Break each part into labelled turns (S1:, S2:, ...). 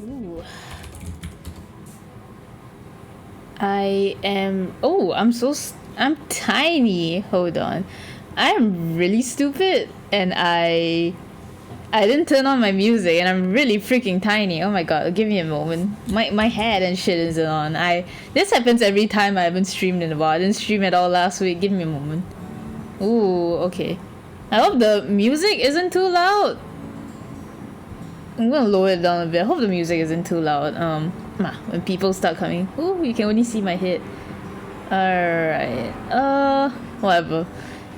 S1: Ooh. I'm tiny. Hold on. I'm really stupid and I didn't turn on my music and I'm really freaking tiny. Oh my god, give me a moment. My head and shit isn't on. This happens every time I haven't streamed in a while. I didn't stream at all last week. Give me a moment. Ooh, okay. I hope the music isn't too loud. I'm gonna lower it down a bit. I hope the music isn't too loud. When people start coming. Ooh, you can only see my head. Alright. Whatever.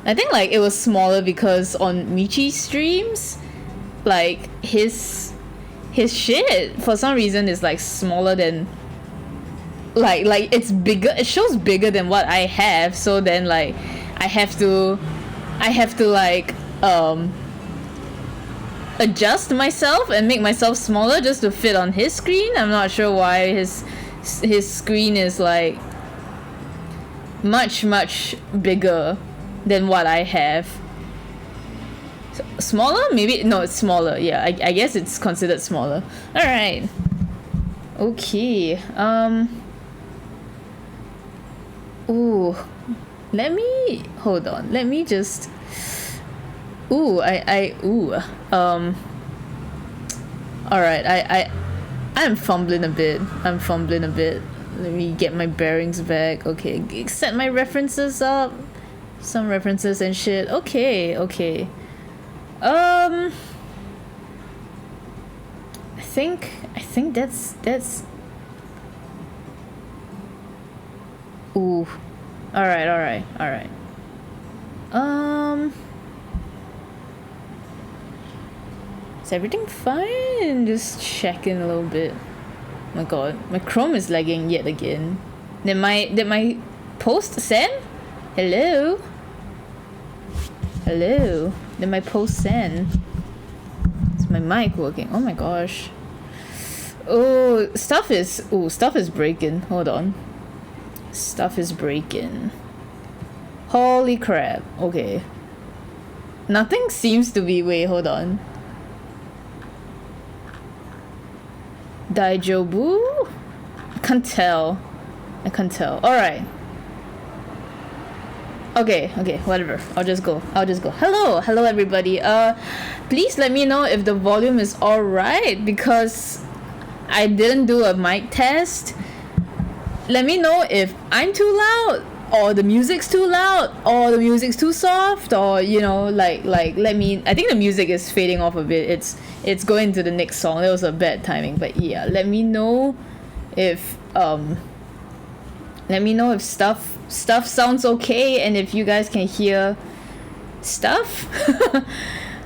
S1: I think like it was smaller because on Michi's streams, like his shit for some reason is like smaller than like it's bigger. It shows bigger than what I have. So then like I have to like adjust myself and make myself smaller just to fit on his screen. I'm not sure why his screen is like much bigger than what I have. Smaller? Maybe no, it's smaller. Yeah, I guess it's considered smaller. All right. Okay. Ooh. Let me hold on. Let me just. Ooh, All right. I'm fumbling a bit. Let me get my bearings back. Okay, set my references up. Some references and shit. Okay. I think that's. Ooh. All right. Is everything fine? Just checking a little bit. Oh my god, my Chrome is lagging yet again. Did my post send? Hello? Did my post send? Is my mic working? Oh my gosh. Stuff is breaking. Hold on. Stuff is breaking. Holy crap. Okay. Nothing seems to be. Wait, hold on. Daijobu? I can't tell. Alright. Okay, whatever. I'll just go. Hello everybody. Please let me know if the volume is alright because I didn't do a mic test. Let me know if I'm too loud or the music's too loud or the music's too soft or let me. I think the music is fading off a bit. It's going to the next song. That was a bad timing, but yeah, let me know if stuff sounds okay and if you guys can hear stuff.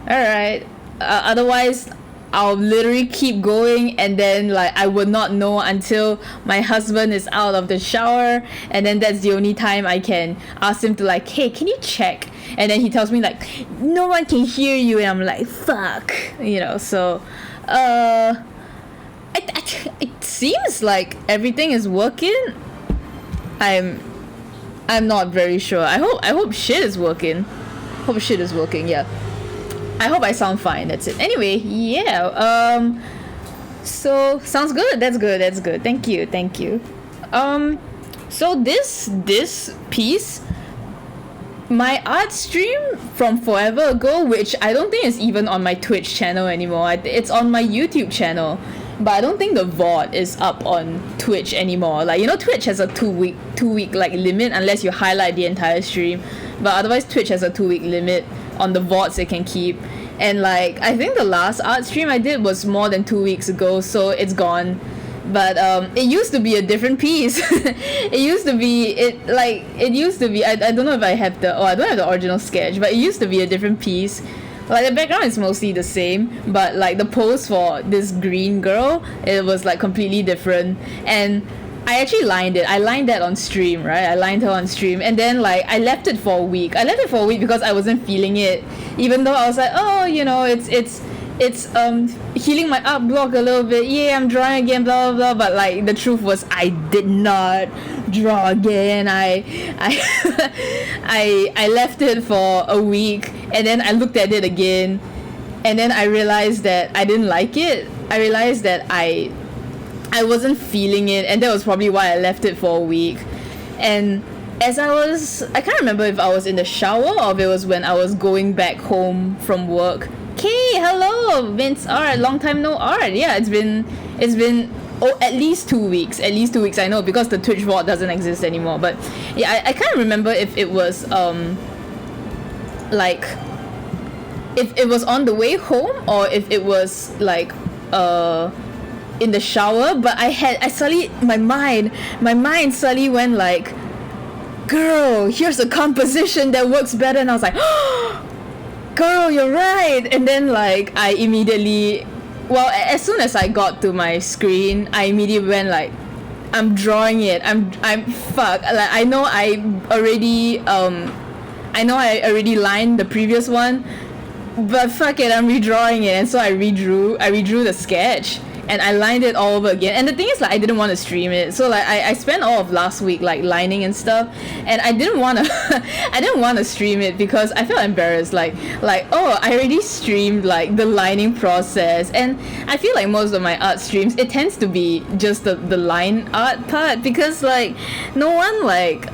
S1: Alright. Otherwise I'll literally keep going and then like I would not know until my husband is out of the shower and then that's the only time I can ask him to like, hey, can you check? And then he tells me like, no one can hear you, and I'm like, fuck, so it seems like everything is working. I'm not very sure. I hope shit is working. Yeah. I hope I sound fine. That's it. Anyway, yeah. So sounds good. That's good. Thank you. So this piece, my art stream from forever ago, which I don't think is even on my Twitch channel anymore. It's on my YouTube channel, but I don't think the VOD is up on Twitch anymore. Like, Twitch has a two week like limit unless you highlight the entire stream, but otherwise Twitch has a 2 week limit on the VODs it can keep. And like I think the last art stream I did was more than 2 weeks ago, so it's gone. But it used to be a different piece. I don't know if I have I don't have the original sketch, but it used to be a different piece. Like the background is mostly the same, but like the pose for this green girl, it was like completely different. And I actually lined it. I lined that on stream, right? I lined her on stream, and then like I left it for a week. Because I wasn't feeling it, even though I was like, oh, it's healing my art block a little bit. Yeah, I'm drawing again, blah blah blah. But like the truth was, I did not draw again. I I left it for a week, and then I looked at it again, and then I realized that I didn't like it. I realized that I I wasn't feeling it, and that was probably why I left it for a week. And I can't remember if I was in the shower or if it was when I was going back home from work. Okay, hello, Vince Art, long time no art. Yeah, it's been at least 2 weeks. At least 2 weeks, I know, because the Twitch vault doesn't exist anymore. But yeah, I can't remember if it was like if it was on the way home or if it was like in the shower. But I suddenly my mind suddenly went like, girl, here's a composition that works better, and I was like, oh, girl, you're right. And then like I immediately, well, as soon as I got to my screen, I immediately went like, I'm drawing it. I'm fuck. Like I know I already lined the previous one, but fuck it, I'm redrawing it. And so I redrew the sketch and I lined it all over again. And the thing is, like, I didn't want to stream it, so like I spent all of last week like lining and stuff, and I didn't want to I didn't want to stream it because I felt embarrassed, like oh, I already streamed like the lining process. And I feel like most of my art streams, it tends to be just the line art part, because like no one like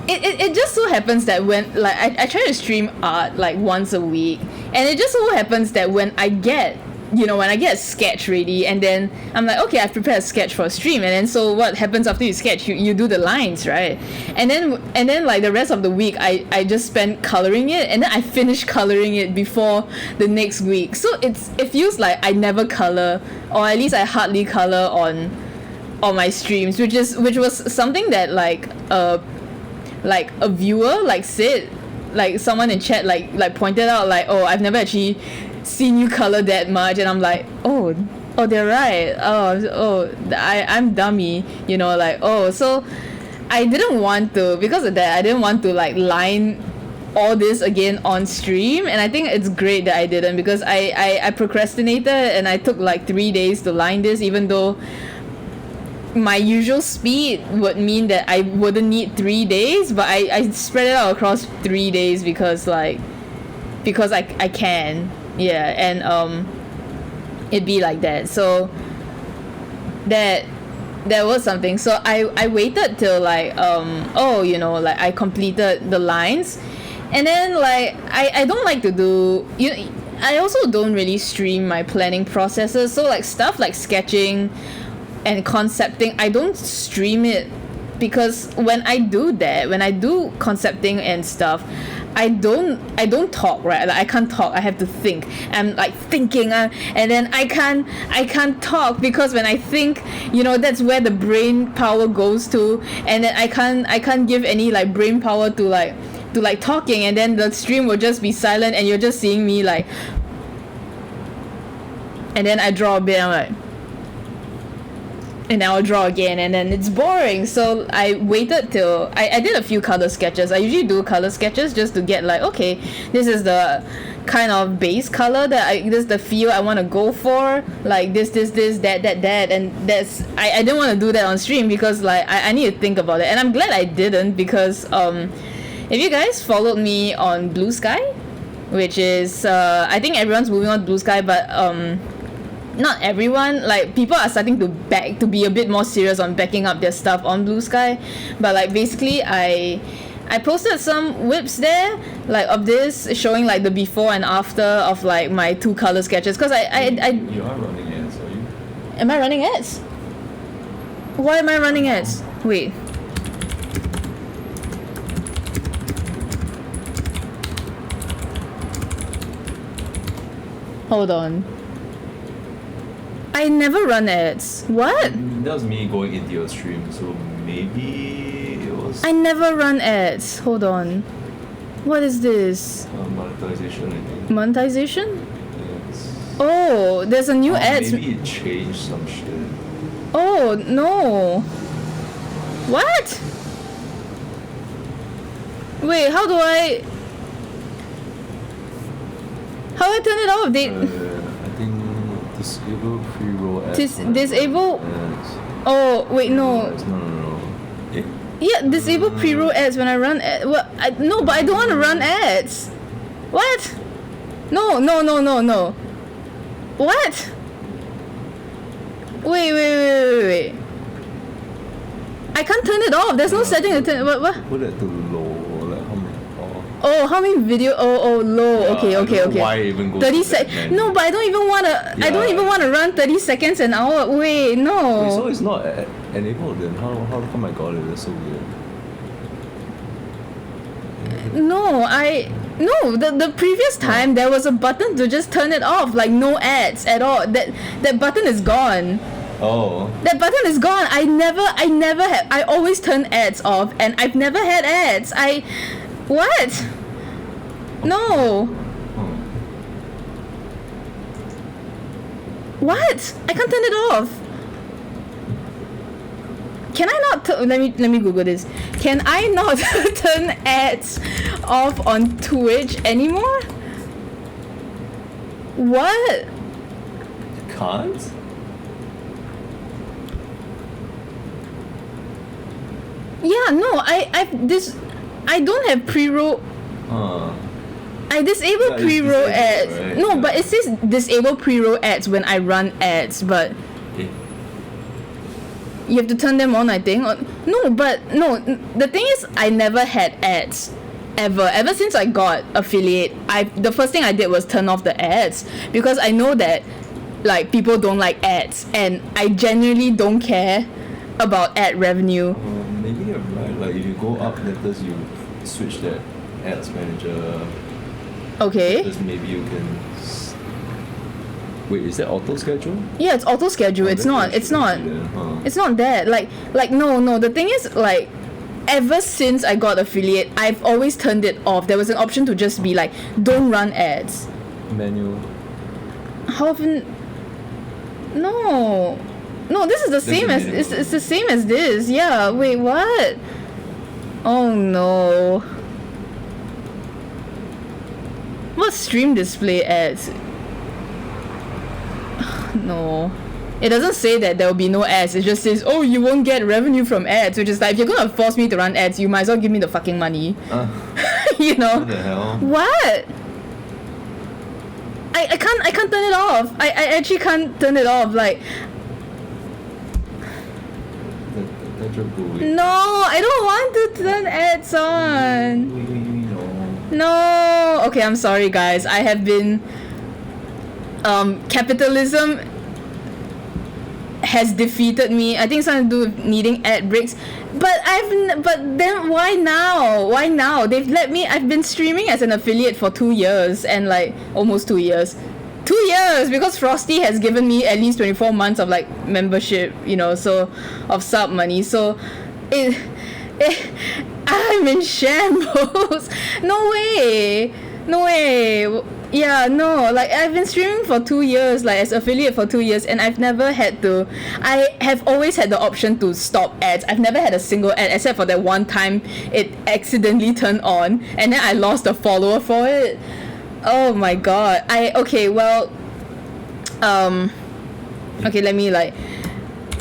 S1: it just so happens that when like I try to stream art like once a week, and it just so happens that when I get a sketch ready, and then I'm like, okay, I've prepared a sketch for a stream, and then so what happens after you sketch, you do the lines, right? And then like the rest of the week I just spend coloring it, and then I finish coloring it before the next week. So it feels like I never color, or at least I hardly color on my streams, which was something that like a viewer like said, like someone in chat like pointed out, like, oh, I've never actually seen you color that much. And I'm like, oh, they're right. I'm dummy, like, oh. So I didn't want to, because of that, I didn't want to like line all this again on stream. And I think it's great that I didn't, because I procrastinated, and I took like 3 days to line this, even though my usual speed would mean that I wouldn't need 3 days, but I spread it out across 3 days because I can. Yeah. And it'd be like that. So that was something. So I waited till like like I completed the lines, and then like I don't like to do, I also don't really stream my planning processes. So like stuff like sketching and concepting, I don't stream it, because when I do concepting and stuff, I don't talk, right? Like I can't talk. I have to think. I'm like thinking, and then I can't talk, because when I think, that's where the brain power goes to, and then I can't give any like brain power to like talking, and then the stream will just be silent, and you're just seeing me like, and then I draw a bit. I'm like, and I'll draw again, and then it's boring. So I waited till I did a few color sketches. I usually do color sketches just to get like, okay, this is the kind of base color this is the feel I want to go for, like this that, and that's I didn't want to do that on stream, because like I need to think about it. And I'm glad I didn't, because if you guys followed me on Blue Sky, which is I think everyone's moving on to Blue Sky, but not everyone, like people are starting to be a bit more serious on backing up their stuff on Blue Sky. But like basically I posted some whips there, like of this, showing like the before and after of like my 2 color sketches, because I
S2: You are running ads, are you?
S1: Am I running ads? Why am I running ads? Wait. Hold on. I never run ads. What?
S2: That was me going into your stream, so maybe it was
S1: I never run ads. Hold on. What is this?
S2: monetization, I think.
S1: Monetization?
S2: Yes.
S1: Oh, there's a new ads.
S2: Maybe it changed some shit.
S1: Oh, no. What? Wait, how do I turn it off?
S2: I think disable pre-roll ads.
S1: Disable?
S2: Ads.
S1: Oh, wait, no.
S2: No. Eh?
S1: Yeah, disable pre-roll ads when I run ads. Well, no, but I don't want to run ads. What? No. What? Wait. I can't turn it off. There's no setting to turn. What?
S2: Put it to low. Like how many?
S1: Oh, how many video? Oh, low.
S2: Yeah,
S1: Okay.
S2: I don't know why even go
S1: 30
S2: to that
S1: seconds.
S2: menu.
S1: No, but I don't even wanna. I don't
S2: Yeah.
S1: even wanna run 30 seconds an hour. Wait, no.
S2: Wait, so it's not enabled then? How come I got it? That's so weird.
S1: No, the previous time there was a button to just turn it off, like no ads at all. That button is gone.
S2: Oh.
S1: That button is gone. I never had. I always turn ads off, and I've never had ads. What? No.
S2: Oh.
S1: What? I can't turn it off. Can I not let me Google this. Can I not turn ads off on Twitch anymore? What?
S2: Can't?
S1: Yeah, no, I don't have pre-roll. I disable
S2: Yeah, it's
S1: pre-roll
S2: disabled,
S1: ads.
S2: right?
S1: No,
S2: Yeah.
S1: but it says disable pre-roll ads when I run ads, but
S2: Eh.
S1: you have to turn them on, I think. No, the thing is I never had ads. Ever since I got affiliate, the first thing I did was turn off the ads because I know that like people don't like ads and I genuinely don't care about ad revenue.
S2: Maybe you're right. Like if you go up letters, you switch that ads manager.
S1: Okay.
S2: Just maybe you can. Wait, is that auto schedule?
S1: Yeah, it's auto schedule. It's not. It's not. It's not that. Like no. The thing is like, ever since I got affiliate, I've always turned it off. There was an option to just be like, don't run ads.
S2: Manual.
S1: How often? No, this is the same as it's the same as this. Yeah. Wait, what? Oh no. What stream display ads? No. It doesn't say that there will be no ads. It just says, oh, you won't get revenue from ads, which is like, if you're gonna force me to run ads, you might as well give me the fucking money. You know?
S2: What the hell?
S1: What? I can't turn it off. I actually can't turn it off. Like,
S2: That joke go away.
S1: no, I don't want to turn ads on.
S2: No.
S1: No. Okay, I'm sorry, guys. I have been. Capitalism has defeated me. I think it's something to do with needing ad breaks. But then why now? Why now? They've let me. I've been streaming as an affiliate for 2 years and like almost 2 years. 2 years because Frosty has given me at least 24 months of like membership, you know, so of sub money. So I'm in shambles. No way. Yeah, no, like I've been streaming for 2 years, like as affiliate for 2 years, and I've never had to. I have always had the option to stop ads. I've never had a single ad except for that one time it accidentally turned on, and then I lost a follower for it. Oh my god. Okay, let me like.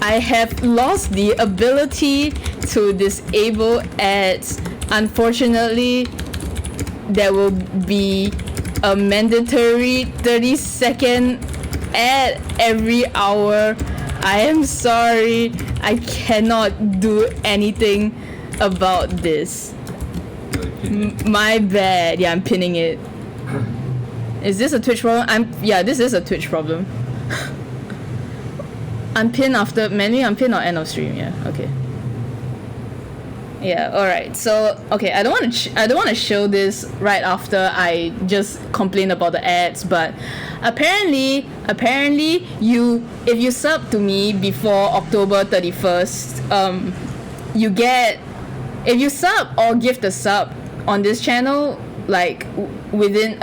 S1: I have lost the ability to disable ads. Unfortunately, there will be a mandatory 30-second ad every hour. I am sorry. I cannot do anything about this. My bad. Yeah, I'm pinning it. Is this a Twitch problem? Yeah, this is a Twitch problem. Unpin after manually unpin or end of stream. Yeah. Okay. Yeah. All right. So okay, I don't want to show this right after I just complain about the ads, but apparently if you sub to me before October 31st, you get, if you sub or gift a sub on this channel like within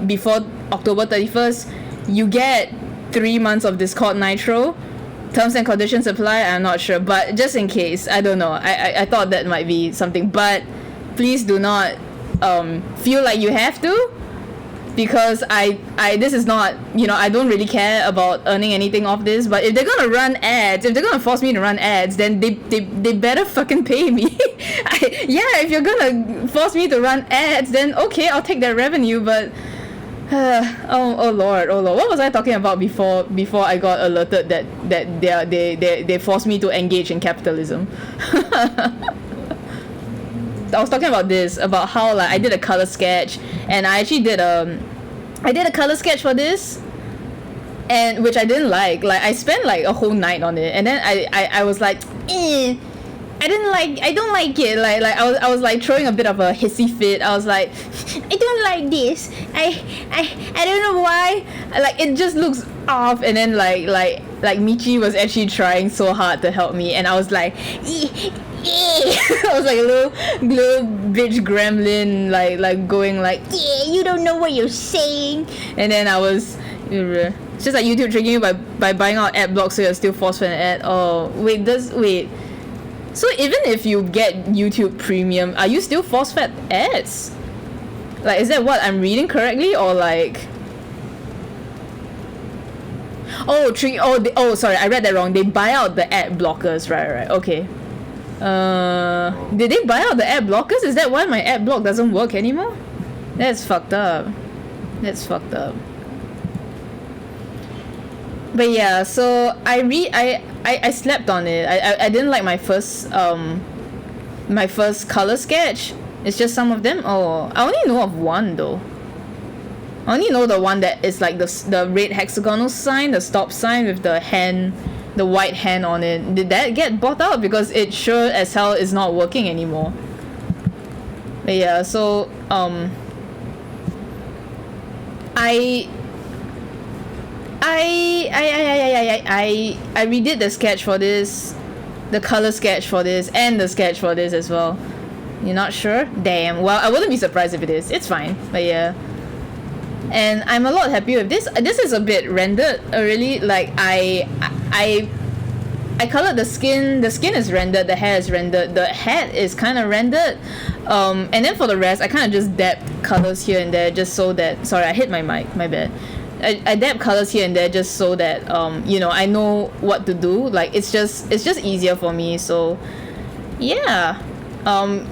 S1: before October 31st, you get 3 months of Discord Nitro. Terms and conditions apply. I'm not sure, but just in case, I don't know. I thought that might be something, but please do not feel like you have to, because I this is not, you know, I don't really care about earning anything off this. But if they're gonna run ads, if they're gonna force me to run ads, then they better fucking pay me. Yeah, if you're gonna force me to run ads, then okay, I'll take that revenue. But Oh lord, oh lord, what was I talking about before I got alerted that they forced me to engage in capitalism? I was talking about this, about how like I did a color sketch, and I actually did a color sketch for this, and which I didn't like. Like I spent like a whole night on it, and then I was like, I don't like it. Like I was like throwing a bit of a hissy fit. I was like, I don't like this. I don't know why. Like it just looks off. And then like Michi was actually trying so hard to help me, and I was like, I was like a little bitch gremlin, like going like, yeah, you don't know what you're saying. And then I was, it's just like YouTube tricking you by buying out ad blocks so you're still forced for an ad. Oh wait, so even if you get YouTube Premium, are you still force-fed ads? Like, is that what I'm reading correctly, or like? Oh, sorry, I read that wrong. They buy out the ad blockers, right? Okay. Did they buy out the ad blockers? Is that why my ad block doesn't work anymore? That's fucked up. But yeah, so I slept on it. I didn't like my first color sketch. It's just some of them. Oh, I only know of one though. I only know the one that is like the red hexagonal sign, the stop sign with the hand, the white hand on it. Did that get bought out? Because it sure as hell is not working anymore. But yeah, so I redid the sketch for this, the color sketch for this, and the sketch for this as well. You're not sure? Damn. Well, I wouldn't be surprised if it is. It's fine. But yeah. And I'm a lot happy with this. This is a bit rendered really. Like I colored the skin. The skin is rendered. The hair is rendered. The hat is kind of rendered. And then for the rest, I kind of just dabbed colors here and there just so that. Sorry, I hit my mic. My bad. I dab colors here and there just so that you know, I know what to do. Like it's just easier for me. So yeah,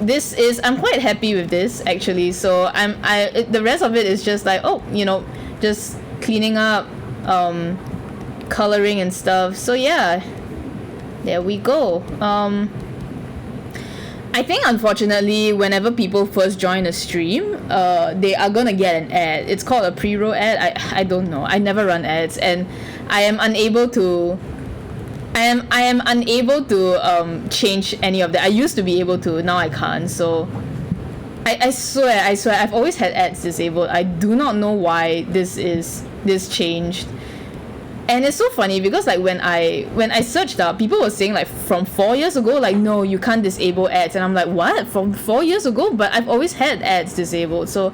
S1: this is, I'm quite happy with this actually. So the rest of it is just like, oh, you know, just cleaning up, coloring and stuff. So yeah, there we go. I think unfortunately whenever people first join a stream, they are gonna get an ad. It's called a pre-roll ad. I don't know. I never run ads, and I am unable to change any of that. I used to be able to, now I can't. So I swear I've always had ads disabled. I do not know why this changed. And it's so funny because like when I searched up, people were saying like from 4 years ago, like, no, you can't disable ads. And I'm like, what? From 4 years ago? But I've always had ads disabled. So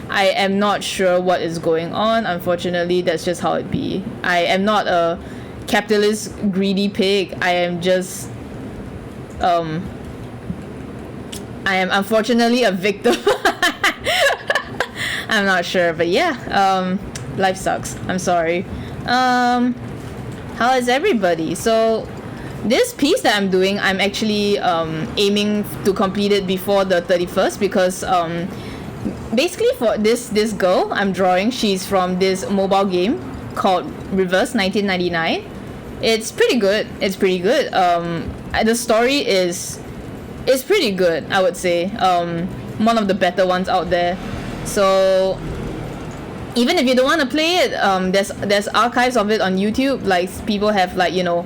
S1: I am not sure what is going on. Unfortunately, that's just how it be. I am not a capitalist greedy pig. I am just I am unfortunately a victim. I'm not sure, but yeah, life sucks. I'm sorry. How is everybody? So this piece that I'm doing, I'm actually aiming to complete it before the 31st because basically for this girl I'm drawing, she's from this mobile game called Reverse 1999. It's pretty good. The story is pretty good, I would say. One of the better ones out there. So even if you don't want to play it, there's archives of it on YouTube. Like people have like, you know,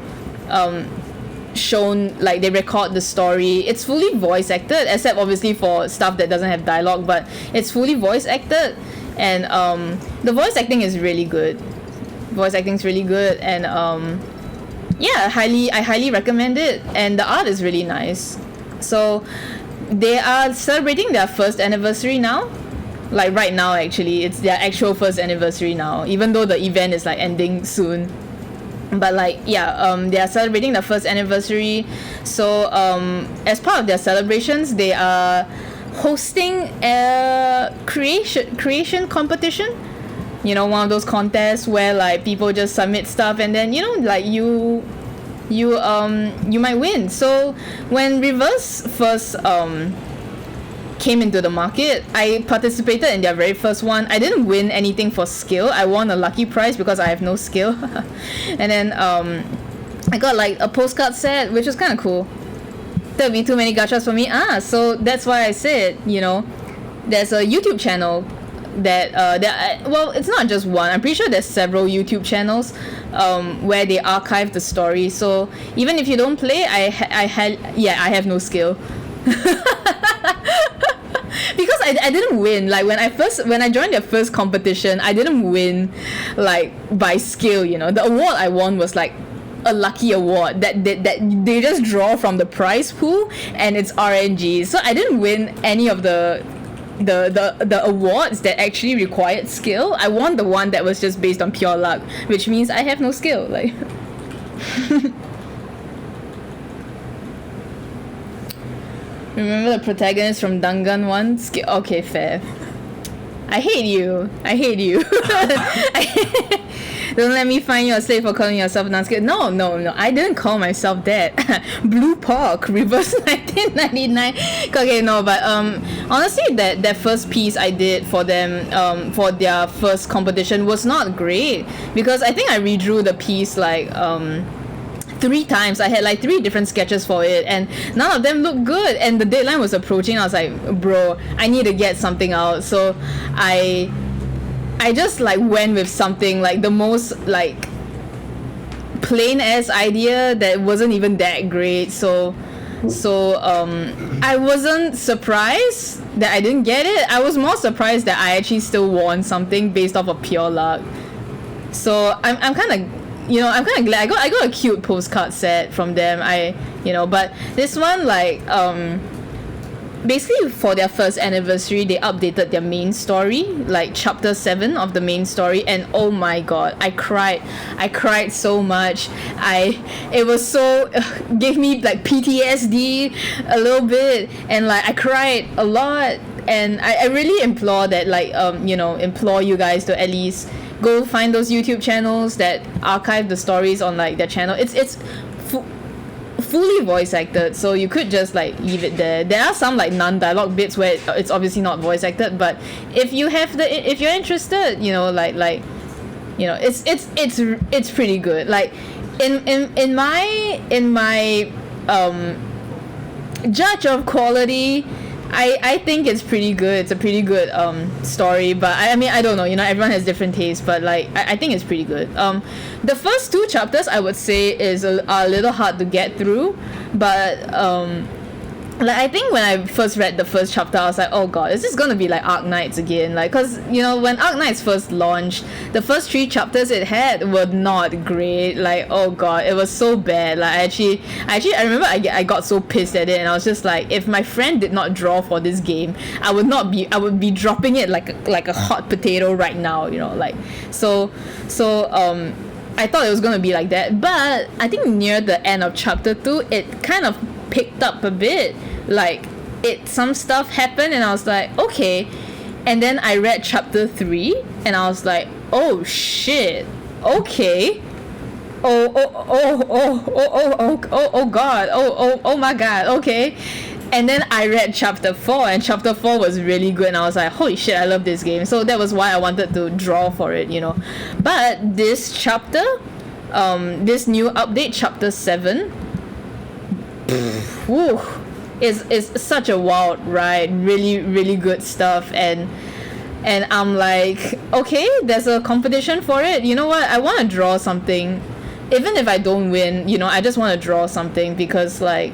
S1: shown, like they record the story. It's fully voice acted, except obviously for stuff that doesn't have dialogue, but it's fully voice acted, and the voice acting is really good. And yeah, I highly recommend it, and the art is really nice. So they are celebrating their first anniversary now. Like right now, actually, it's their actual first anniversary now, even though the event is like ending soon. But like, yeah, they are celebrating the first anniversary. So as part of their celebrations, they are hosting a creation competition. You know, one of those contests where like people just submit stuff, and then, you know, like you might win. So when Reverse first came into the market. I participated in their very first one. I didn't win anything for skill. I won a lucky prize because I have no skill. And then I got like a postcard set, which was kind of cool. There would be too many gachas for me. So that's why I said, there's a YouTube channel that well, it's not just one. I'm pretty sure there's several YouTube channels where they archive the story. So even if you don't play, I have no skill. Because I didn't win. Like when I joined their first competition, I didn't win like by skill. The award I won was like a lucky award that they just draw from the prize pool, and it's RNG. So I didn't win any of the awards that actually required skill. I won the one that was just based on pure luck, which means I have no skill. Like remember the protagonist from Dangan 1? Okay, fair. I hate you. Don't let me find you a slave for calling yourself non-skilled. No. I didn't call myself that. Blue Pork, Reverse 1999. Okay, no, but honestly, that first piece I did for them, for their first competition was not great, because I think I redrew the piece like 3 times. I had like 3 different sketches for it, and none of them looked good, and the deadline was approaching. I was like, bro, I need to get something out. So I just like went with something like the most like plain ass idea that wasn't even that great. So I wasn't surprised that I didn't get it. I was more surprised that I actually still won something based off of pure luck. So I'm kind of glad I got a cute postcard set from them. But this one, like basically for their first anniversary, they updated their main story, like chapter 7 of the main story, and oh my god, I cried so much. It was so gave me like PTSD a little bit, and like I cried a lot. And I really implore that, like implore you guys to at least go find those YouTube channels that archive the stories on like their channel. It's fully voice acted, so you could just like leave it there. There are some like non-dialogue bits where it's obviously not voice acted, but if you're interested, it's pretty good. Like in my judge of quality, I think it's pretty good. It's a pretty good story, but I mean, I don't know, everyone has different tastes, but like I think it's pretty good. The first 2 chapters I would say are a little hard to get through, but like I think when I first read the first chapter, I was like, oh god, is this gonna be like Arknights again? Like, cause when Arknights first launched, the first 3 chapters it had were not great. Like, oh god, it was so bad. Like I remember I got so pissed at it, and I was just like, if my friend did not draw for this game, I would be dropping it like a hot potato right now. So I thought it was gonna be like that, but I think near the end of chapter 2, it kind of picked up a bit. Like some stuff happened, and I was like, okay. And then I read chapter 3, and I was like, oh shit, okay. Oh god, oh my god, okay. And then I read chapter 4, and chapter 4 was really good, and I was like, holy shit, I love this game. So that was why I wanted to draw for it, But this chapter, this new update, chapter 7, is such a wild ride. Really, really good stuff. And I'm like, okay, there's a competition for it. You know what? I want to draw something. Even if I don't win, I just want to draw something, because like,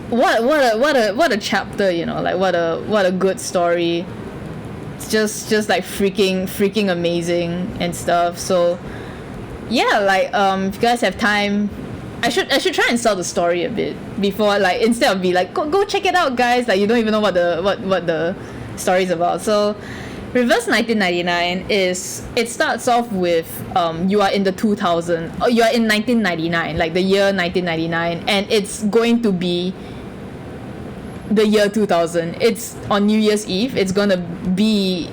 S1: what a chapter, like what a good story. It's just like freaking amazing and stuff. So yeah, like if you guys have time, I should try and sell the story a bit before, like, instead of be like, go check it out, guys. Like, you don't even know what the story's about. So Reverse 1999 it starts off with you are in the 2000, or you are in 1999, like the year 1999, and it's going to be the year 2000. It's on New Year's Eve. It's gonna be,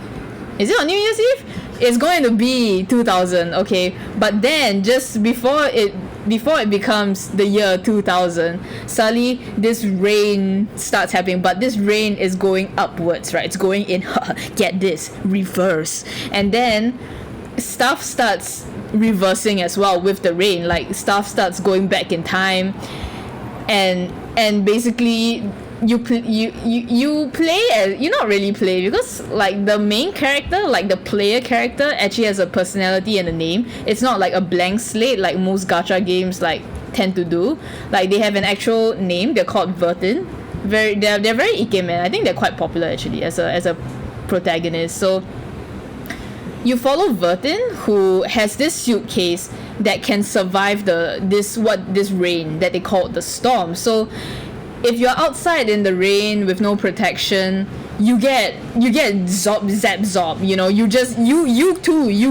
S1: is it on New Year's Eve? It's going to be 2000, okay? But then just before it before it becomes the year 2000, suddenly this rain starts happening, but this rain is going upwards, right? It's going in, get this, reverse. And then stuff starts reversing as well with the rain. Like stuff starts going back in time, and basically you play as, you not really play, because like the main character, like the player character, actually has a personality and a name. It's not like a blank slate like most gacha games like tend to do. Like they have an actual name. They're called Vertin. They're very ikemen. I think they're quite popular actually as a protagonist. So you follow Vertin, who has this suitcase that can survive this rain that they call the storm. So if you're outside in the rain with no protection, you get zop zap zop, you know, you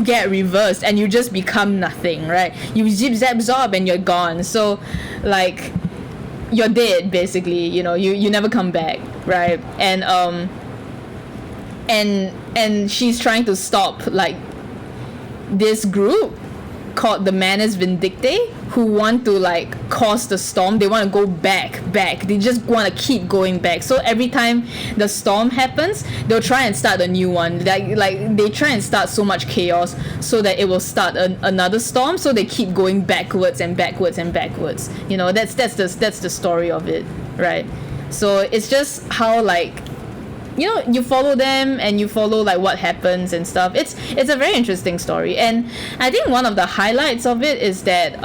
S1: get reversed and you just become nothing, right? You zip zap zop and you're gone. So like you're dead basically, you know, you never come back, right? And she's trying to stop like this group called the Manus Vindictae, who want to like cause the storm. They want to go back. They just want to keep going back. So every time the storm happens, they'll try and start a new one. Like they try and start so much chaos so that it will start another storm. So they keep going backwards and backwards and backwards. You know, that's the story of it, right? So it's just how like, you know, you follow them and you follow like what happens and stuff. It's a very interesting story, and I think one of the highlights of it is that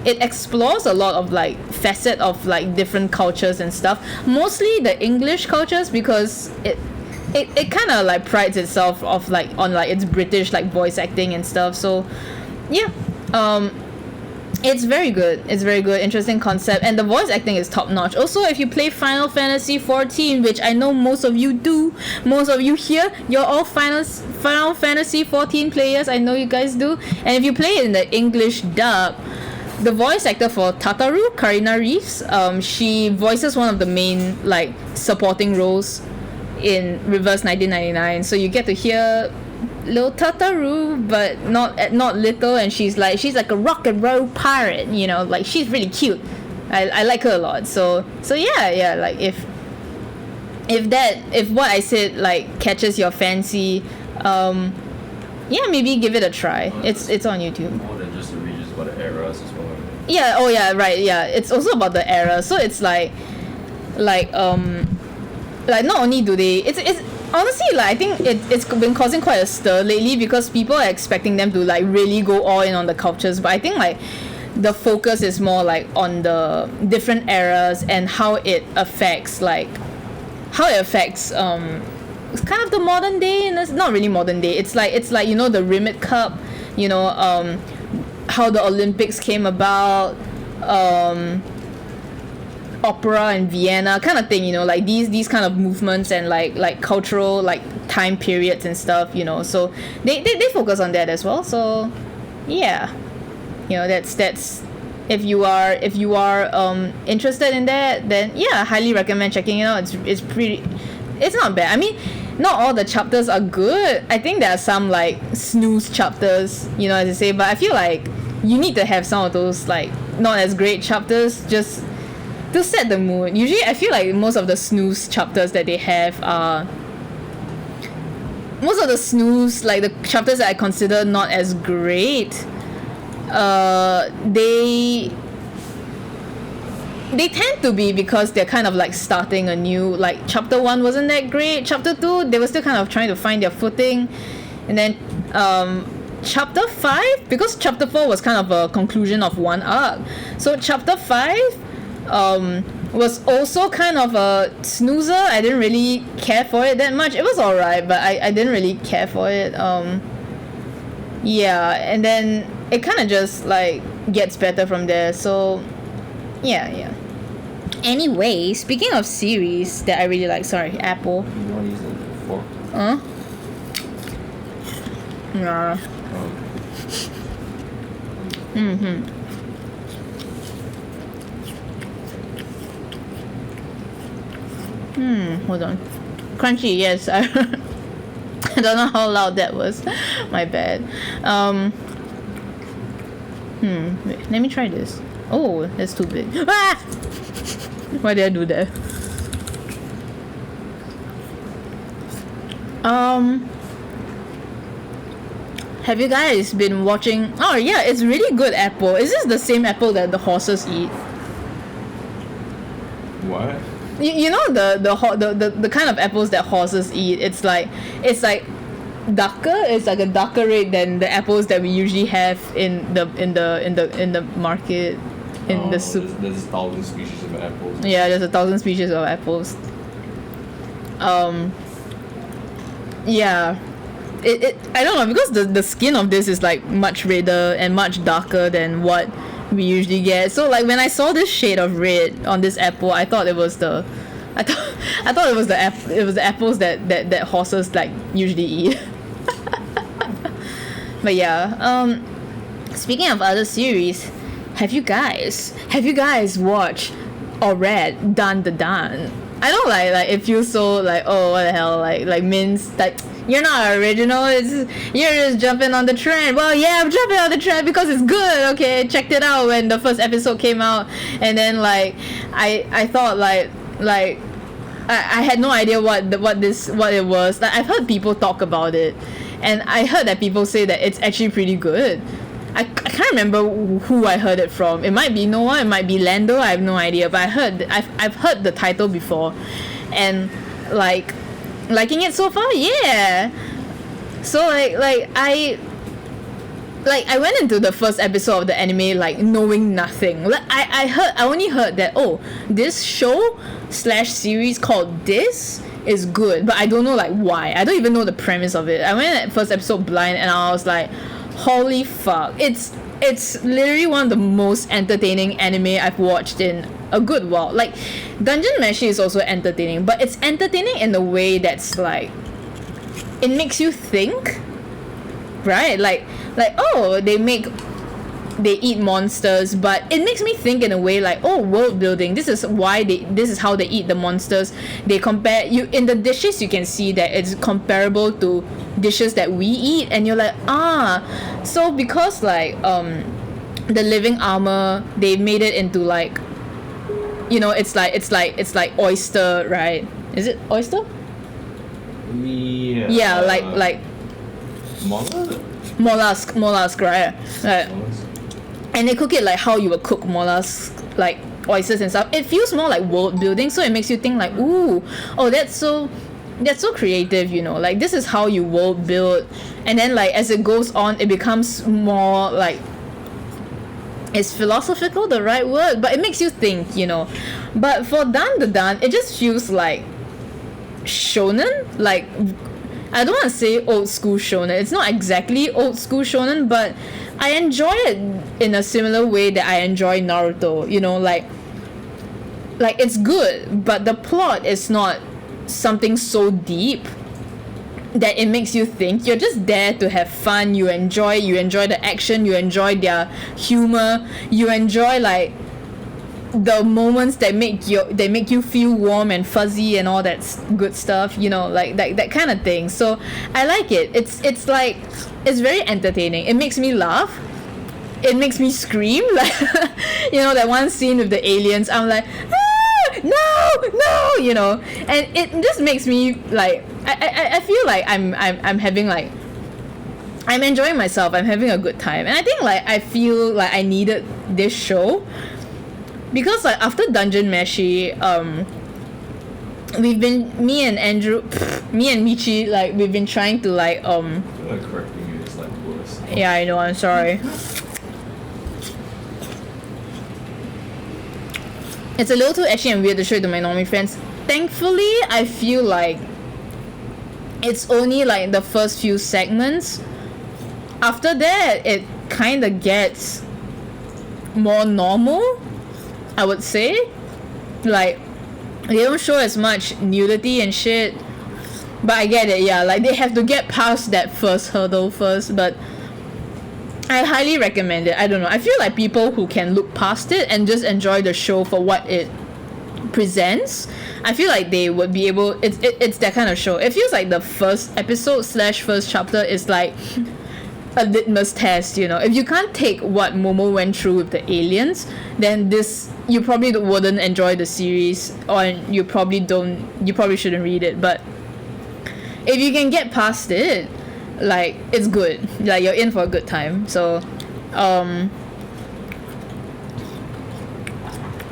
S1: it explores a lot of like facet of like different cultures and stuff, mostly the English cultures, because it kind of like prides itself of like on like its British like voice acting and stuff. So yeah, it's very good. It's very good. Interesting concept. And the voice acting is top notch. Also, if you play Final Fantasy 14, which I know most of you do, most of you here, you're all Final Fantasy 14 players. I know you guys do. And if you play it in the English dub, the voice actor for Tataru, Karina Reeves, she voices one of the main like supporting roles in Reverse 1999. So you get to hear little Tataru, but not little, and she's like a rock and roll pirate, you know, like she's really cute. I like her a lot. So yeah, like if what I said like catches your fancy, yeah, maybe give it a try. It's on YouTube.
S2: More than just the regions, but the eras as well.
S1: Yeah, oh yeah, right, yeah. It's also about the era. So it's like not only do they, it's honestly, like, I think it's been causing quite a stir lately, because people are expecting them to like really go all in on the cultures, but I think like the focus is more like on the different eras and how it affects it's kind of the modern day, and it's not really modern day. It's like you know, the Rimit Cup, you know, how the Olympics came about, opera in Vienna kind of thing, you know, like these kind of movements and like cultural like time periods and stuff, you know. So they focus on that as well. So yeah, you know, that's if you are interested in that, then yeah, I highly recommend checking it out. It's not bad. I mean, not all the chapters are good. I think there are some like snooze chapters, you know, as I say, but I feel like you need to have some of those like not as great chapters just to set the mood. Usually I feel like most of the snooze chapters that they have are most of the snooze, like the chapters that I consider not as great, they tend to be because they're kind of like starting a new, like chapter 1 wasn't that great, chapter 2 they were still kind of trying to find their footing, and then chapter 5, because chapter 4 was kind of a conclusion of one arc, so chapter 5 was also kind of a snoozer. I didn't really care for it that much. It was alright, but I didn't really care for it. Yeah, and then it kind of just like gets better from there. So yeah. Anyway, speaking of series that I really like, sorry, Apple.
S2: You want to use a fork?
S1: Huh? Nah.
S2: Oh.
S1: Hold on. Crunchy, yes. I don't know how loud that was. My bad. Wait, let me try this. Oh, that's too big. Ah! Why did I do that? Have you guys been watching? Oh yeah, it's really good apple. Is this the same apple that the horses eat?
S2: What?
S1: You know the kind of apples that horses eat. It's like darker. It's like a darker red than the apples that we usually have in the market, in the soup.
S2: There's 1,000 species of apples.
S1: Yeah, there's 1,000 species of apples. Yeah. It I don't know, because the skin of this is like much redder and much darker than what we usually get. So like when I saw this shade of red on this apple, I thought it was the apples that horses like usually eat. But yeah, speaking of other series, have you guys watched or read Dan the Dan? I don't like it feels so like, oh, what the hell, like Min's like, you're not original, you're just jumping on the trend. Well, yeah, I'm jumping on the trend because it's good. Okay, checked it out when the first episode came out, and then like I thought like I had no idea what it was. Like I've heard people talk about it, and I heard that people say that it's actually pretty good. I can't remember who I heard it from. It might be Noah, it might be Lando, I have no idea. But I've heard the title before, and like liking it so far, yeah. So like I went into the first episode of the anime like knowing nothing. Like I only heard that, oh, this show / series called this is good, but I don't know like why. I don't even know the premise of it. I went at first episode blind, and I was like, holy fuck, it's literally one of the most entertaining anime I've watched in a good while. Like Dungeon Meshi is also entertaining, but it's entertaining in a way that's like, it makes you think, right? Like oh, they eat monsters, but it makes me think in a way like, oh, world building, this is how they eat the monsters. They compare you in the dishes, you can see that it's comparable to dishes that we eat, and you're like, so because like the living armor, they made it into like, you know, it's like oyster, right? Is it oyster?
S2: Yeah,
S1: like mollusk, right? And they cook it like how you would cook mollusks, like oysters and stuff. It feels more like world building, so it makes you think like, ooh, oh, that's so creative, you know, like this is how you world build. And then like as it goes on, it becomes more like, is philosophical the right word? But it makes you think, you know. But for Dan the Dan, it just feels like shonen. Like, I don't want to say old school shonen. It's not exactly old school shonen, but I enjoy it in a similar way that I enjoy Naruto. You know, like it's good, but the plot is not something so deep that it makes you think. You're just there to have fun. You enjoy the action, you enjoy their humor, you enjoy like the moments that make you feel warm and fuzzy and all that good stuff, you know, like that kind of thing. So I like it. It's like, it's very entertaining. It makes me laugh, it makes me scream, like you know, that one scene with the aliens, I'm like, no, you know, and it just makes me like, I feel like I'm having like, I'm enjoying myself, I'm having a good time. And I think like I feel like I needed this show because like after Dungeon Meshi, we've been, me and Michi, like we've been trying to like
S2: correcting you is like worse.
S1: yeah, I know, I'm sorry. It's a little too etchy and weird to show it to my normie friends. Thankfully, I feel like it's only like the first few segments. After that, it kind of gets more normal, I would say. Like, they don't show as much nudity and shit. But I get it, yeah. Like, they have to get past that first hurdle first. But I highly recommend it. I don't know. I feel like people who can look past it and just enjoy the show for what it presents, I feel like they would be able, it's that kind of show. It feels like the first episode / first chapter is like a litmus test, you know. If you can't take what Momo went through with the aliens, then this you probably wouldn't enjoy the series, or you probably shouldn't read it. But if you can get past it, like, it's good. Like, you're in for a good time. So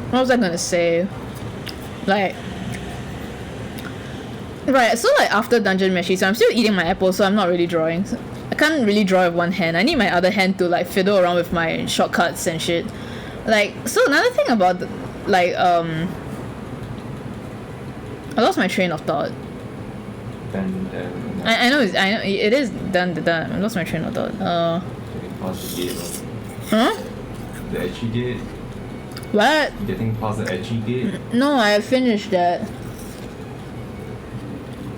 S1: what was I gonna say? Like, right, so like after Dungeon Meshi, so I'm still eating my apple, so I'm not really drawing. I can't really draw with one hand. I need my other hand to like fiddle around with my shortcuts and shit. Like, so another thing about like I lost my train of thought. I know it is done. I lost my train of thought.
S2: Getting past the gate.
S1: Huh?
S2: The Etchy gate.
S1: What?
S2: Getting past the Etchy gate.
S1: No, I finished that.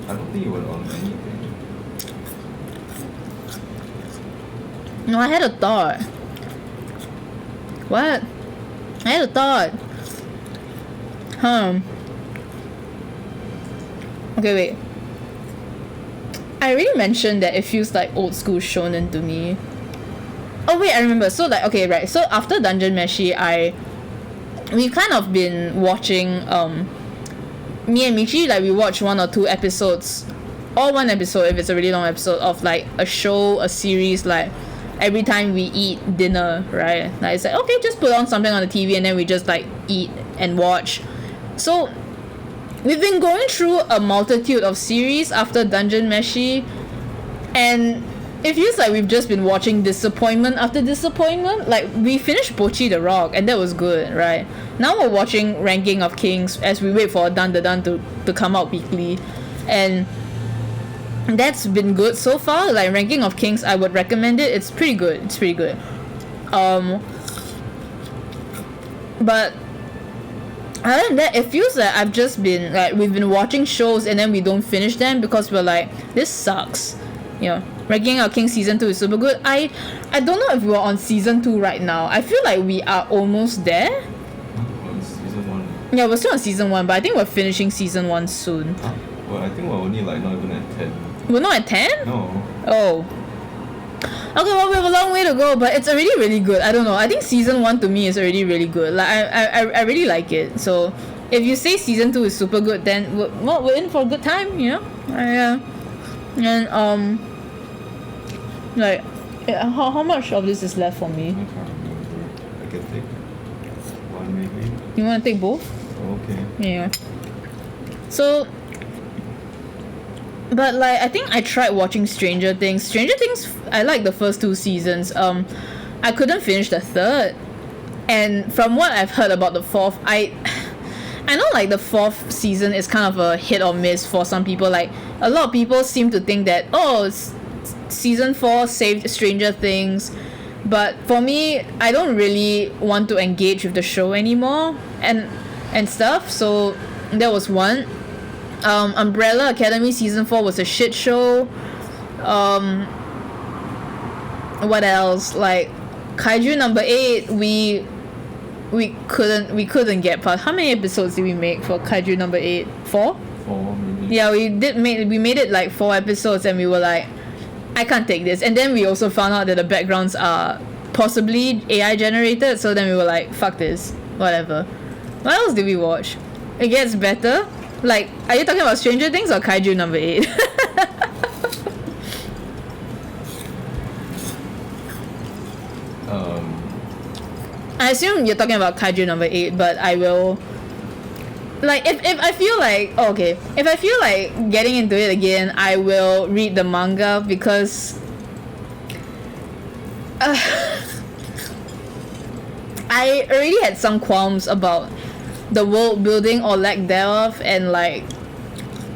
S2: I don't think you were on anything.
S1: No, I had a thought. What? I had a thought. Okay, wait. I already mentioned that it feels like old school shonen to me. Oh wait, I remember. So like, okay, right. So after Dungeon Meshi, we've kind of been watching me and Michi, like, we watch 1 or 2 episodes, or 1 episode if it's a really long episode of like a show, a series, like every time we eat dinner, right? Like, it's like, okay, just put on something on the TV and then we just like eat and watch. So we've been going through a multitude of series after Dungeon Meshi, and it feels like we've just been watching disappointment after disappointment. Like, we finished Bocchi the Rock, and that was good, right? Now we're watching Ranking of Kings as we wait for Dan to come out weekly, and that's been good so far. Like, Ranking of Kings, I would recommend it. It's pretty good. But other than that, it feels like I've just been like, we've been watching shows and then we don't finish them because we're like, this sucks, you know. Ranking of Kings season 2 is super good. I don't know if we're on season 2 right now. I feel like we are almost there.
S2: On season 1.
S1: Yeah, we're still on season 1, but I think we're finishing season 1 soon.
S2: Well, I think we're only like not even at 10.
S1: We're not at 10?
S2: No.
S1: Oh. Okay, well, we have a long way to go, but it's already really good. I don't know. I think season 1 to me is already really good. Like, I really like it. So if you say season 2 is super good, then we're in for a good time, you know? And like, how much of this is left for me?
S2: I can't remember. I can take one maybe.
S1: You want to take both?
S2: Okay.
S1: Yeah. So, but like, I think I tried watching Stranger Things. Stranger Things, I like the first 2 seasons. I couldn't finish the 3rd, and from what I've heard about the 4th, I know like the 4th season is kind of a hit or miss for some people. Like, a lot of people seem to think that, oh, season 4 saved Stranger Things, but for me, I don't really want to engage with the show anymore and stuff. So that was one. Umbrella Academy season 4 was a shit show. What else? Like, Kaiju number 8, we couldn't get past. How many episodes did we make for Kaiju number 8? 4?
S2: 4 maybe.
S1: Yeah, we made it like 4 episodes, and we were like, I can't take this. And then we also found out that the backgrounds are possibly AI generated, so then we were like, fuck this, whatever. What else did we watch? It gets better. Like, are you talking about Stranger Things or Kaiju number 8? I assume you're talking about Kaiju number 8, but I will, like, if I feel like, oh, okay, if I feel like getting into it again, I will read the manga, because I already had some qualms about the world building or lack thereof, and like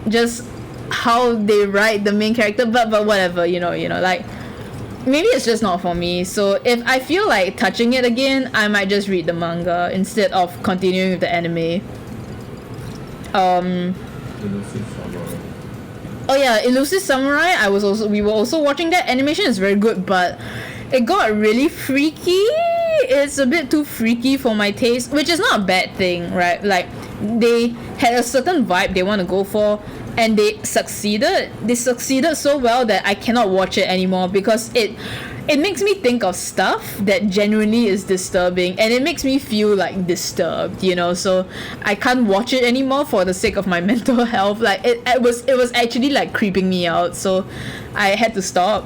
S1: just how they write the main character, but whatever, you know, like, maybe it's just not for me. So if I feel like touching it again, I might just read the manga instead of continuing with the anime. Oh yeah, Elusive Samurai, we were also watching that. Animation is very good, but it got really freaky. It's a bit too freaky for my taste, which is not a bad thing, right? Like, they had a certain vibe they want to go for, and they succeeded so well that I cannot watch it anymore, because it it makes me think of stuff that genuinely is disturbing, and it makes me feel like disturbed, you know. So I can't watch it anymore for the sake of my mental health. Like it was actually like creeping me out, so I had to stop.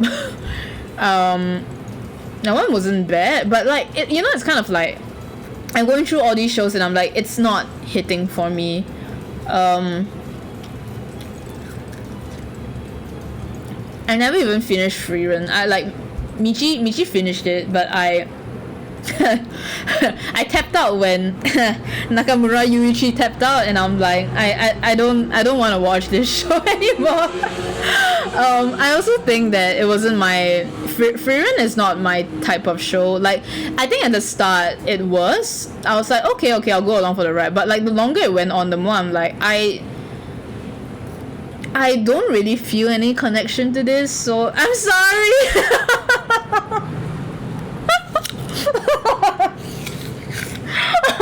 S1: That one wasn't bad, but like it's kind of like I'm going through all these shows and I'm like, it's not hitting for me. I never even finished Frieren. I like Michi finished it, but I I tapped out when Nakamura Yuichi tapped out, and I'm like, I don't want to watch this show anymore. I also think that it wasn't my Frieren is not my type of show. Like, I think at the start it was. I was like, okay, I'll go along for the ride. But like the longer it went on, the more I'm like, I don't really feel any connection to this, so I'm sorry.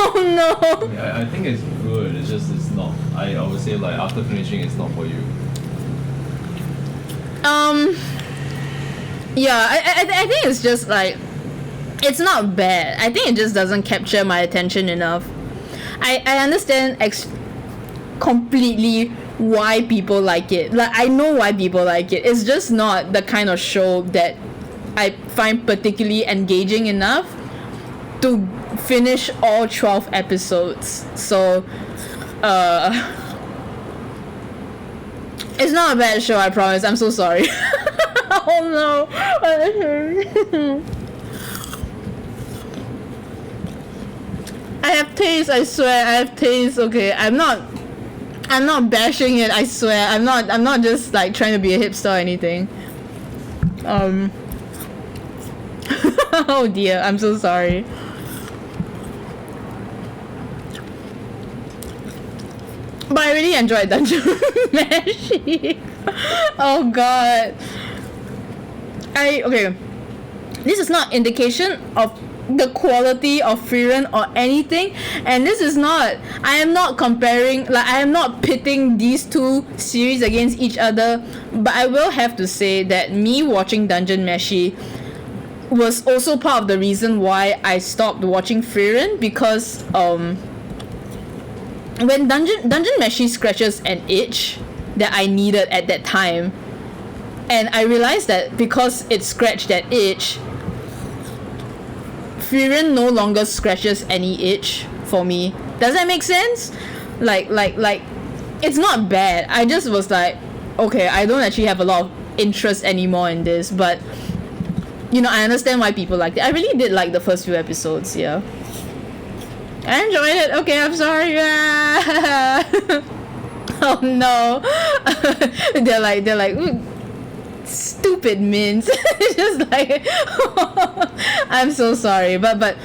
S1: Oh no.
S2: Yeah, I think it's good. It's just it's not. I would say like after finishing, it's not for you.
S1: Yeah, I think it's just like it's not bad. I think it just doesn't capture my attention enough. I understand completely why people like it. Like, I know why people like it. It's just not the kind of show that I find particularly engaging enough to finish all 12 episodes. So it's not a bad show, I promise. I'm so sorry. Oh no. I have taste, I swear. I have taste. Okay, I'm not bashing it, I swear. I'm not just like trying to be a hipster or anything. Oh dear, I'm so sorry. But I really enjoyed Dungeon Meshi. Oh god. Okay. This is not indication of the quality of Frieren or anything, and this is not. I am not comparing. Like, I am not pitting these two series against each other. But I will have to say that me watching Dungeon Meshi was also part of the reason why I stopped watching Frieren, because when Dungeon Meshi scratches an itch that I needed at that time, and I realized that because it scratched that itch, Frieren no longer scratches any itch for me. Does that make sense? Like it's not bad. I just was like, okay, I don't actually have a lot of interest anymore in this, but I understand why people liked it. I really did like the first few episodes, yeah. I enjoyed it. Okay, I'm sorry. Oh no. they're like ooh, stupid mints. Just like I'm so sorry, but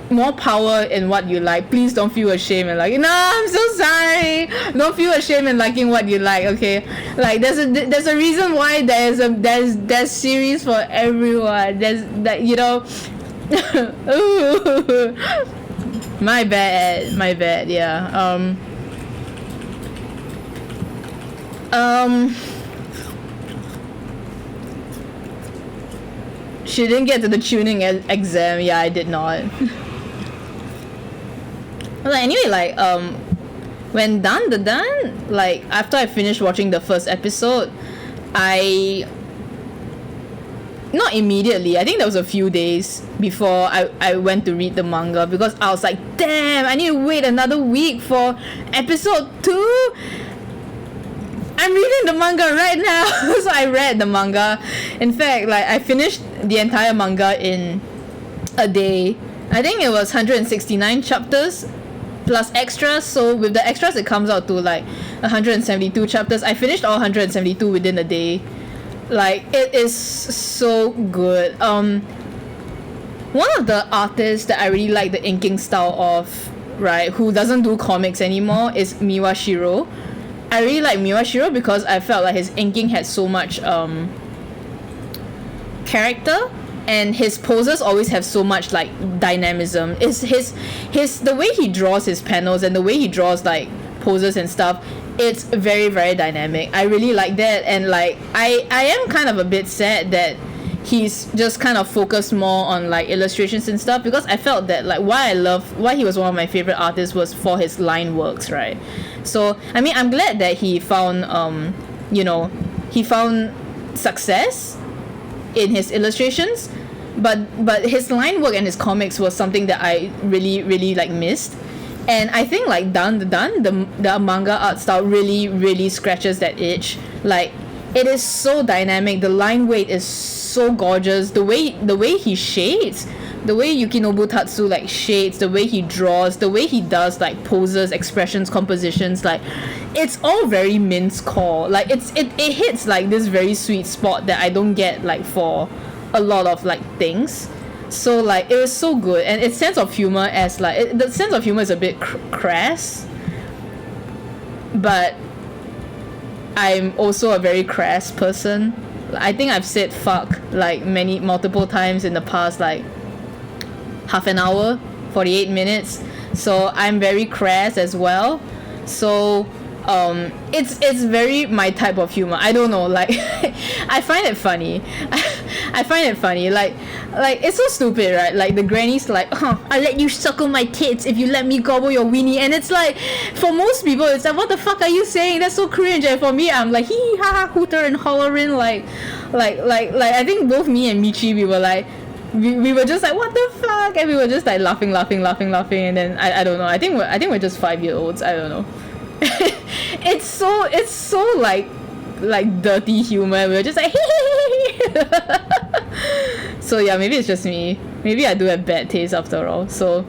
S1: more power in what you like. Please don't feel ashamed and like, no, I'm so sorry. Don't feel ashamed in liking what you like, okay? Like, there's a reason why there's series for everyone. There's that, Ooh. My bad, yeah. She didn't get to the tuning exam. Yeah, I did not. Well, anyway, like, when done, like, after I finished watching the first episode, not immediately, I think there was a few days before I went to read the manga, because I was like, damn, I need to wait another week for episode 2. I'm reading the manga right now. So I read the manga. In fact, like, I finished the entire manga in a day. I think it was 169 chapters plus extras, so with the extras it comes out to like 172 chapters. I finished all 172 within a day. Like, it is so good. One of the artists that I really like the inking style of, right, who doesn't do comics anymore, is Miwashiro. I really like Miwashiro because I felt like his inking had so much character, and his poses always have so much like dynamism. It's his the way he draws his panels and the way he draws like poses and stuff, it's very, very dynamic. I really like that, and like I am kind of a bit sad that he's just kind of focused more on like illustrations and stuff, because I felt that like why he was one of my favorite artists was for his line works, right? So I mean, I'm glad that he found he found success in his illustrations, but his line work and his comics was something that I really really like missed. And I think like the manga art style really scratches that itch. Like, it is so dynamic, the line weight is so gorgeous, the way he shades, the way Yukinobu Tatsu like shades, the way he draws, the way he does like poses, expressions, compositions, like it's all very Min's core. Like it hits like this very sweet spot that I don't get like for a lot of like things. So like it was so good, and its sense of humor, as like the sense of humor is a bit crass, but I'm also a very crass person. I think I've said fuck like multiple times in the past like half an hour, 48 minutes. So I'm very crass as well. So it's very my type of humor. I don't know, like I find it funny. I find it funny. Like it's so stupid, right? Like the granny's like, I'll let you suckle my tits if you let me gobble your weenie. And it's like, for most people, it's like, what the fuck are you saying? That's so cringe. And for me, I'm like, hee ha ha, hooter and hollering. Like I think both me and Michi, we were like, we were just like, what the fuck? And we were just like laughing. And then I don't know. I think we're just 5-year-olds. I don't know. It's so like dirty humor. We're just like so yeah, maybe it's just me. Maybe I do have bad taste after all. So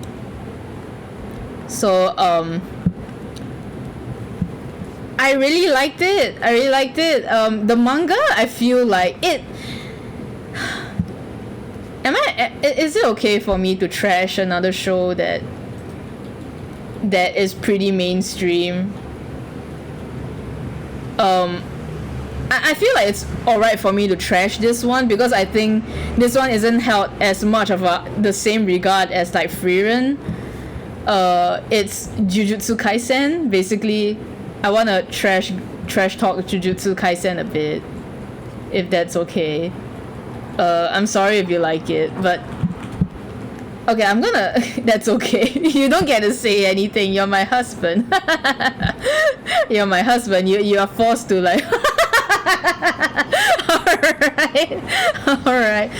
S1: I really liked it. The manga, I feel like it. Is it okay for me to trash another show that is pretty mainstream? I feel like it's alright for me to trash this one, because I think this one isn't held as much of the same regard as like Frieren. It's Jujutsu Kaisen. Basically, I want to trash talk Jujutsu Kaisen a bit, if that's okay. I'm sorry if you like it, but okay, I'm gonna that's okay. You don't get to say anything. You're my husband. You're my husband. You are forced to like Alright.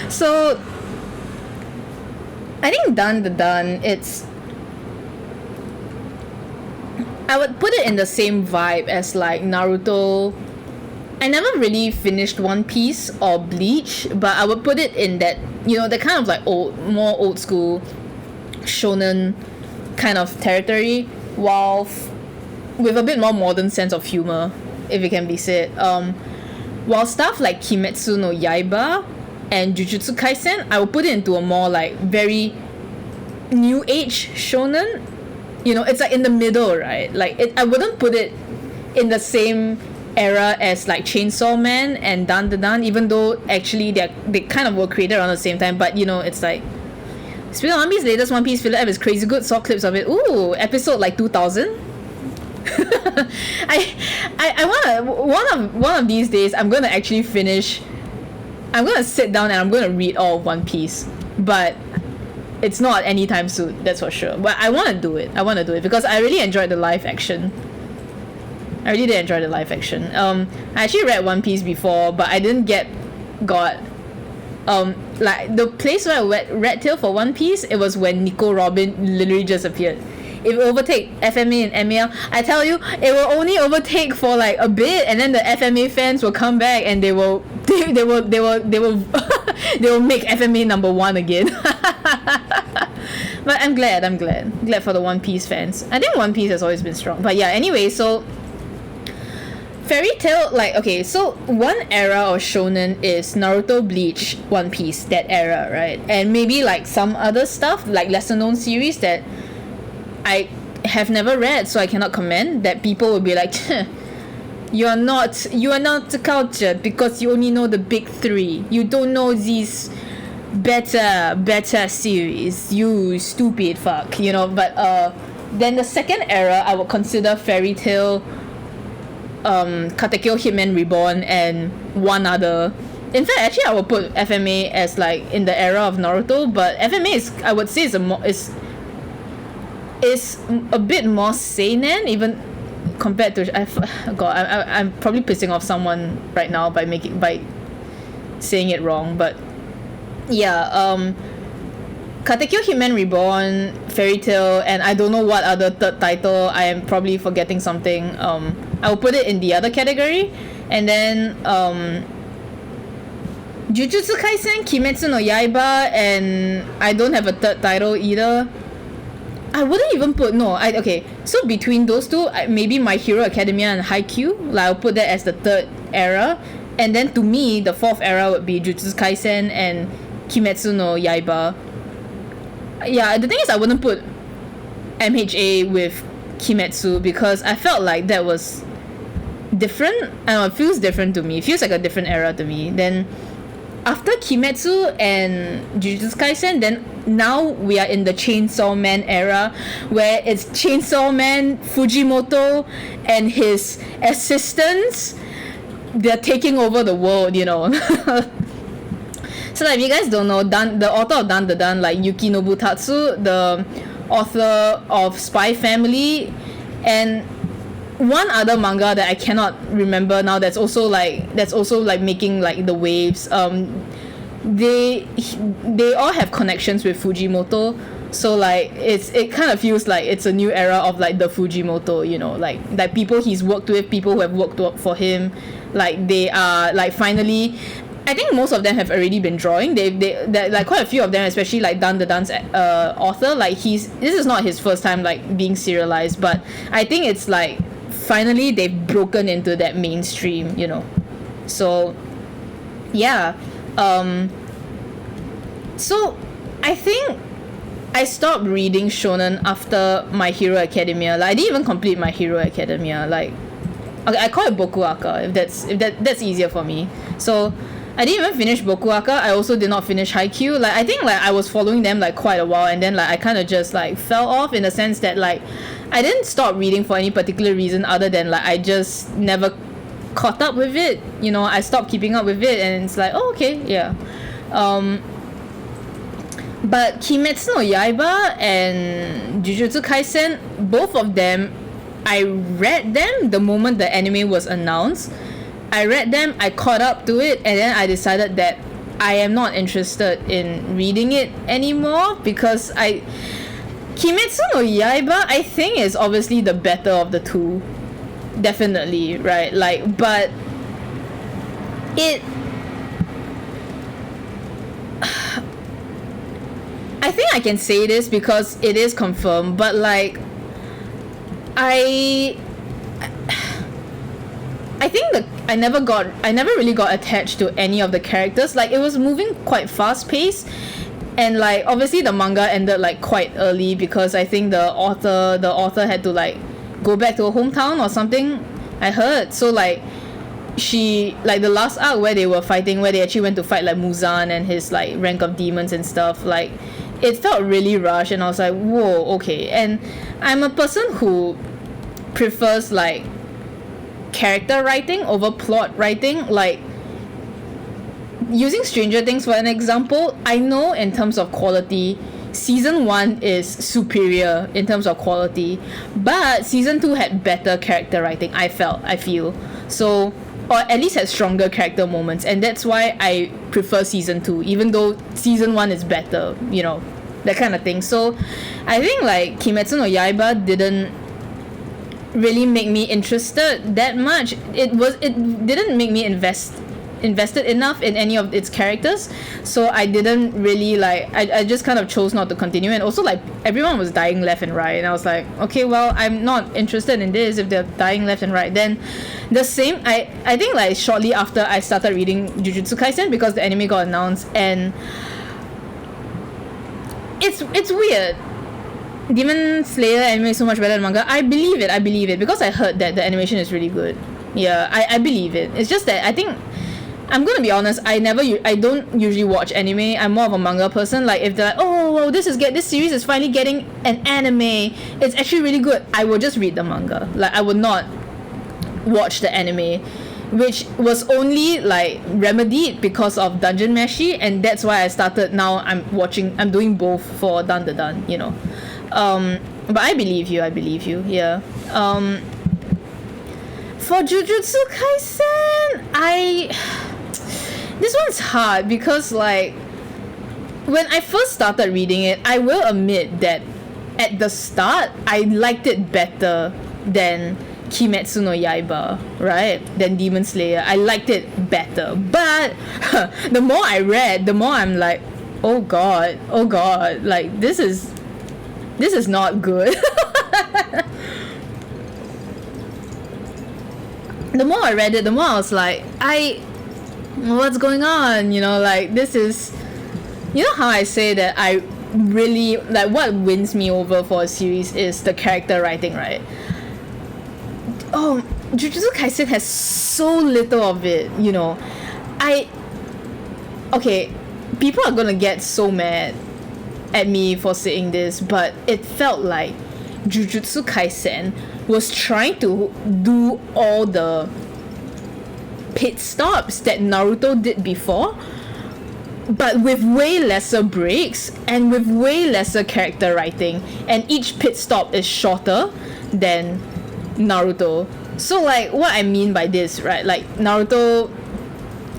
S1: So I think done, it's, I would put it in the same vibe as like Naruto. I never really finished One Piece or Bleach, but I would put it in that, the kind of like more old school shonen kind of territory, while with a bit more modern sense of humor, if it can be said. While stuff like Kimetsu no Yaiba and Jujutsu Kaisen, I would put it into a more like very new age shonen. It's like in the middle, right? Like I wouldn't put it in the same era as like Chainsaw Man and Dan, even though actually they kind of were created around the same time. But it's like, speaking of One Piece, latest One Piece filler app is crazy good. Saw clips of it. Ooh, episode like 2000. I wanna one of these days I'm gonna actually finish. I'm gonna sit down and I'm gonna read all of One Piece, but it's not anytime soon, that's for sure. But I want to do it because I really enjoyed the live action. I actually read One Piece before, but I didn't got like the place where I read till for One Piece, it was when Nico Robin literally just appeared. It will overtake FMA and MAL. I tell you, it will only overtake for like a bit, and then the FMA fans will come back and they will they will they will make FMA number 1 again. But I'm glad for the One Piece fans. I think One Piece has always been strong. But yeah, anyway, so Fairy Tail, like, okay, so one era of shonen is Naruto, Bleach, One Piece, that era, right? And maybe like some other stuff, like lesser known series that I have never read, so I cannot comment, that people will be like, you are not cultured because you only know the big 3. You don't know these better series, you stupid fuck, but then the second era I would consider Fairy Tail, Katekyo Hitman Reborn, and one other in fact, actually, I will put FMA as like in the era of Naruto, but FMA is, I would say, is a bit more seinen, even compared to I'm probably pissing off someone right now by saying it wrong, but yeah, Katekyo Hitman Reborn, Fairy Tail, and I don't know what other third title. I am probably forgetting something. I will put it in the other category, and then Jujutsu Kaisen, Kimetsu no Yaiba, and I don't have a third title either. I wouldn't even put okay. So between those two, maybe My Hero Academia and Haikyuu, like I'll put that as the third era, and then to me the fourth era would be Jujutsu Kaisen and Kimetsu no Yaiba. Yeah, the thing is I wouldn't put MHA with Kimetsu because I felt like that was different. I don't know, it feels different to me. It feels like a different era to me. Then after Kimetsu and Jujutsu Kaisen, then now we are in the Chainsaw Man era, where it's Chainsaw Man, Fujimoto, and his assistants. They're taking over the world, you know. So like, if you guys don't know, the author of Dan Da Dan, like Yuki Nobutatsu, the author of Spy Family, and one other manga that I cannot remember now that's also like making like the waves. They all have connections with Fujimoto, so like it kind of feels like it's a new era of like the Fujimoto, you know, like people he's worked with, people who have worked for him, like they are like finally. I think most of them have already been drawing. They like quite a few of them, especially like Dan the Dan's author. Like this is not his first time like being serialized, but I think it's like finally they've broken into that mainstream, you know. So yeah, so I think I stopped reading shonen after My Hero Academia. Like I didn't even complete My Hero Academia. Like okay, I call it Bokuaka if that's easier for me. So I didn't even finish Bokuaka. I also did not finish Haikyuu. Like I think like I was following them like quite a while, and then like I kind of just like fell off in the sense that like I didn't stop reading for any particular reason other than like I just never caught up with it. You know, I stopped keeping up with it, and it's like, oh okay, yeah. But Kimetsu no Yaiba and Jujutsu Kaisen, both of them, I read them the moment the anime was announced. I read them, I caught up to it, and then I decided that I am not interested in reading it anymore because Kimetsu no Yaiba, I think, is obviously the better of the two. Definitely, right? Like, but it... I think I can say this because it is confirmed, but like, I think that I never really got attached to any of the characters. Like it was moving quite fast paced, and like obviously the manga ended like quite early because I think the author had to like go back to her hometown or something, I heard. So like she like the last arc where they were fighting, where they actually went to fight like Muzan and his like rank of demons and stuff, like it felt really rushed, and I was like, whoa, okay. And I'm a person who prefers like character writing over plot writing. Like using Stranger Things for an example, I know in terms of quality season 1 is superior in terms of quality, but season 2 had better character writing, I feel so, or at least had stronger character moments, and that's why I prefer season 2 even though season 1 is better, you know, that kind of thing. So I think like Kimetsu no Yaiba didn't really make me interested that much. It didn't make me invested enough in any of its characters, so I didn't really like, I just kind of chose not to continue. And also like everyone was dying left and right, and I was like, okay, well, I'm not interested in this if they're dying left and right. Then the same, I think like shortly after I started reading Jujutsu Kaisen because the anime got announced, and it's weird. Demon Slayer anime is so much better than manga. I believe it because I heard that the animation is really good. Yeah, I believe it. It's just that I think, I'm gonna be honest, I don't usually watch anime. I'm more of a manga person. Like if they're like, oh well, this series is finally getting an anime, it's actually really good, I will just read the manga. Like I would not watch the anime. which was only like remedied because of Dungeon Meshi, and that's why I started. Now I'm doing both for Dan the Dan, you know. But I believe you, yeah. For Jujutsu Kaisen, this one's hard because like when I first started reading it, I will admit that at the start I liked it better than Kimetsu no Yaiba, right? Than Demon Slayer. I liked it better. But the more I read, the more I'm like, oh god, like this is not good. The more I read it, the more I was like, what's going on? You know, like this is, you know how I say that I really like what wins me over for a series is the character writing, right? Oh, Jujutsu Kaisen has so little of it, you know. Okay, people are gonna get so mad at me for saying this, but it felt like Jujutsu Kaisen was trying to do all the pit stops that Naruto did before, but with way lesser breaks and with way lesser character writing, and each pit stop is shorter than Naruto. So like what I mean by this, right? Like Naruto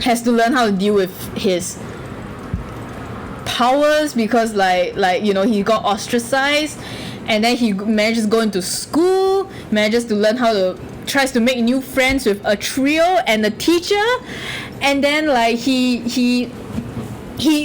S1: has to learn how to deal with his powers because like you know, he got ostracized, and then he manages to go into school, manages to learn how to tries to make new friends with a trio and a teacher, and then like he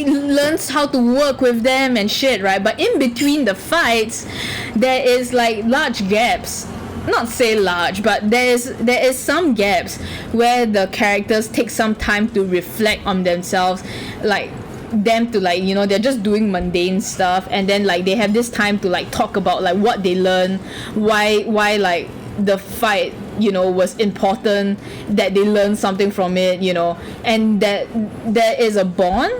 S1: learns how to work with them and shit, right? But in between the fights there is like large gaps, not say large, but there is some gaps where the characters take some time to reflect on themselves, like them to like, you know, they're just doing mundane stuff, and then like they have this time to like talk about like what they learn, why like the fight, you know, was important, that they learned something from it, you know, and that there is a bond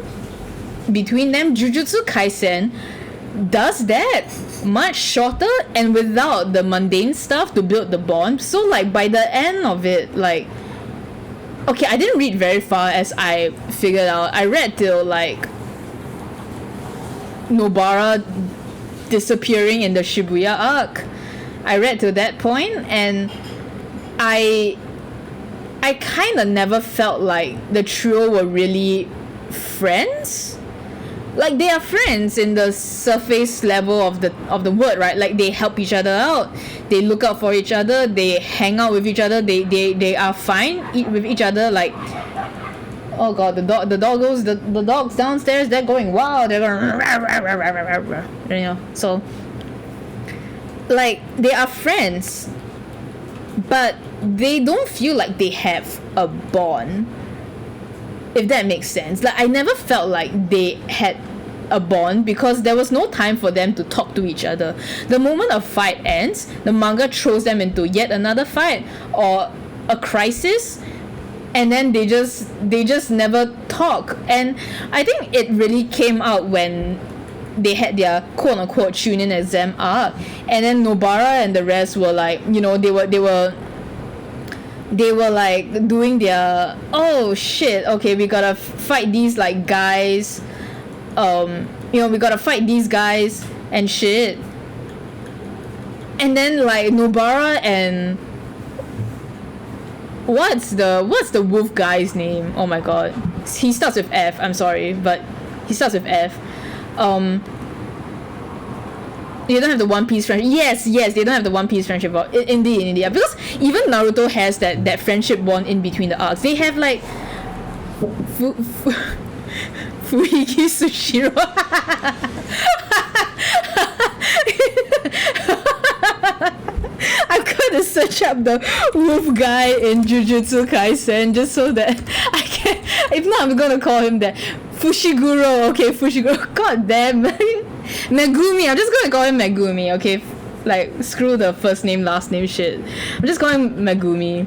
S1: between them. Jujutsu Kaisen does that much shorter and without the mundane stuff to build the bond. So like by the end of it, like, okay, I didn't read very far as I figured out. I read till like Nobara disappearing in the Shibuya arc. I read to that point, and I kind of never felt like the trio were really friends. Like they are friends in the surface level of the word, right? Like they help each other out, they look out for each other, they hang out with each other, they are fine with each other. Like, oh god, the dogs downstairs, they're going wild, they're going, you know. So like they are friends, but they don't feel like they have a bond, if that makes sense. Like I never felt like they had a bond because there was no time for them to talk to each other. The moment a fight ends, the manga throws them into yet another fight or a crisis, and then they just never talk. And I think it really came out when they had their quote unquote Chunin exam arc, and then Nobara and the rest were like, you know, they were like doing their, oh shit, okay, we gotta fight these like guys, you know, we gotta fight these guys and shit. And then like Nobara and what's the wolf guy's name? Oh my god, he starts with F. I'm sorry, but he starts with F. They don't have the One Piece friendship. Yes, they don't have the One Piece friendship. Indeed, because even Naruto has that friendship bond in between the arcs. They have like Fuhiki Sushiro. I'm gonna search up the wolf guy in Jujutsu Kaisen just so that I can. If not, I'm gonna call him that. Fushiguro. Okay, Fushiguro. God damn. Megumi. I'm just gonna call him Megumi. Okay, like screw the first name last name shit. I'm just calling him Megumi.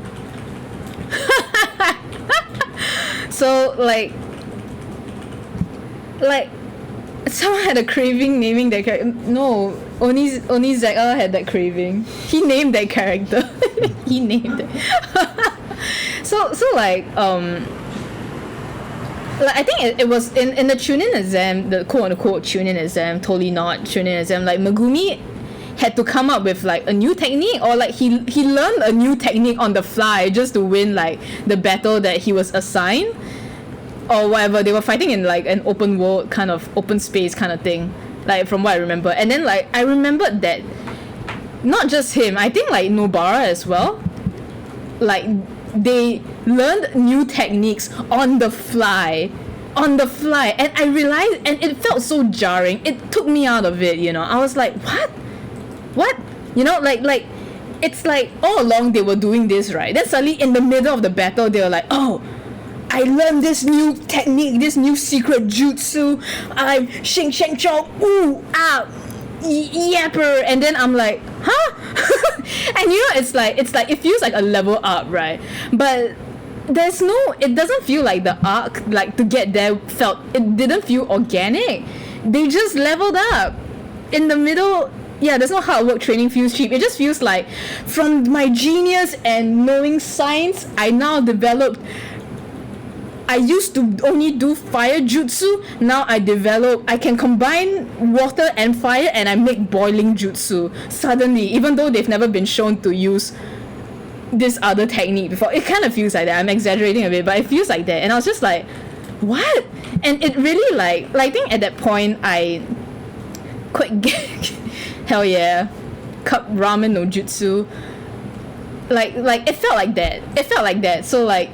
S1: So like someone had a craving naming that character. No, only Zeka had that craving. He named that character. He named it. So like I think it was in the Chunin exam, the quote unquote Chunin exam, totally not Chunin exam. Like Megumi had to come up with like a new technique, or like he learned a new technique on the fly just to win like the battle that he was assigned, or whatever. They were fighting in like an open world kind of open space kind of thing, like from what I remember. And then like I remembered that not just him, I think like Nobara as well, like they learned new techniques on the fly, and I realized, and it felt so jarring, it took me out of it, you know. I was like, what, you know, like it's like all along they were doing this, right? Then suddenly in the middle of the battle they were like, oh, I learned this new technique, this new secret jutsu, I'm Xing Sheng Chong, ooh, ah, yapper. And then I'm like, huh? And you know, it's like it feels like a level up, right? But it doesn't feel like the arc, like to get there it didn't feel organic. They just leveled up in the middle. Yeah, there's no hard work, training feels cheap. It just feels like from my genius and knowing science, I used to only do fire jutsu. Now I can combine water and fire, and I make boiling jutsu. Suddenly, even though they've never been shown to use this other technique before, it kind of feels like that. I'm exaggerating a bit, but it feels like that. And I was just like, what? And it really like I think at that point I quit. Hell yeah, cup ramen no jutsu. Like it felt like that. So like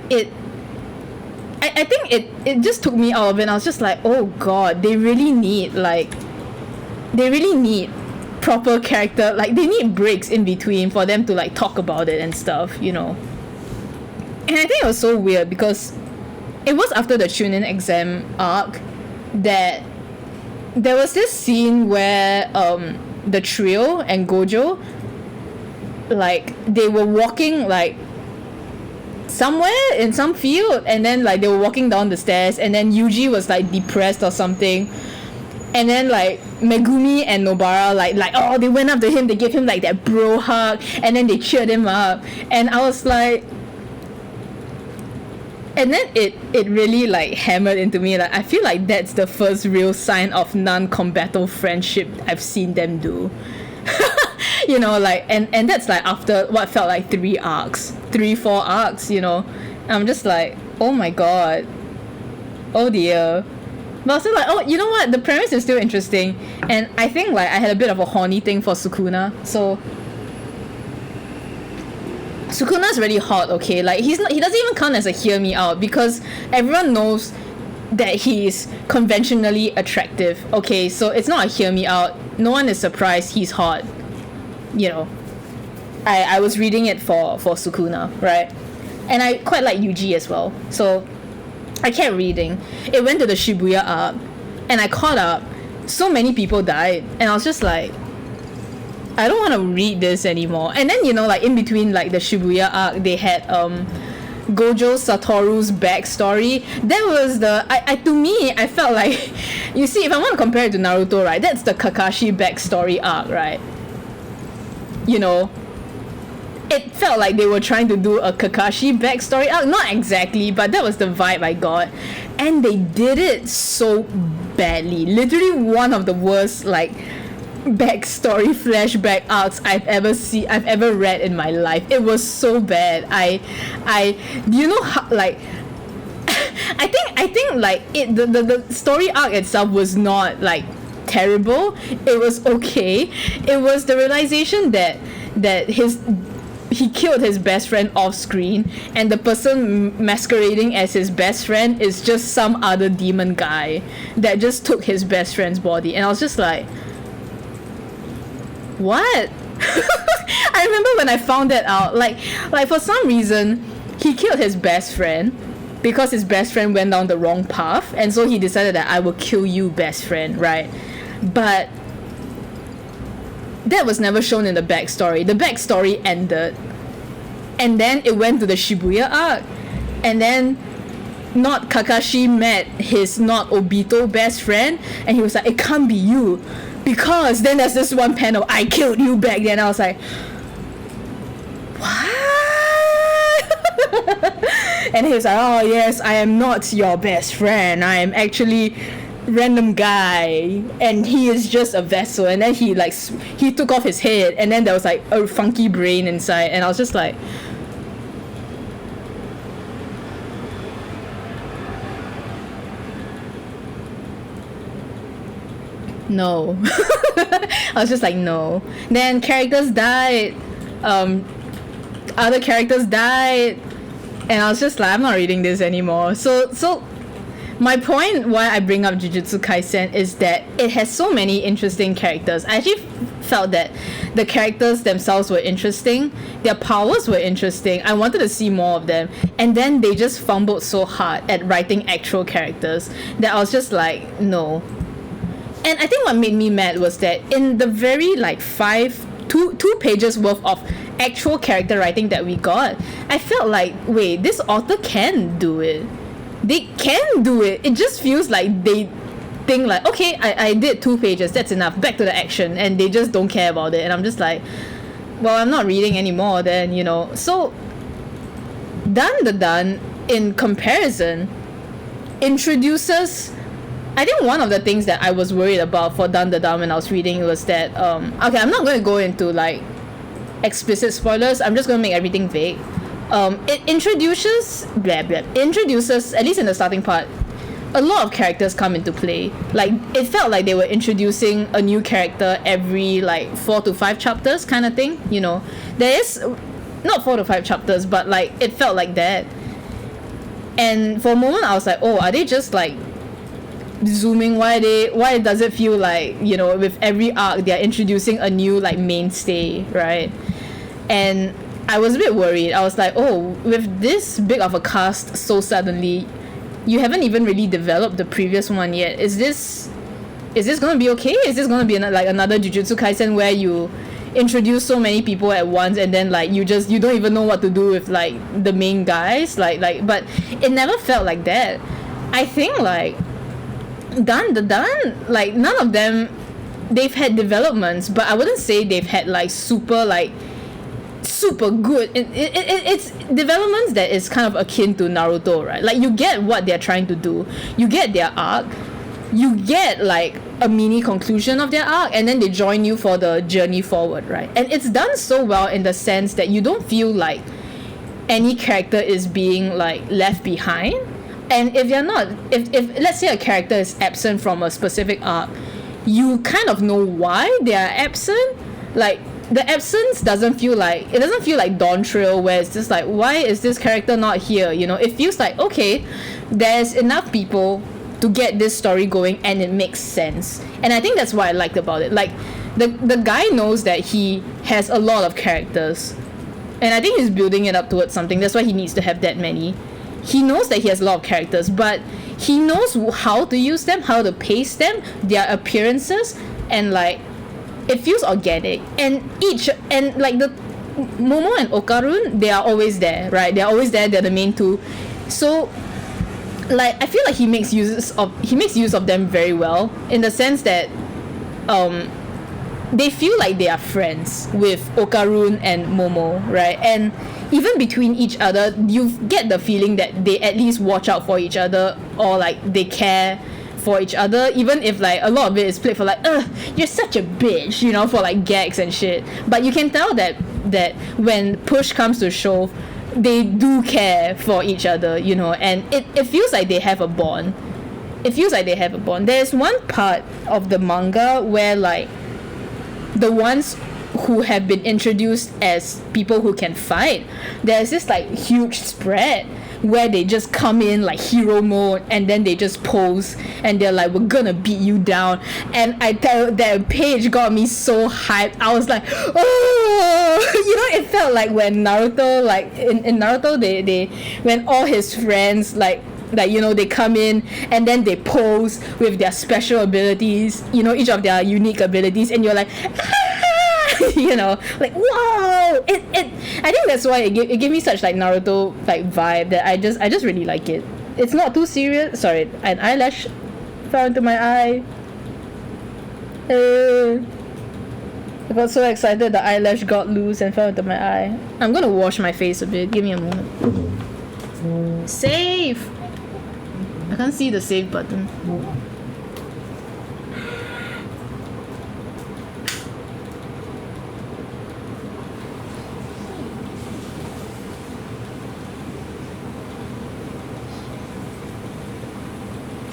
S1: I think it just took me out of it, and I was just like, oh god, they really need proper character, like they need breaks in between for them to like talk about it and stuff, you know. And I think it was so weird because it was after the Chunin exam arc that there was this scene where the trio and Gojo, like they were walking like somewhere in some field, and then like they were walking down the stairs, and then Yuji was like depressed or something, and then like Megumi and Nobara like oh, they went up to him, they gave him like that bro hug, and then they cheered him up, and I was like, and then it really like hammered into me, like I feel like that's the first real sign of non-combative friendship I've seen them do. You know, like and that's like after what felt like 4 arcs, you know. I'm just like, oh my god, oh dear. But also like, oh, you know what, the premise is still interesting, and I think like I had a bit of a horny thing for Sukuna. So Sukuna's really hot, okay? Like he doesn't even count as a hear me out, because everyone knows that he is conventionally attractive. Okay, so it's not a hear me out. No one is surprised he's hot. You know, I was reading it for Sukuna, right? And I quite like Yuji as well. So I kept reading. It went to the Shibuya arc, and I caught up. So many people died, and I was just like, I don't want to read this anymore. And then, you know, like in between like the Shibuya arc, they had Gojo Satoru's backstory. That was to me, I felt like, you see, if I want to compare it to Naruto, right, that's the Kakashi backstory arc, right? You know, it felt like they were trying to do a Kakashi backstory arc. Not exactly, but that was the vibe I got. And they did it so badly. Literally one of the worst like backstory flashback arcs I've ever read in my life. It was so bad. Do you know how, like, I think like the story arc itself was not like terrible. It was okay. It was the realization that he killed his best friend off screen, and the person masquerading as his best friend is just some other demon guy that just took his best friend's body. And I was just like, what? I remember when I found that out, like for some reason he killed his best friend because his best friend went down the wrong path, and so he decided that I will kill you, best friend, right? But that was never shown in the backstory. The backstory ended, and then it went to the Shibuya arc, and then not Kakashi met his not Obito best friend, and he was like, it can't be you, because then there's this one panel, I killed you back then. I was like, what?
S3: And he was like, oh yes, I am not your best friend, I am actually random guy, and he is just a vessel. And then he took off his head, and then there was like a funky brain inside, and I was just like, no. I was just like, no. Then characters died, other characters died, and I was just like, I'm not reading this anymore. So my point why I bring up Jujutsu Kaisen is that it has so many interesting characters. I actually felt that the characters themselves were interesting, their powers were interesting, I wanted to see more of them, and then they just fumbled so hard at writing actual characters that I was just like, no. And I think what made me mad was that in the very like two pages worth of actual character writing that we got, I felt like, wait, this author can do it. They can do it. It just feels like they think like, okay, I did 2 pages, that's enough, back to the action, and they just don't care about it. And I'm just like, well, I'm not reading anymore then, you know. So Dan in comparison introduces, I think one of the things that I was worried about for Dan when I was reading was that okay, I'm not going to go into like explicit spoilers, I'm just going to make everything vague. It introduces at least in the starting part, a lot of characters come into play. Like, it felt like they were introducing a new character every like 4 to 5 chapters kind of thing, you know. There is not 4 to 5 chapters, but like it felt like that. And for a moment I was like, oh, are they just like zooming? Why does it feel like, you know, with every arc they're introducing a new like mainstay, right? And I was a bit worried. I was like, oh, with this big of a cast so suddenly, you haven't even really developed the previous one yet. Is this gonna be okay? Is this gonna be like another Jujutsu Kaisen where you introduce so many people at once and then like you don't even know what to do with like the main guys? Like but it never felt like that. I think like Dan, like none of them, they've had developments, but I wouldn't say they've had like super good. It's developments that is kind of akin to Naruto, right? Like you get what they're trying to do, you get their arc, you get like a mini conclusion of their arc, and then they join you for the journey forward, right? And it's done so well in the sense that you don't feel like any character is being like left behind. And if you're not, if let's say a character is absent from a specific arc, you kind of know why they are absent. Like the absence doesn't feel like Dawn Trail, where it's just like, why is this character not here? You know, it feels like, okay, there's enough people to get this story going and it makes sense. And I think that's what I liked about it. Like the guy knows that he has a lot of characters, and I think he's building it up towards something. That's why he needs to have that many. He knows that he has a lot of characters, but he knows how to use them, how to pace them, their appearances, and like it feels organic. And like the Momo and Okarun, they are always there, right? They're always there. They're the main two. So like I feel like he makes use of them very well, in the sense that they feel like they are friends with Okarun and Momo, right? And even between each other, you get the feeling that they at least watch out for each other, or like they care for each other, even if like a lot of it is played for like, you're such a bitch, you know, for like gags and shit. But you can tell that when push comes to shove, they do care for each other, you know, and it feels like they have a bond. There's one part of the manga where like the ones who have been introduced as people who can fight, there's this like huge spread where they just come in like hero mode, and then they just pose and they're like, we're gonna beat you down. And I tell that page got me so hyped. I was like, oh, you know, it felt like when Naruto, like in Naruto, they when all his friends like you know, they come in and then they pose with their special abilities, you know, each of their unique abilities, and you're like, you know, like, wow. I think that's why it gave me such like Naruto like vibe, that I just really like it. It's not too serious. Sorry, an eyelash fell into my eye. I got so excited the eyelash got loose and fell into my eye. I'm gonna wash my face a bit. Give me a moment. Save! I can't see the save button.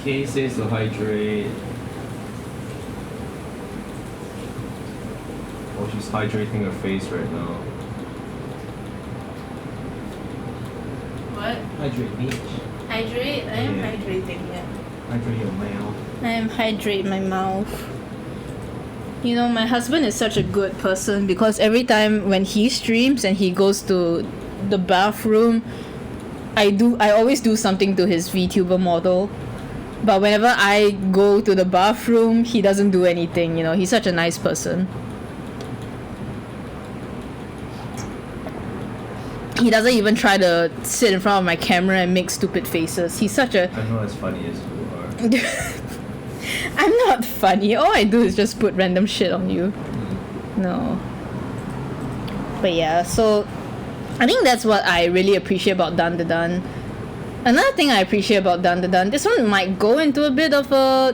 S2: Kay says to hydrate. Oh, she's hydrating her face right now.
S3: What?
S2: Hydrate, bitch.
S3: Hydrate? I am
S2: Yeah.
S3: hydrating, yeah.
S2: Hydrate your mouth.
S3: I am hydrate my mouth. You know, my husband is such a good person because every time when he streams and he goes to the bathroom, I always do something to his VTuber model. But whenever I go to the bathroom, he doesn't do anything, you know. He's such a nice person. He doesn't even try to sit in front of my camera and make stupid faces. He's such a
S2: I'm not as funny as you are.
S3: I'm not funny. All I do is just put random shit on you. No. But yeah, so I think that's what I really appreciate about Dandadan. Another thing I appreciate about Dandadan, this one might go into a bit of a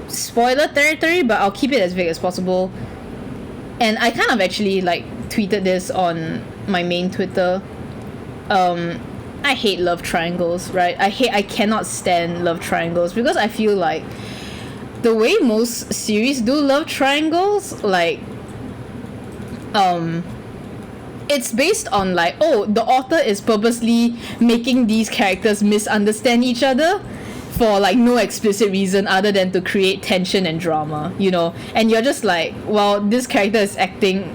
S3: spoiler territory, but I'll keep it as vague as possible. And I kind of actually like tweeted this on my main Twitter. I hate love triangles, right? I cannot stand love triangles because I feel like the way most series do love triangles, like it's based on like, oh, the author is purposely making these characters misunderstand each other for like no explicit reason other than to create tension and drama, you know. And you're just like, well, this character is acting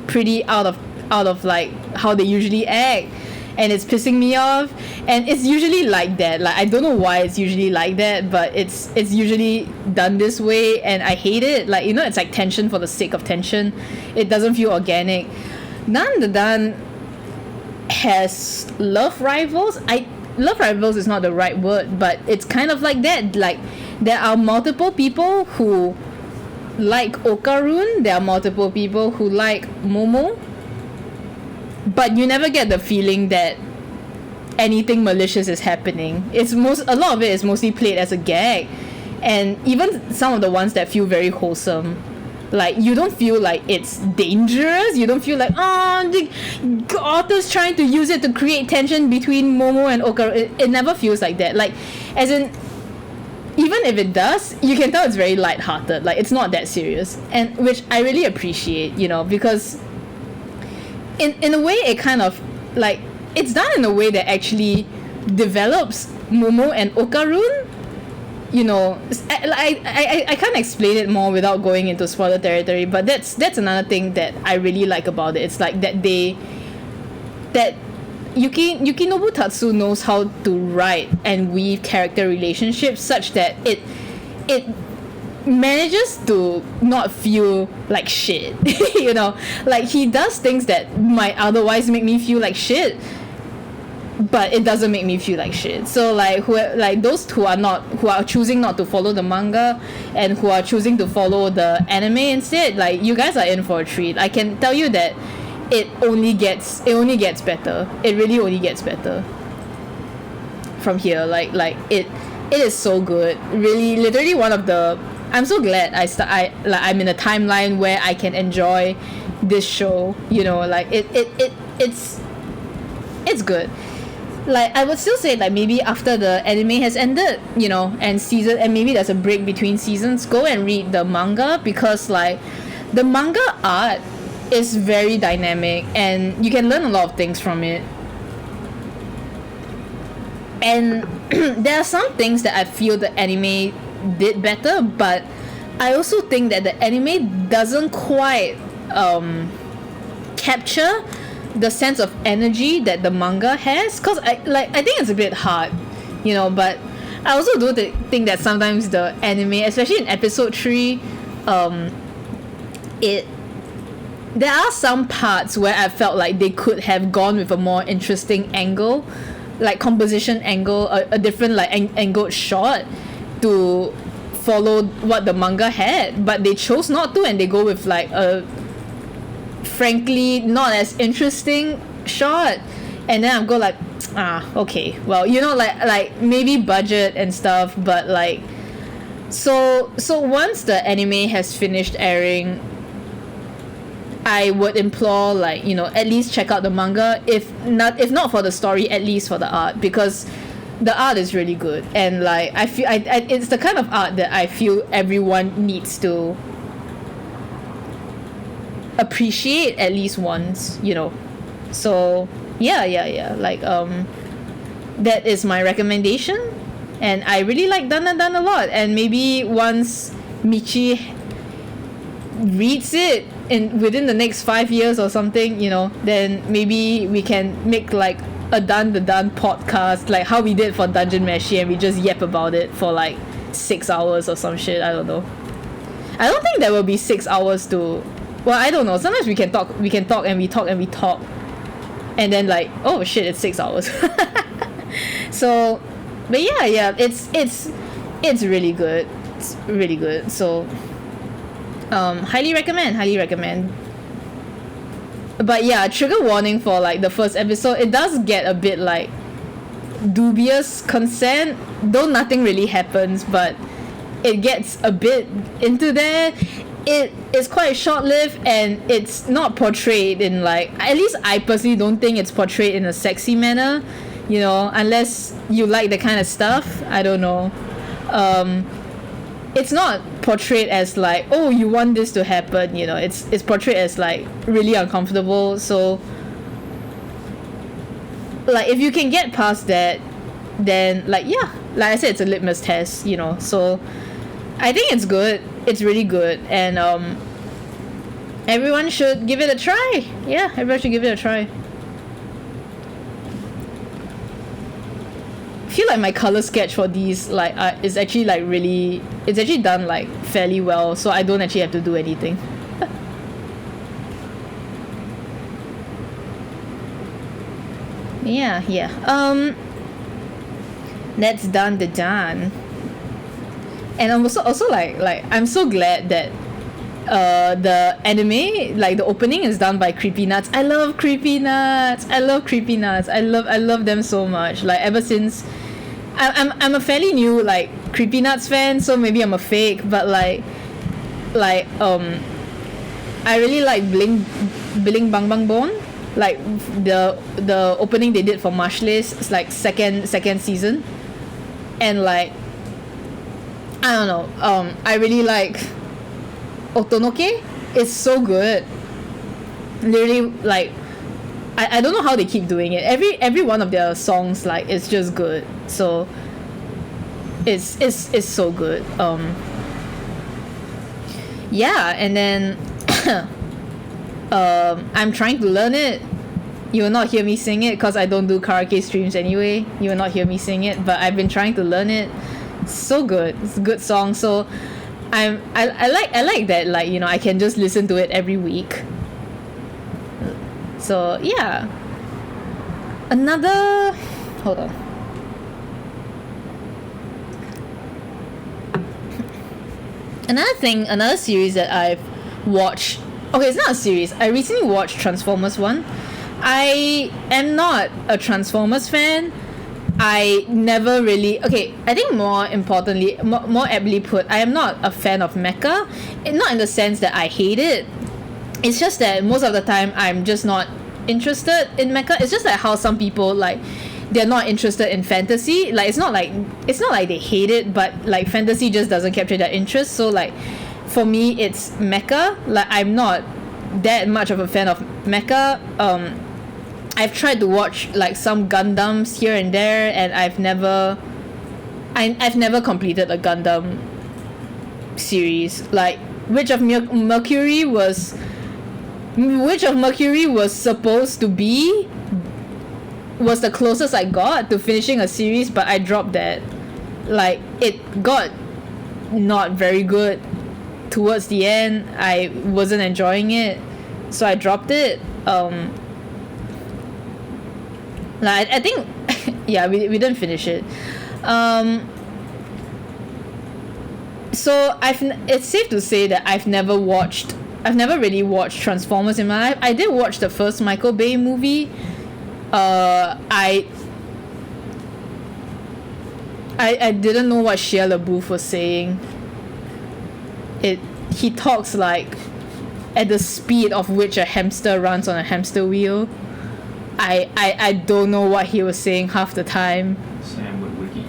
S3: pretty out of like how they usually act, and it's pissing me off. And it's usually like that. Like, I don't know why it's usually like that, but it's usually done this way, and I hate it. Like, you know, it's like tension for the sake of tension. It doesn't feel organic. Dandadan has love rivals. Love rivals is not the right word, but it's kind of like that. Like, there are multiple people who like Okarun, there are multiple people who like Momo, but you never get the feeling that anything malicious is happening. A lot of it is mostly played as a gag, and even some of the ones that feel very wholesome, like, you don't feel like it's dangerous. You don't feel like, oh, the author's trying to use it to create tension between Momo and Okarun. It never feels like that. Like, as in, even if it does, you can tell it's very lighthearted. Like, it's not that serious, and which I really appreciate, you know, because in a way it kind of like, it's done in a way that actually develops Momo and Okarun. You know, I can't explain it more without going into spoiler territory, but that's another thing that I really like about it. It's like that Yukinobu Tatsu knows how to write and weave character relationships such that it manages to not feel like shit. You know, like, he does things that might otherwise make me feel like shit, but it doesn't make me feel like shit. So like, those who are choosing not to follow the manga and who are choosing to follow the anime instead, like, you guys are in for a treat. I can tell you that it only gets better. It really only gets better from here. Like it is so good. Really, literally one of the. I'm so glad I'm in a timeline where I can enjoy this show. You know, like it's good. Like, I would still say, like, maybe after the anime has ended, you know, and maybe there's a break between seasons, go and read the manga, because like, the manga art is very dynamic and you can learn a lot of things from it. And there are some things that I feel the anime did better, but I also think that the anime doesn't quite capture the sense of energy that the manga has, because I think it's a bit hard, you know. But I also do think that sometimes the anime, especially in episode 3, there are some parts where I felt like they could have gone with a more interesting angle, like composition angle, a different like angled shot to follow what the manga had, but they chose not to, and they go with like a frankly not as interesting shot. And then I'll go like, Okay, well, like maybe budget and stuff, but like so once the anime has finished airing, I would implore, like, at least check out the manga, if not for the story, at least for the art, because the art is really good, and like I feel it's the kind of art that I feel everyone needs to appreciate at least once. So yeah, like that is my recommendation, and I really like Dan a lot, and maybe once Michi reads it within the next 5 years or something, then maybe we can make like a Dan podcast, like how we did for Dungeon Meshi, and we just yap about it for like 6 hours or some shit. I don't know. I don't think there will be 6 hours to. Well, I don't know. Sometimes we can talk and we talk, and then like, oh shit, it's 6 hours. So, but yeah, it's really good. It's really good. So, highly recommend. But yeah, trigger warning for like the first episode. It does get a bit like dubious consent, though nothing really happens, but it gets a bit into there. It is quite short-lived, and it's not portrayed in, like, at least I personally don't think it's portrayed in a sexy manner, unless you like the kind of stuff. I don't know. It's not portrayed as like, oh, you want this to happen, it's portrayed as like really uncomfortable. So like if you can get past that, then like, yeah, like I said, it's a litmus test, so I think it's good. It's really good, and everyone should give it a try. Yeah, everyone should give it a try. I feel like my color sketch for these like is actually like really, it's actually done like fairly well, so I don't actually have to do anything. Yeah. That's done the done. And I'm also like I'm so glad that the anime, like the opening, is done by Creepy Nuts. I love Creepy Nuts. I love them so much. Like ever since I'm a fairly new like Creepy Nuts fan, so maybe I'm a fake, but like I really like Bling Bang Bang Bone. Like the opening they did for Marshlis, it's like second season, and like I don't know, I really like Otonoke. It's so good. Literally, like I don't know how they keep doing it. Every one of their songs, like, it's just good. So it's so good. Yeah, and then I'm trying to learn it. You will not hear me sing it because I don't do karaoke streams anyway. You will not hear me sing it, but I've been trying to learn it. So good. It's a good song. So I like that, like, I can just listen to it every week. So yeah. Hold on. Another series that I've watched. Okay, it's not a series. I recently watched Transformers 1. I am not a Transformers fan. I never really. Okay, I think more importantly, more aptly put, I am not a fan of mecha. Not in the sense that I hate it. It's just that most of the time I'm just not interested in mecha. It's just like how some people, like, they're not interested in fantasy. Like, it's not like they hate it, but like fantasy just doesn't capture their interest. So like for me, it's mecha. Like, I'm not that much of a fan of mecha. I've tried to watch like some Gundams here and there, and I've never completed a Gundam series. Like Witch of Mercury was supposed to be, was the closest I got to finishing a series, but I dropped that. Like, it got not very good towards the end. I wasn't enjoying it, so I dropped it. Like, I think yeah, we didn't finish it. So it's safe to say that I've never really watched Transformers in my life. I did watch the first Michael Bay movie. I I didn't know what Shia LaBeouf was saying. He talks like at the speed of which a hamster runs on a hamster wheel. I don't know what he was saying half the time.
S4: Sam with Wiki.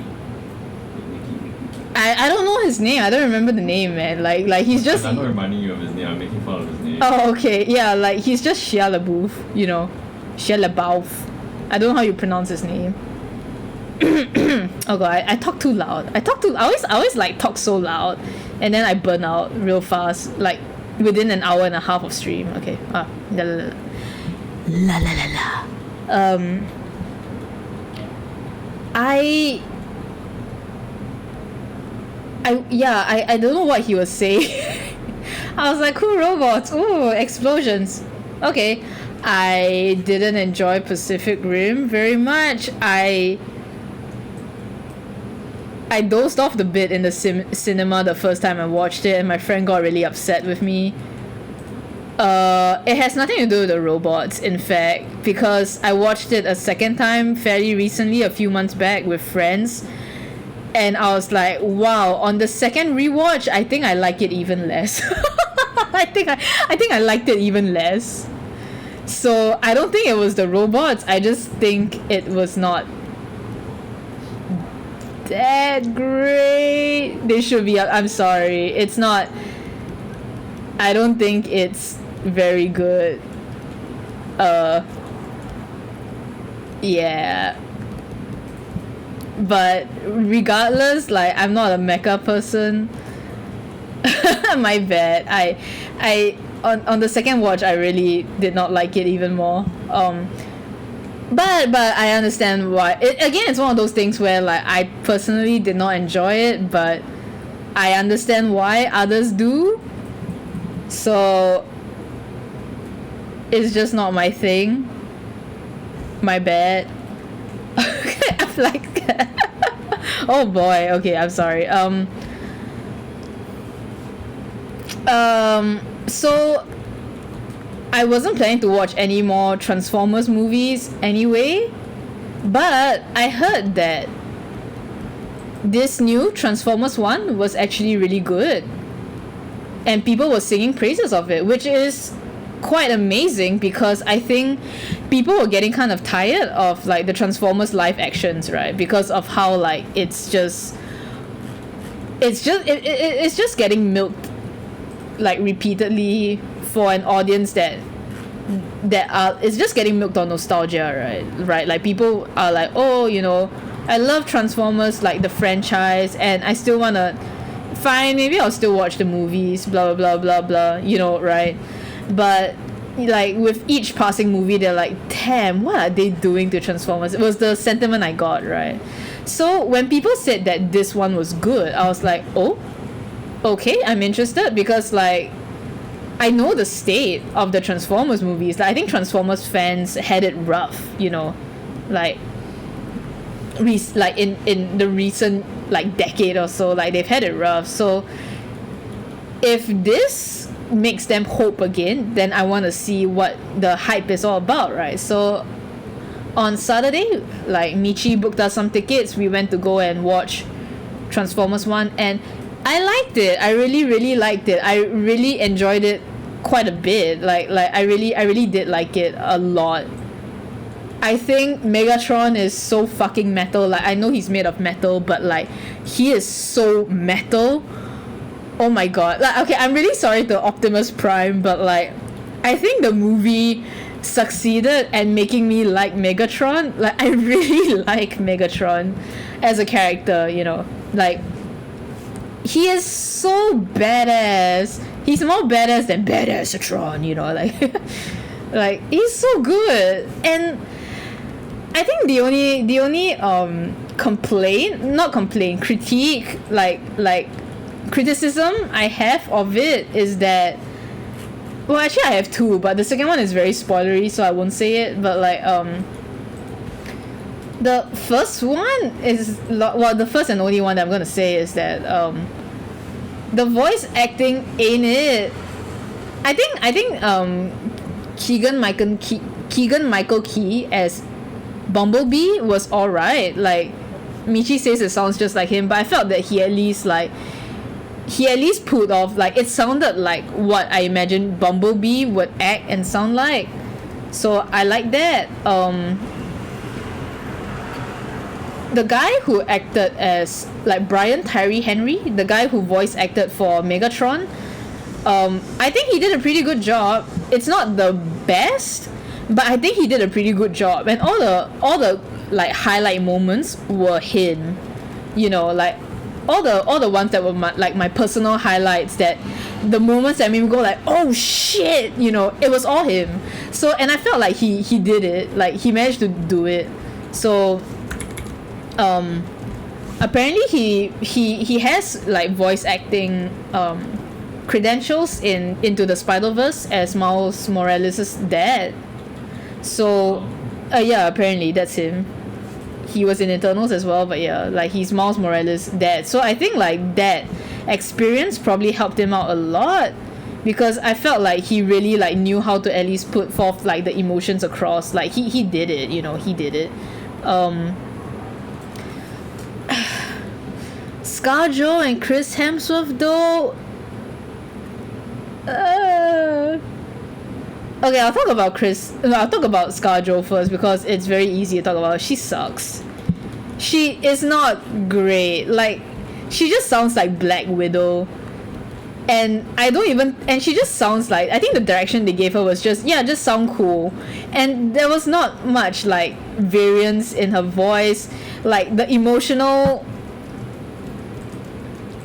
S3: I don't know his name. I don't remember the name, man. Like he's just.
S4: I'm not reminding you of his name. I'm making fun of his name.
S3: Oh, okay. Yeah, like he's just Shia LaBeouf, you know. Shia LaBeouf. I don't know how you pronounce his name. Oh god, I talk too loud. I always like talk so loud and then I burn out real fast, like within an hour and a half of stream. Okay. La la la. La la la la. I don't know what he was saying. I was like, cool robots, ooh, explosions. Okay. I didn't enjoy Pacific Rim very much. I dozed off the bit in the cinema the first time I watched it, and my friend got really upset with me. It has nothing to do with the robots, in fact, because I watched it a second time fairly recently, a few months back with friends, and I was like, wow, on the second rewatch, I think I like it even less. I think I liked it even less. So I don't think it was the robots. I just think it was not that great. They should be. I'm sorry. It's not. I don't think it's very good. Yeah. But regardless, like, I'm not a mecha person. My bad. I on the second watch, I really did not like it even more. But I understand why. It's one of those things where, like, I personally did not enjoy it, but I understand why others do. So it's just not my thing. My bad. I'm like, oh boy. Okay, I'm sorry. So I wasn't planning to watch any more Transformers movies anyway, but I heard that this new Transformers one was actually really good, and people were singing praises of it, which is quite amazing because I think people were getting kind of tired of, like, the Transformers live actions, right? Because of how, like, it's just getting milked, like, repeatedly for an audience that it's just getting milked on nostalgia, right? Like, people are like, oh, you know, I love Transformers, like, the franchise, and I still wanna, fine, maybe I'll still watch the movies, blah blah blah blah blah, you know, right? But, like, with each passing movie, they're like, damn, what are they doing to Transformers? It was the sentiment I got, right? So when people said that this one was good, I was like, oh, okay, I'm interested, because, like, I know the state of the Transformers movies. Like, I think Transformers fans had it rough, you know, like in the recent, like, decade or so, like, they've had it rough. So if this makes them hope again, then I want to see what the hype is all about, right? So on Saturday, like, Michi booked us some tickets. We went to go and watch Transformers 1, and I liked it. I really liked it. I really enjoyed it quite a bit. Like I really did like it a lot. I think Megatron is so fucking metal. Like, I know he's made of metal, but, like, he is so metal. Oh my god. Like, okay, I'm really sorry to Optimus Prime, but, like, I think the movie succeeded at making me like Megatron. Like, I really like Megatron as a character, you know. Like, he is so badass. He's more badass than Badassatron, you know, like like, he's so good. And I think the only critique, like criticism I have of it is that, well, actually I have two, but the second one is very spoilery, so I won't say it. But, like, the first one is, well, the first and only one that I'm gonna say is that the voice acting in it, I think Keegan Michael Key as Bumblebee was alright. Like, Michi says it sounds just like him, but I felt that he at least pulled off, like, it sounded like what I imagined Bumblebee would act and sound like. So I like that. The guy who acted as, like, Brian Tyree Henry, the guy who voice acted for Megatron, I think he did a pretty good job. It's not the best, but I think he did a pretty good job. And all the like highlight moments were him, you know, like all the ones that were my personal highlights, that the moments that made me go like, oh shit, you know, it was all him. So, and I felt like he did it, like he managed to do it. So apparently he has like voice acting credentials in Into the Spider-Verse as Miles Morales' dad. So yeah, apparently that's him. He was in Eternals as well, but yeah, like he's Miles Morales' dad. So I think like that experience probably helped him out a lot, because I felt like he really like knew how to at least put forth like the emotions across. Like he did it, you know, he did it. ScarJo and Chris Hemsworth though. Okay, I'll talk about ScarJo first, because it's very easy to talk about. She sucks. She is not great. Like, she just sounds like Black Widow. And she just sounds like, I think the direction they gave her was just sound cool. And there was not much like variance in her voice. Like the emotional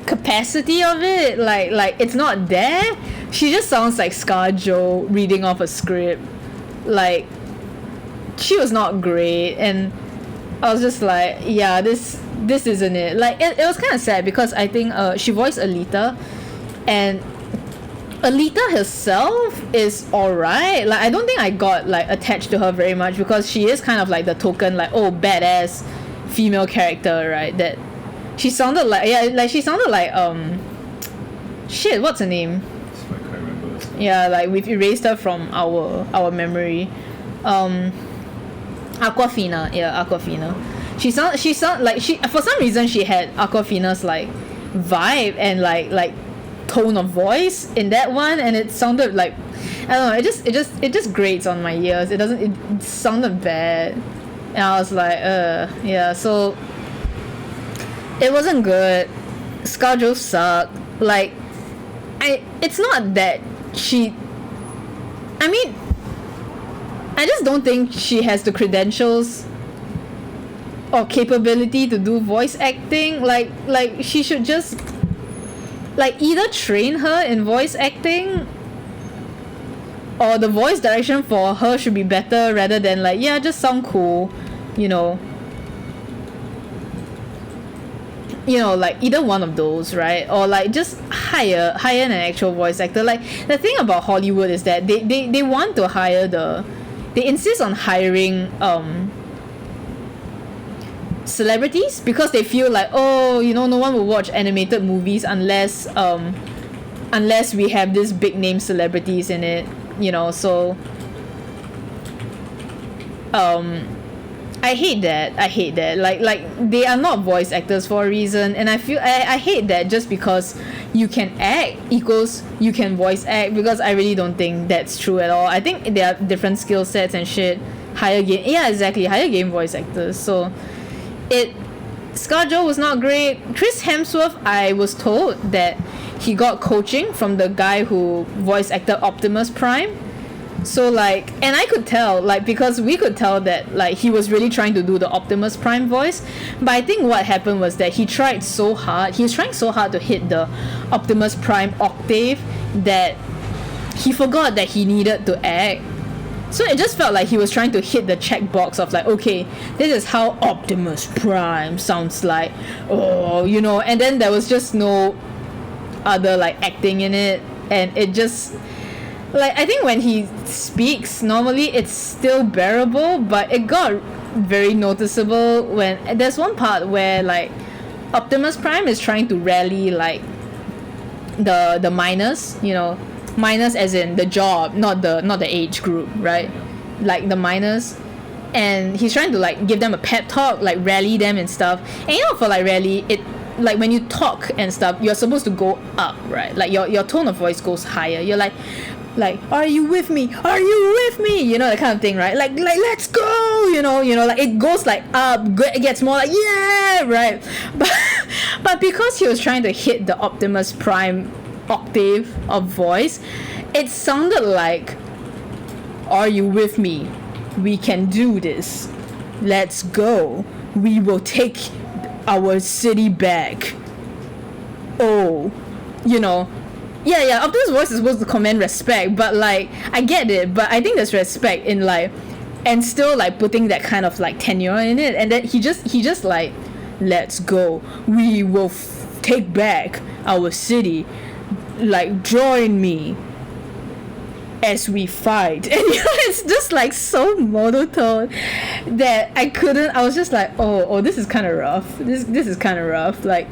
S3: capacity of it, like it's not there. She just sounds like ScarJo reading off a script. Like, she was not great, and I was just like, yeah, this isn't it. Like, it was kind of sad, because I think she voiced Alita, and Alita herself is alright. Like, I don't think I got like attached to her very much, because she is kind of like the token like, oh, badass female character, right? That she sounded like, shit, what's her name?
S4: I can't remember.
S3: Yeah, like we've erased her from our memory. Aquafina. Yeah, Aquafina. She sound like, she, for some reason she had Aquafina's like vibe and like tone of voice in that one, and it sounded like, I don't know, it just grates on my ears. It sounded bad. And I was like, yeah, so it wasn't good. ScarJo sucked. Like, it's not that she, I mean, I just don't think she has the credentials or capability to do voice acting. Like she should just like either train her in voice acting, or the voice direction for her should be better, rather than like, yeah, just sound cool, you know, like either one of those, right? Or like just hire an actual voice actor. Like, the thing about Hollywood is that they want to hire they insist on hiring celebrities, because they feel like, oh, you know, no one will watch animated movies unless we have these big name celebrities in it, you know. So I hate that. Like they are not voice actors for a reason, and I hate that just because you can act equals you can voice act, because I really don't think that's true at all. I think there are different skill sets and shit. Hire game voice actors. So ScarJo was not great. Chris Hemsworth, I was told that he got coaching from the guy who voice acted Optimus Prime. So like, and I could tell, like, because we could tell that like he was really trying to do the Optimus Prime voice, but I think what happened was that he was trying so hard to hit the Optimus Prime octave that he forgot that he needed to act. So it just felt like he was trying to hit the checkbox of like, okay, this is how Optimus Prime sounds like, oh, you know, and then there was just no other like acting in it, and it just, like, I think when he speaks, normally it's still bearable, but it got very noticeable when there's one part where like Optimus Prime is trying to rally like the minors, you know, minors as in the job, not the age group, right? Like the minors, and he's trying to like give them a pep talk, like rally them and stuff. And you know, for like rally, it like when you talk and stuff, you're supposed to go up, right? Like your tone of voice goes higher. You're like, are you with me? Are you with me? You know, that kind of thing, right? Like let's go, you know, like it goes like up, it gets more like, yeah, right? But because he was trying to hit the Optimus Prime octave of voice, it sounded like, are you with me? We can do this. Let's go. We will take our city back. Oh, you know. Yeah, Optimus' voice is supposed to command respect, but like, I get it, but I think there's respect in like, and still like putting that kind of like tenure in it, and then he just like, let's go. We will take back our city. Like, join me as we fight. And you know, it's just like so monotone that I was just like, oh, this is kind of rough. This is kind of rough. Like,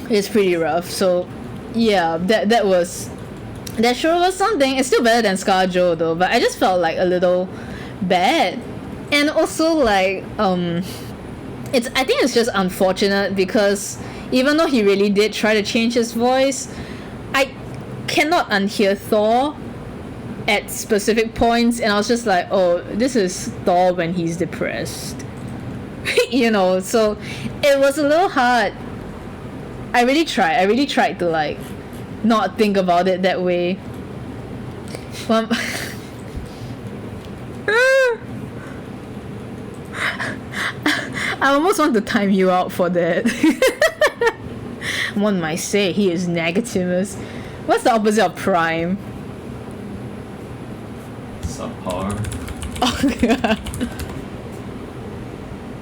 S3: it's pretty rough. So yeah, that sure was something. It's still better than ScarJo though, but I just felt like a little bad. And also like I think it's just unfortunate because even though he really did try to change his voice, I cannot unhear Thor at specific points, and I was just like, oh, this is Thor when he's depressed. You know, so it was a little hard. I really tried to like not think about it that way. Well, I almost want to time you out for that. One might say he is Negatimus. What's the opposite of Prime?
S4: Subpar.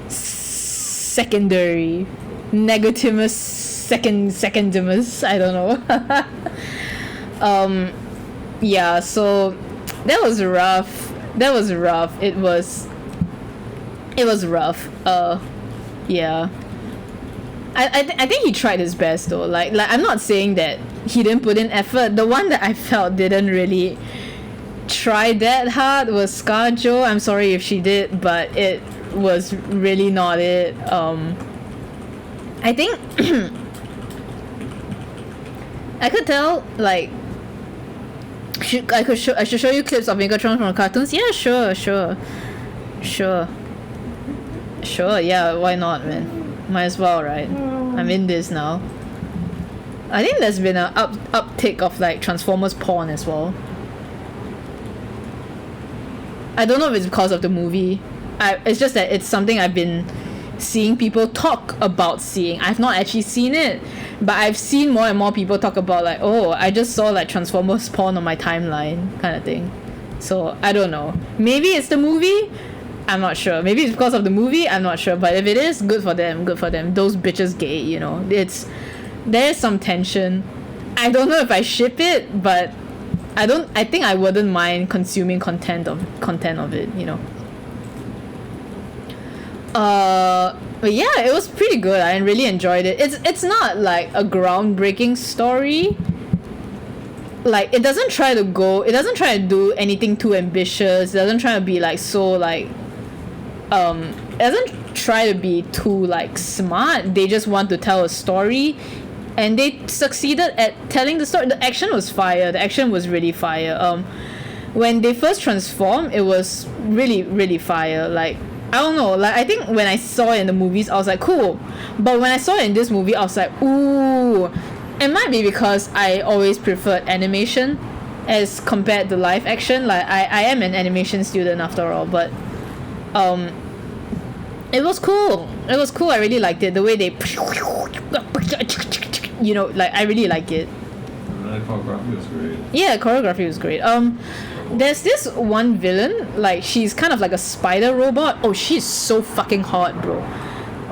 S3: Secondary. Negatimus. Secondimus. I don't know. Yeah, so that was rough. It was rough. Yeah. I think he tried his best though. Like I'm not saying that he didn't put in effort. The one that I felt didn't really try that hard was ScarJo. I'm sorry if she did, but it was really not it. I think I could tell like I should show you clips of Megatron from cartoons. Yeah, sure, yeah, why not, man? Might as well, right? I'm in this now. I think there's been an uptick of like Transformers porn as well. I don't know if it's because of the movie. It's just that it's something I've been seeing people talk about seeing. I've not actually seen it, but I've seen more and more people talk about like, oh, I just saw like Transformers porn on my timeline kind of thing. So I don't know. Maybe it's the movie. I'm not sure. Maybe it's because of the movie. I'm not sure. But if it is, good for them. Those bitches gay, you know. There's some tension. I don't know if I ship it, but I think I wouldn't mind consuming content of it, you know. But yeah, it was pretty good. I really enjoyed it. It's not like a groundbreaking story. Like it doesn't try to do anything too ambitious. It doesn't try to be like so like it doesn't try to be too like smart. They just want to tell a story, and they succeeded at telling the story. The action was fire. The action was really fire. When they first transformed, it was really, really fire. Like I don't know, like I think when I saw it in the movies I was like cool, but when I saw it in this movie I was like, ooh. It might be because I always preferred animation as compared to live action. Like I am an animation student after all, but it was cool. I really liked it. The way they, you know, like I really like it.
S4: The choreography was great.
S3: Yeah, choreography was great. There's this one villain, like she's kind of like a spider robot. Oh, she's so fucking hot, bro.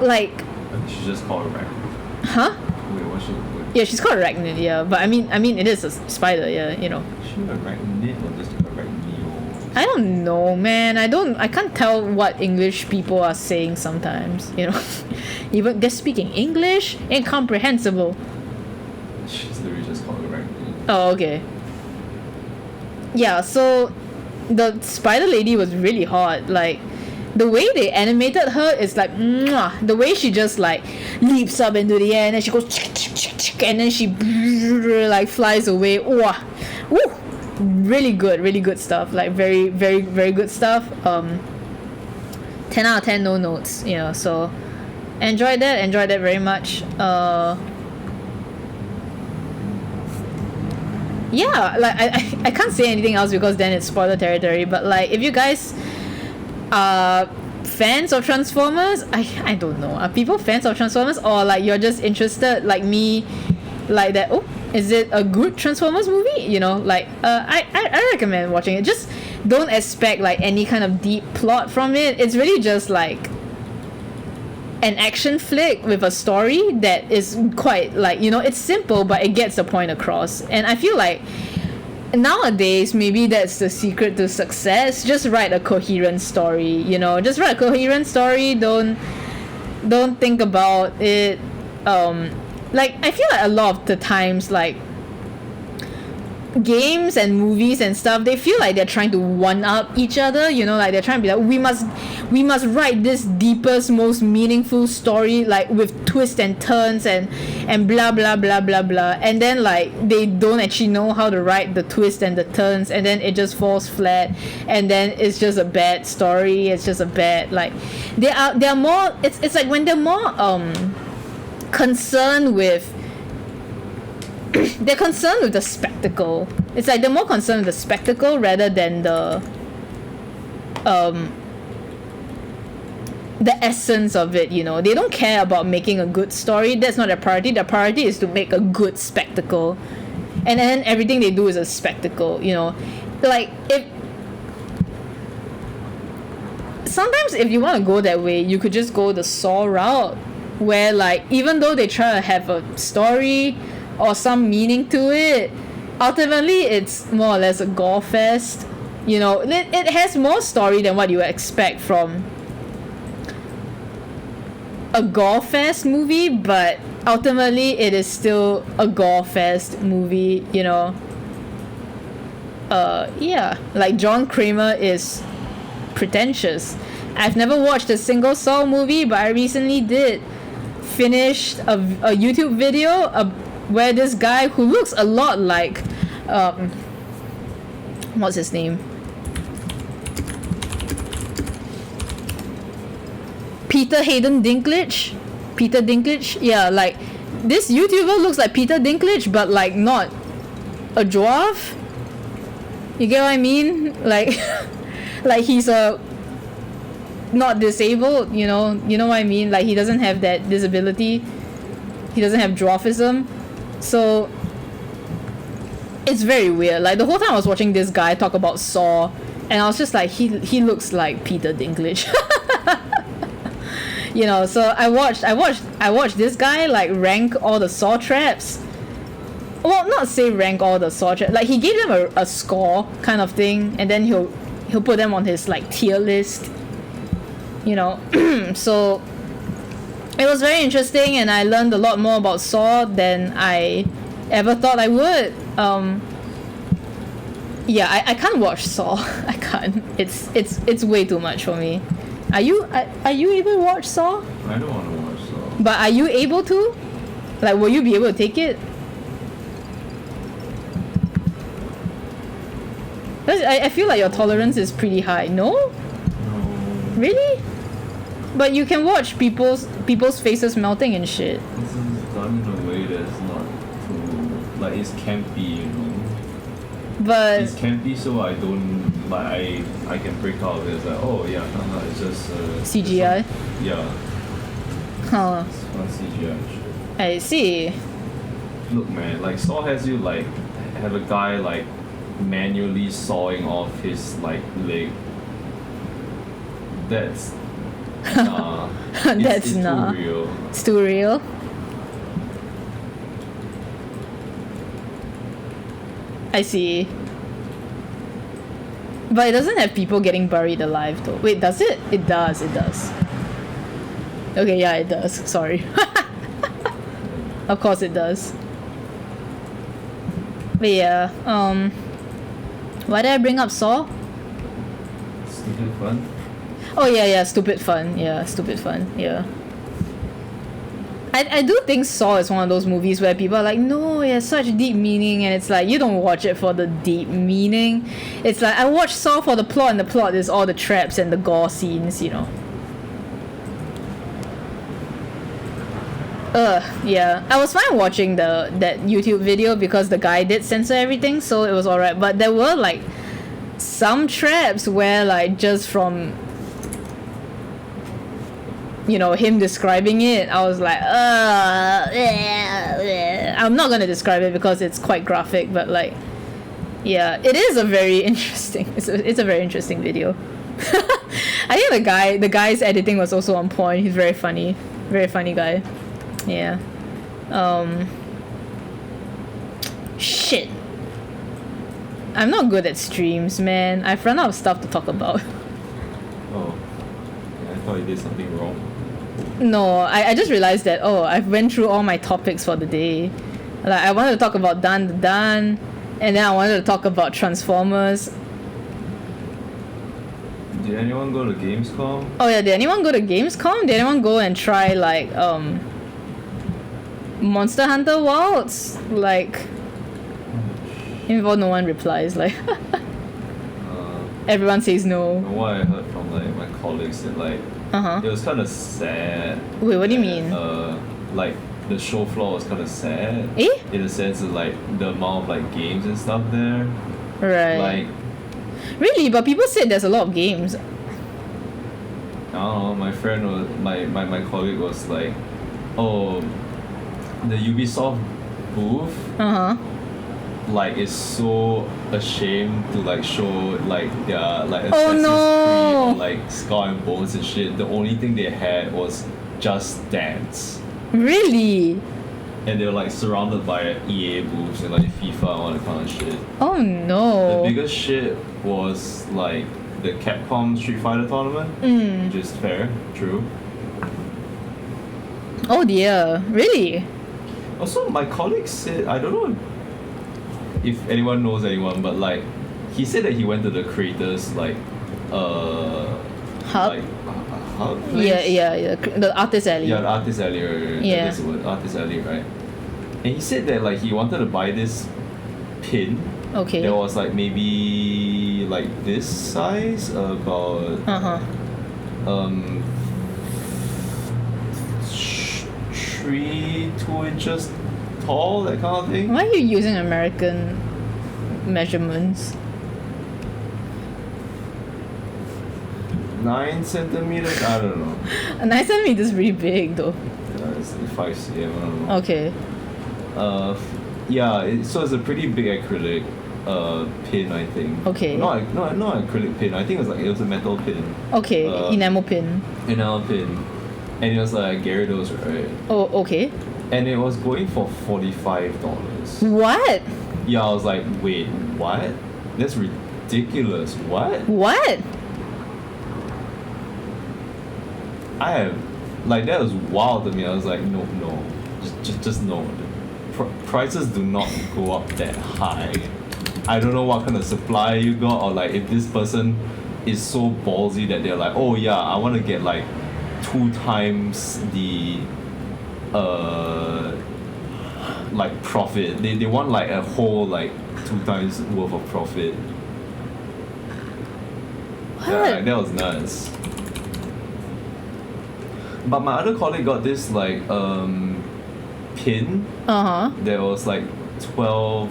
S3: Like,
S4: I think she's just called Arachnid.
S3: huh?
S4: Wait, what's she?
S3: Yeah, she's called Arachnid, yeah. But I mean it is a spider, yeah, you know.
S4: Is she Arachnid or just Arachnio?
S3: I don't know, man. I can't tell what English people are saying sometimes, you know. Even they're speaking English, incomprehensible.
S4: She's literally just called Arachnid.
S3: Oh, okay. yeah, so the spider lady was really hot. Like the way they animated her is like mwah. The way she just like leaps up into the air and then she goes and then she like flies away. Woo, really good stuff. Like very good stuff. 10 out of 10 no notes, you know. So enjoyed that very much. Yeah, like I can't say anything else because then it's spoiler territory, but like if you guys are fans of Transformers, I don't know, are people fans of Transformers, or like you're just interested like me, like that, oh, is it a good Transformers movie, you know, like I recommend watching it. Just don't expect like any kind of deep plot from it. It's really just like an action flick with a story that is quite like, you know, it's simple but it gets the point across. And I feel like nowadays maybe that's the secret to success. Just write a coherent story, you know, just write a coherent story. Don't think about it. Like I feel like a lot of the times like games and movies and stuff, they feel like they're trying to one up each other, you know, like they're trying to be like, we must write this deepest, most meaningful story, like with twists and turns and blah blah blah blah blah, and then like they don't actually know how to write the twists and the turns, and then it just falls flat, and then it's just a bad story. It's just a bad, like they're more, it's like when they're more concerned with they're concerned with the spectacle. It's like they're more concerned with the spectacle rather than the essence of it, you know. They don't care about making a good story. That's not their priority. Their priority is to make a good spectacle. And then everything they do is a spectacle, you know. Like sometimes if you want to go that way, you could just go the Saw route, where like even though they try to have a story or some meaning to it, ultimately it's more or less a gore fest, you know. It has more story than what you would expect from a gore fest movie, but ultimately it is still a gore fest movie, you know. Yeah, like John Kramer is pretentious. I've never watched a single Saw movie, but I recently did finish a YouTube video where this guy who looks a lot like what's his name? Peter Dinklage. Yeah, like this YouTuber looks like Peter Dinklage, but like not a dwarf. You get what I mean? Like like he's not disabled, you know what I mean? Like he doesn't have that disability. He doesn't have dwarfism. So it's very weird. Like the whole time I was watching this guy talk about Saw, and I was just like, he looks like Peter Dinklage. You know, so I watched this guy like rank all the Saw traps. Well, not say rank all the Saw traps. Like he gave them a score kind of thing, and then he'll put them on his like tier list. You know, so it was very interesting, and I learned a lot more about Saw than I ever thought I would. Yeah, I can't watch Saw. I can't. It's way too much for me. Are you able to watch Saw?
S4: I don't want to watch Saw.
S3: But are you able to? Like, will you be able to take it? I feel like your tolerance is pretty high. No?
S4: No.
S3: Really? But you can watch people's faces melting and shit.
S4: This is done in a way that's not too, like, it's campy, you know.
S3: But
S4: It's campy, so I don't, like, I can break out of it. It's like, oh yeah, it's just
S3: CGI?
S4: Yeah,
S3: Huh.
S4: it's not CGI shit.
S3: I see.
S4: Look, man, like Saw has you like have a guy like manually sawing off his like leg. That's nah.
S3: That's
S4: it's
S3: nah.
S4: too real.
S3: It's too real. I see. But it doesn't have people getting buried alive though. Wait, does it? It does. Okay, yeah, it does. Sorry. Of course it does. But yeah, Why did I bring up Saw?
S4: Stupid fun.
S3: Oh yeah, Stupid Fun. Yeah, Stupid Fun. Yeah. I do think Saw is one of those movies where people are like, no, it has such deep meaning, and it's like, you don't watch it for the deep meaning. It's like, I watch Saw for the plot, and the plot is all the traps and the gore scenes, you know. Yeah. I was fine watching that YouTube video because the guy did censor everything, so it was alright. But there were like some traps where like just from, you know, him describing it, I was like, I'm not gonna describe it because it's quite graphic, but like, yeah, it is a very interesting. It's a very interesting video. I think the guy's editing was also on point. He's very funny guy. Yeah. Shit. I'm not good at streams, man. I've run out of stuff to talk about.
S4: Oh. Yeah, I thought you did something wrong.
S3: No, I just realized that, I've went through all my topics for the day. Like, I wanted to talk about Dan the Dan, and then I wanted to talk about Transformers.
S4: Did anyone go to Gamescom?
S3: Oh yeah, did anyone go to Gamescom? Did anyone go and try, like, Monster Hunter Wilds? Like, even though no one replies, like, everyone says no.
S4: What I heard from like my colleagues that like
S3: Uh-huh.
S4: it was kind of sad.
S3: Wait, what do you
S4: that,
S3: mean?
S4: Like the show floor was kind of sad.
S3: Eh?
S4: In the sense of like the amount of like games and stuff there.
S3: Right.
S4: Like
S3: Really? But people said there's a lot of games.
S4: I don't know. My friend was my colleague was like, oh, the Ubisoft booth
S3: Uh-huh.
S4: like is so ashamed to like show like their like
S3: Oh,
S4: Assassin's
S3: no.
S4: Creed or like Skull and Bones and shit. The only thing they had was Just Dance.
S3: Really?
S4: And they were like surrounded by EA booths and like FIFA and all that kind of shit.
S3: Oh no.
S4: The biggest shit was like the Capcom Street Fighter tournament, which is fair, true.
S3: Oh dear. Really?
S4: Also, my colleague said, I don't know if anyone knows anyone, but like he said that he went to the creators like
S3: Hub?
S4: like hub place?
S3: Yeah. The Artist Alley.
S4: Yeah, the Artist Alley, right?
S3: Yeah.
S4: That's the word, Artist Alley, right? And he said that like he wanted to buy this pin
S3: Okay.
S4: that was like maybe like this size, about
S3: Uh-huh.
S4: 2 inches tall, that kind of thing.
S3: Why are you using American measurements?
S4: 9 centimeters, I don't know.
S3: A 9 centimeter is really big though.
S4: It's 5 cm, I don't know.
S3: Okay.
S4: Yeah, so it's a pretty big acrylic pin, I think.
S3: Okay.
S4: Not acrylic pin. I think it was a metal pin.
S3: Okay.
S4: Uh,
S3: Enamel pin.
S4: Enamel pin, and it was like Gyarados, right?
S3: Oh, okay.
S4: And it was going for $45.
S3: What?
S4: Yeah, I was like, wait, what? That's ridiculous. What?
S3: What?
S4: I have, like, that was wild to me. I was like, no, just no. Prices do not go up that high. I don't know what kind of supply you got, or like if this person is so ballsy that they're like, oh yeah, I want to get like 2 times the like profit. They want like a whole like 2 times worth of profit. Yeah,
S3: What?
S4: like, that was nuts. But my other colleague got this like pin
S3: Uh-huh.
S4: that was like $12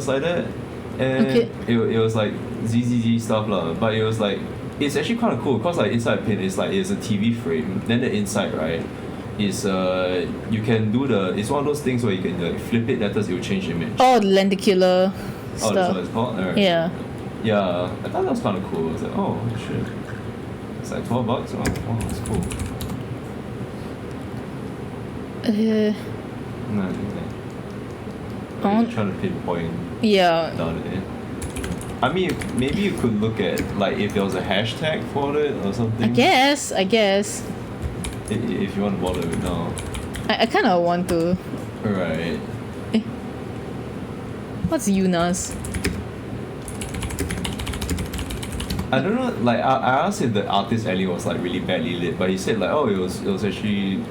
S4: like that, and
S3: Okay.
S4: it was like ZZZ stuff lah. But it was like it's actually kind of cool because like inside the pin is like it's a TV frame. Then the inside right is you can do it's one of those things where you can like flip it. That will change image.
S3: Oh, the lenticular
S4: Oh, that's what
S3: stuff.
S4: it's called. Alright.
S3: Yeah.
S4: Yeah, I thought that was kind of cool. I was like, oh shit, it's like $12. Oh, that's cool.
S3: Uh,
S4: No, I think
S3: I want-
S4: trying to pinpoint
S3: yeah.
S4: down it. I mean, maybe you could look at like if there was a hashtag for it or something.
S3: I guess.
S4: If you want to bother it now.
S3: I kind of want to.
S4: Right.
S3: What's Yunas?
S4: I don't know. Like I asked if the artist alley was like really badly lit, but he said like, oh, it was actually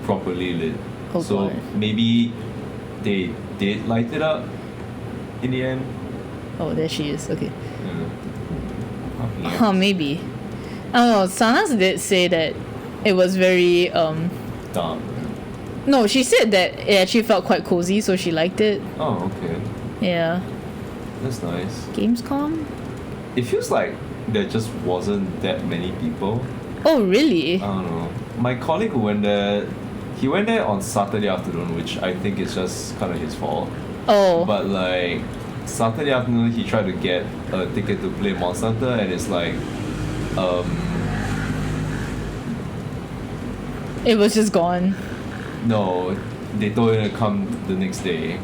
S4: properly lit.
S1: Oh,
S4: so
S1: God.
S4: maybe they did light it up in the end.
S1: Oh, there she is. Okay.
S4: Yeah.
S1: Oh, maybe. Oh, Sanas did say that it was very
S4: Dark.
S1: No, she said that it actually felt quite cozy, so she liked it.
S4: Oh, okay.
S1: Yeah.
S4: That's nice.
S1: Gamescom?
S4: It feels like there just wasn't that many people.
S1: Oh, really?
S4: I don't know. My colleague who went there, he went there on Saturday afternoon, which I think is just kind of his fault.
S1: Oh.
S4: But like Saturday afternoon, he tried to get a ticket to play Monster Hunter, and it's like,
S1: It was just gone.
S4: no, they told him to come the next day.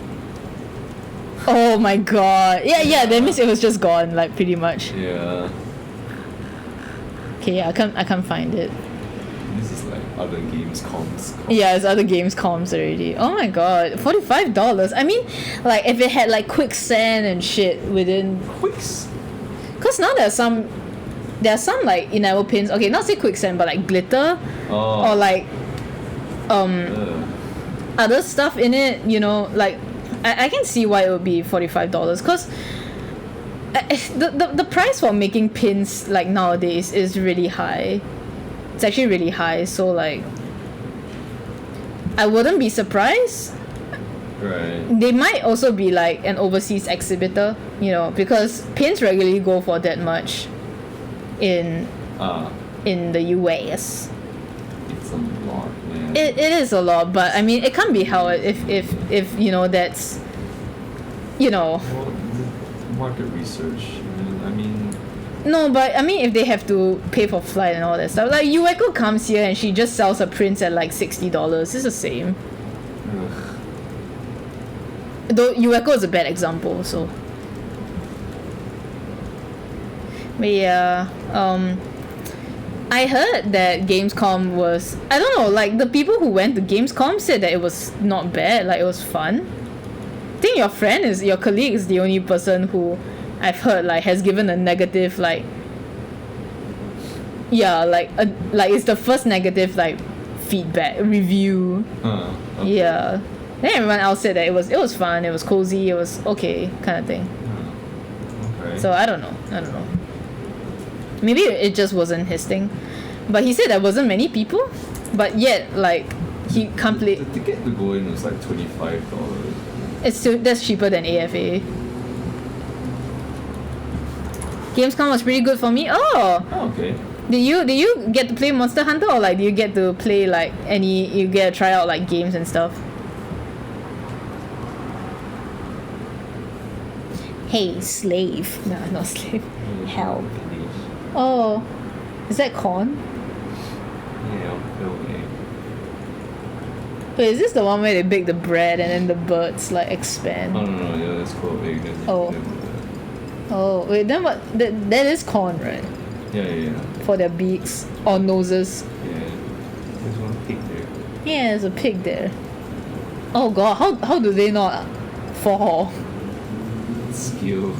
S1: Oh my god. Yeah, that means it was just gone, like pretty much.
S4: Yeah,
S1: Okay, yeah, I can't find it.
S4: this is like other games comms.
S1: Yeah, it's other games comms already. Oh my god, $45. I mean, like if it had like quicksand and shit within,
S4: Quicks.
S1: cause now there are some like enamel pins. Okay, not say quicksand, but like glitter
S4: Oh.
S1: or like other stuff in it. You know, like I can see why it would be $45. Cause the price for making pins like nowadays is really high. It's actually really high. So like, I wouldn't be surprised.
S4: Right.
S1: They might also be like an overseas exhibitor, you know, because pins regularly go for that much in the US.
S4: It's a lot, man.
S1: It is a lot, but I mean, it can't be held if you know that's, you know.
S4: Well, the market research. I mean,
S1: No, but I mean, if they have to pay for flight and all that stuff, like Ueko comes here and she just sells her prints at like $60. It's the same.
S4: ugh.
S1: Though Ueko is a bad example, so. But yeah, I heard that Gamescom was, I don't know, like the people who went to Gamescom said that it was not bad, like it was fun. I think your colleague is the only person who I've heard like has given a negative like, yeah, like it's the first negative like feedback review.
S4: Okay.
S1: Yeah. Then everyone else said that it was fun, it was cozy, it was okay kind of thing.
S4: Okay.
S1: So I don't know. Maybe it just wasn't his thing. But he said there wasn't many people, but yet like he can't play.
S4: The ticket to go in was like $25.
S1: That's cheaper than AFA. Gamescom was pretty good for me. Oh,
S4: Oh, okay.
S1: did you get to play Monster Hunter, or like do you get to play like you get to try out like games and stuff? Hey, slave. No, not slave. Help. Oh, is that corn?
S4: Yeah, okay.
S1: Wait, is this the one where they bake the bread and then the birds like expand?
S4: Oh no, yeah, that's called egg.
S1: Oh. Oh, wait, then what? That is corn, right?
S4: Yeah.
S1: For their beaks or noses.
S4: Yeah. There's one pig there.
S1: Yeah, there's a pig there. Oh god, how do they not fall?
S4: Skill.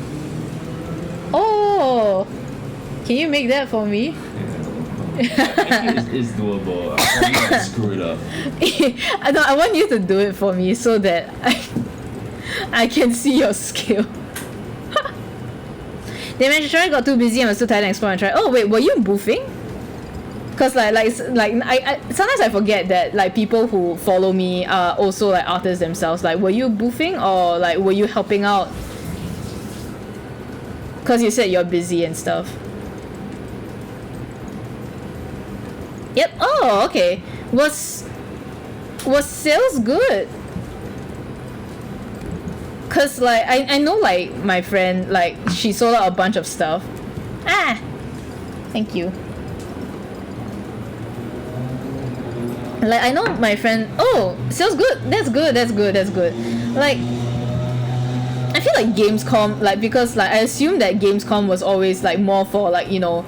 S1: Oh, can you make that for me?
S4: Actually, it's doable. I probably might screw it up.
S1: I want you to do it for me so that I can see your skill. They mentioned Troy got too busy and was too tired and explore and try. Oh wait, were you boofing? Cause like I sometimes I forget that like people who follow me are also like artists themselves. Like, were you boofing or like were you helping out? Cause you said you're busy and stuff. Yep. Oh, okay. Was sales good? Cause like I know like my friend, like she sold out a bunch of stuff. Ah, thank you. Like I know my friend. Oh, sales good. That's good. Like I feel like Gamescom, like because like I assume that Gamescom was always like more for like, you know,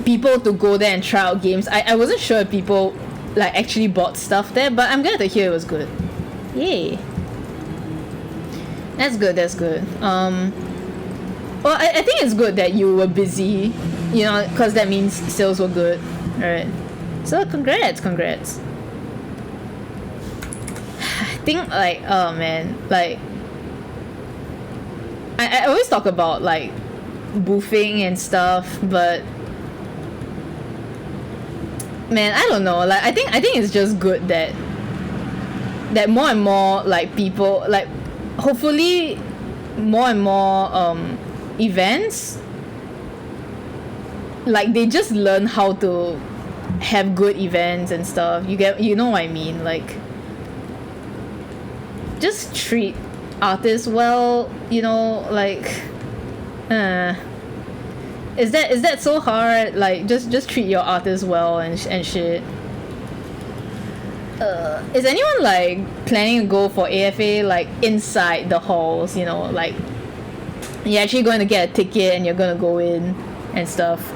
S1: people to go there and try out games. I wasn't sure if people like actually bought stuff there, but I'm glad to hear it was good. Yay. That's good.
S3: Well, I think it's good that you were busy, you know, because that means sales were good, alright. So congrats. I think like, oh man, like I always talk about like boofing and stuff, but man, I don't know. Like I think it's just good that more and more like people, like hopefully more and more events, like they just learn how to have good events and stuff. You know what I mean? Like just treat artists well, you know, like is that so hard? Like just treat your artists well and shit. Is anyone like planning to go for AFA like inside the halls, you know, like you're actually going to get a ticket and you're going to go in and stuff?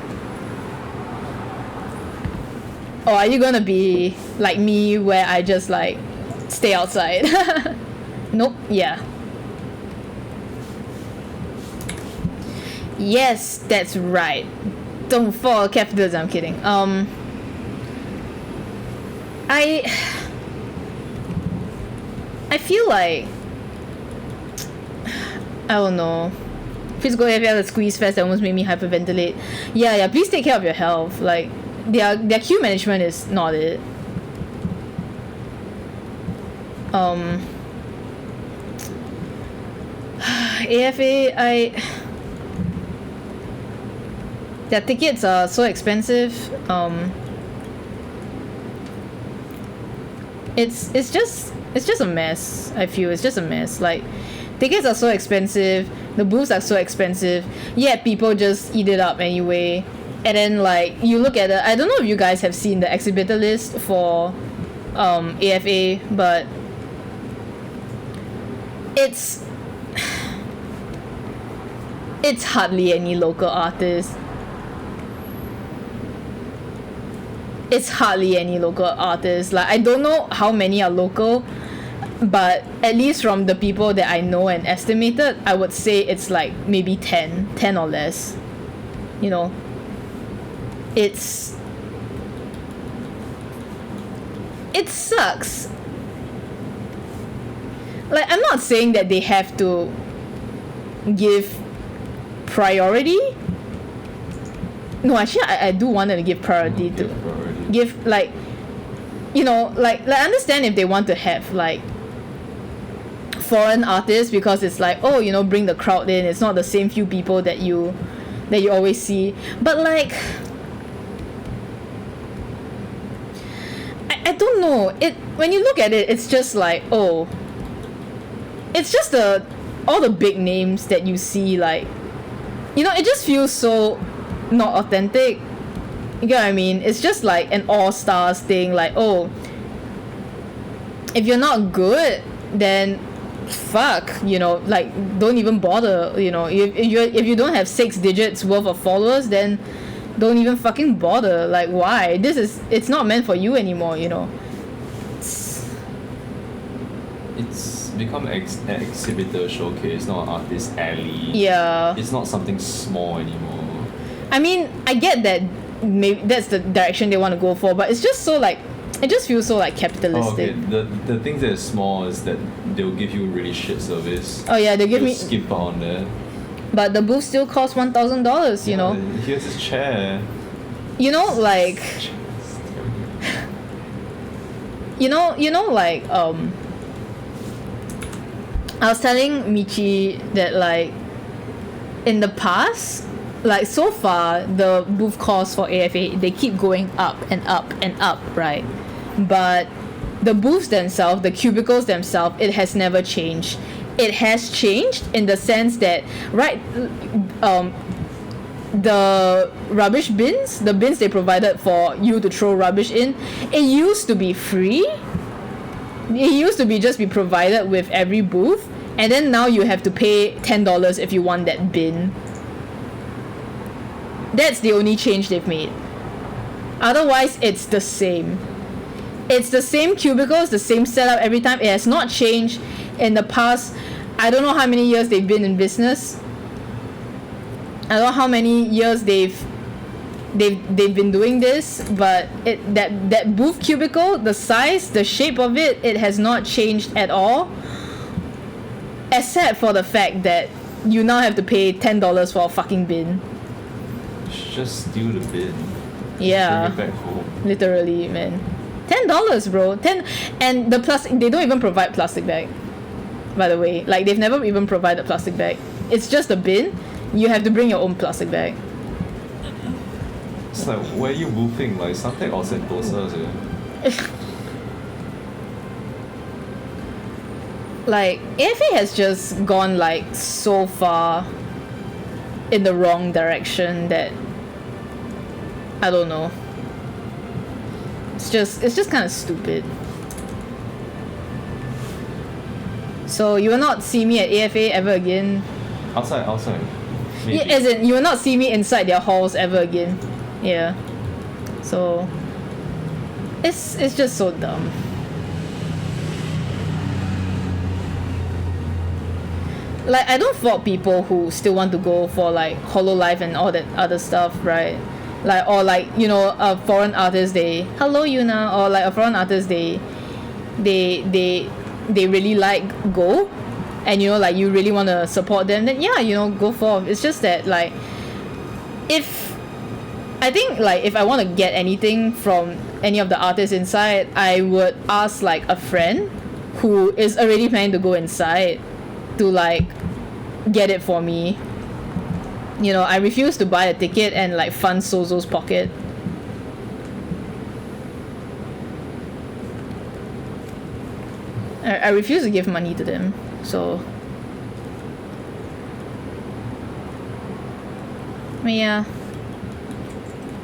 S3: Or are you going to be like me where I just like stay outside? Nope. Yeah. Yes, that's right. Don't fall capitalism. I'm kidding. I feel like I don't know. Physical AFL at Squeeze Fest that almost made me hyperventilate. Yeah. Please take care of your health. Like their queue management is not it. AFA, their tickets are so expensive. It's just a mess. I feel it's just a mess. Like tickets are so expensive, the booths are so expensive, yet people just eat it up anyway. And then like you look at the, I don't know if you guys have seen the exhibitor list for AFA, but it's hardly any local artists. It's hardly any local artists. Like I don't know how many are local, but at least from the people that I know and estimated, I would say it's like maybe 10 or less. You know, it sucks. Like I'm not saying that they have to give priority. No, actually I do want them to give priority to give, like, you know, like understand if they want to have like foreign artists, because it's like, oh, you know, bring the crowd in, it's not the same few people that you always see. But like I don't know, it when you look at it, it's just like, oh, it's just all the big names that you see, like, you know, it just feels so not authentic. You get what I mean? It's just like an all-stars thing, like, oh, if you're not good, then fuck, you know, like don't even bother, you know. If you don't have 6 digits worth of followers, then don't even fucking bother. Like, why? It's not meant for you anymore, you know.
S4: It's become an exhibitor showcase, not an artist alley.
S3: Yeah.
S4: It's not something small anymore.
S3: I mean, I get that maybe that's the direction they want to go for, but it's just so like, it just feels so like capitalistic.
S4: Oh, okay. The things that are small is that they'll give you really shit service.
S3: Oh yeah, they give me.
S4: Skip on there.
S3: But the booth still costs $1,000. You know.
S4: Here's his chair.
S3: You know, like. You know, like I was telling Michi that like in the past, like so far the booth costs for AFA, they keep going up and up and up, right? But the booths themselves, the cubicles themselves, it has never changed. It has changed in the sense that, right, the rubbish bins, the bins they provided for you to throw rubbish in, it used to be free. It used to be just be provided with every booth, and then now you have to pay $10 if you want that bin. That's the only change they've made. Otherwise, it's the same. It's the same cubicles, the same setup every time. It has not changed in the past. I don't know how many years they've been in business. I don't know how many years they've been doing this, but that booth cubicle, the size, the shape of it has not changed at all, except for the fact that you now have to pay $10 for a fucking bin.
S4: Just steal the bin.
S3: Yeah,
S4: Bring it back home.
S3: literally, man. $10, bro. And the plastic, they don't even provide plastic bag. By the way, like they've never even provided plastic bag. It's just a bin. You have to bring your own plastic bag.
S4: It's like, where are you moving? Like Suntec or Sentosa?
S3: Like AFA has just gone like so far in the wrong direction that I don't know. It's just kind of stupid. So you will not see me at AFA ever again.
S4: Outside. Maybe.
S3: Yeah, as in you will not see me inside their halls ever again. Yeah. So it's just so dumb. Like I don't fault people who still want to go for like Hololive and all that other stuff, right? Like or like, you know, a foreign artist they hello Yuna, or like a foreign artist they really like go, and you know, like you really want to support them, then yeah, you know, go for it. It's just that like if I think like if I want to get anything from any of the artists inside, I would ask like a friend who is already planning to go inside to like get it for me. You know, I refuse to buy a ticket and like fund Sozo's pocket. I refuse to give money to them, so but yeah,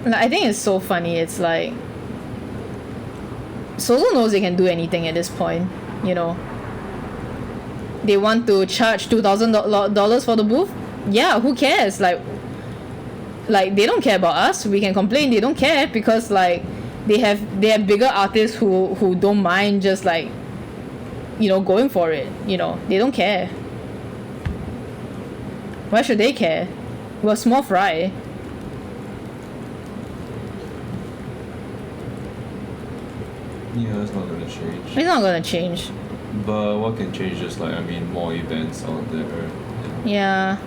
S3: like, I think it's so funny. It's like Sozo knows they can do anything at this point, you know. They want to charge $2,000 for the booth? Yeah, who cares? Like they don't care about us. We can complain, they don't care, because like they have bigger artists who don't mind just like, you know, going for it. You know, they don't care. Why should they care? We're small fry.
S4: Yeah, it's not gonna change.
S3: It's not gonna change.
S4: But what can change is like, I mean, more events out there.
S3: Yeah.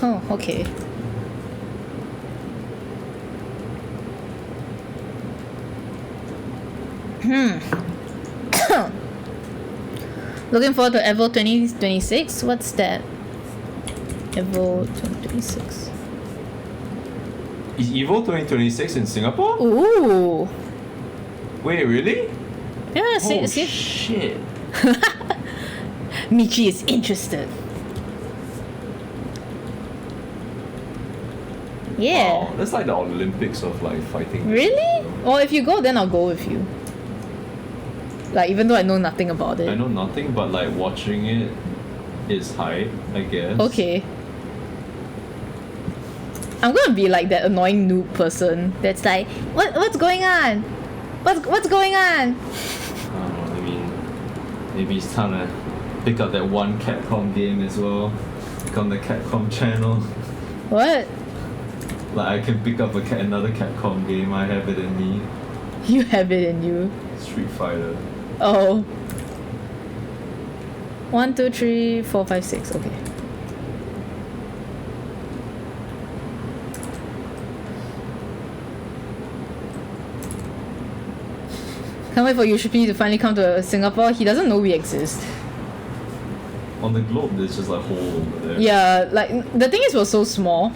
S3: Oh, okay. Looking forward to Evo 2026. What's that? Evo 2026.
S4: Is Evo 2026 in Singapore?
S3: Ooh.
S4: Wait, really?
S3: Yeah,
S4: Oh
S3: see.
S4: shit.
S3: Michi is interested. Yeah.
S4: Wow, that's like the Olympics of like fighting.
S3: Really? Well, if you go, then I'll go with you. Like, even though I know nothing about it.
S4: I know nothing, but like watching it is hype, I guess.
S3: Okay. I'm gonna be like that annoying noob person that's like, what's going on? What's going on?
S4: I don't know, I mean, maybe it's time to pick up that one Capcom game as well. Like on the Capcom channel.
S3: What?
S4: Like I can pick up another Capcom game. I have it in me.
S3: You have it in you.
S4: Street Fighter.
S3: Oh. 1, 2, 3, 4, 5, 6. Okay. Can't wait for Yushipi to finally come to Singapore. He doesn't know we exist.
S4: On the globe, there's just like hole over there.
S3: Yeah, like the thing is, we're so small.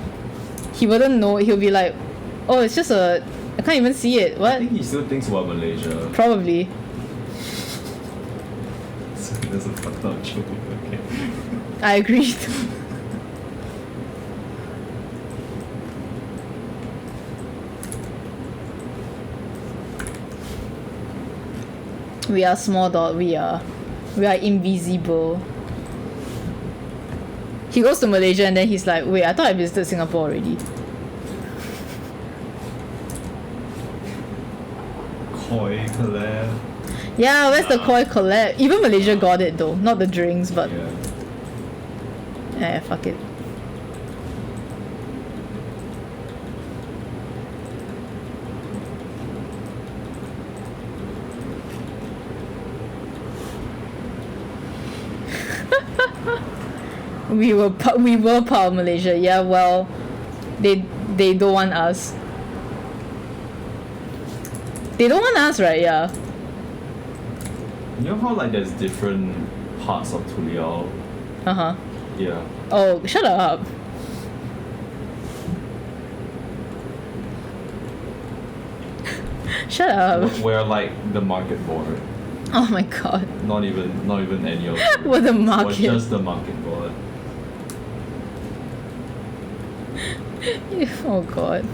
S3: He wouldn't know. He'll be like, "Oh, it's just a. I can't even see it.
S4: I
S3: What?
S4: think he still thinks about Malaysia.
S3: Probably."
S4: That's a fucked up joke. Okay.
S3: I agreed. We are small dot. We are invisible. He goes to Malaysia and then he's like, wait, I thought I visited Singapore already.
S4: Koi, Claire.
S3: Yeah, where's the Koi collab? Even Malaysia got it though, not the drinks, but
S4: Yeah.
S3: fuck it. we were part of Malaysia. Yeah, well, they don't want us. They don't want us, right? Yeah.
S4: You know how like there's different parts of Tuliao?
S3: Uh-huh.
S4: Yeah.
S3: Oh, shut up. Shut up.
S4: We're like the market board.
S3: Oh my god.
S4: Not even any of
S3: What the
S4: Or
S3: market.
S4: just the market board.
S3: Oh god.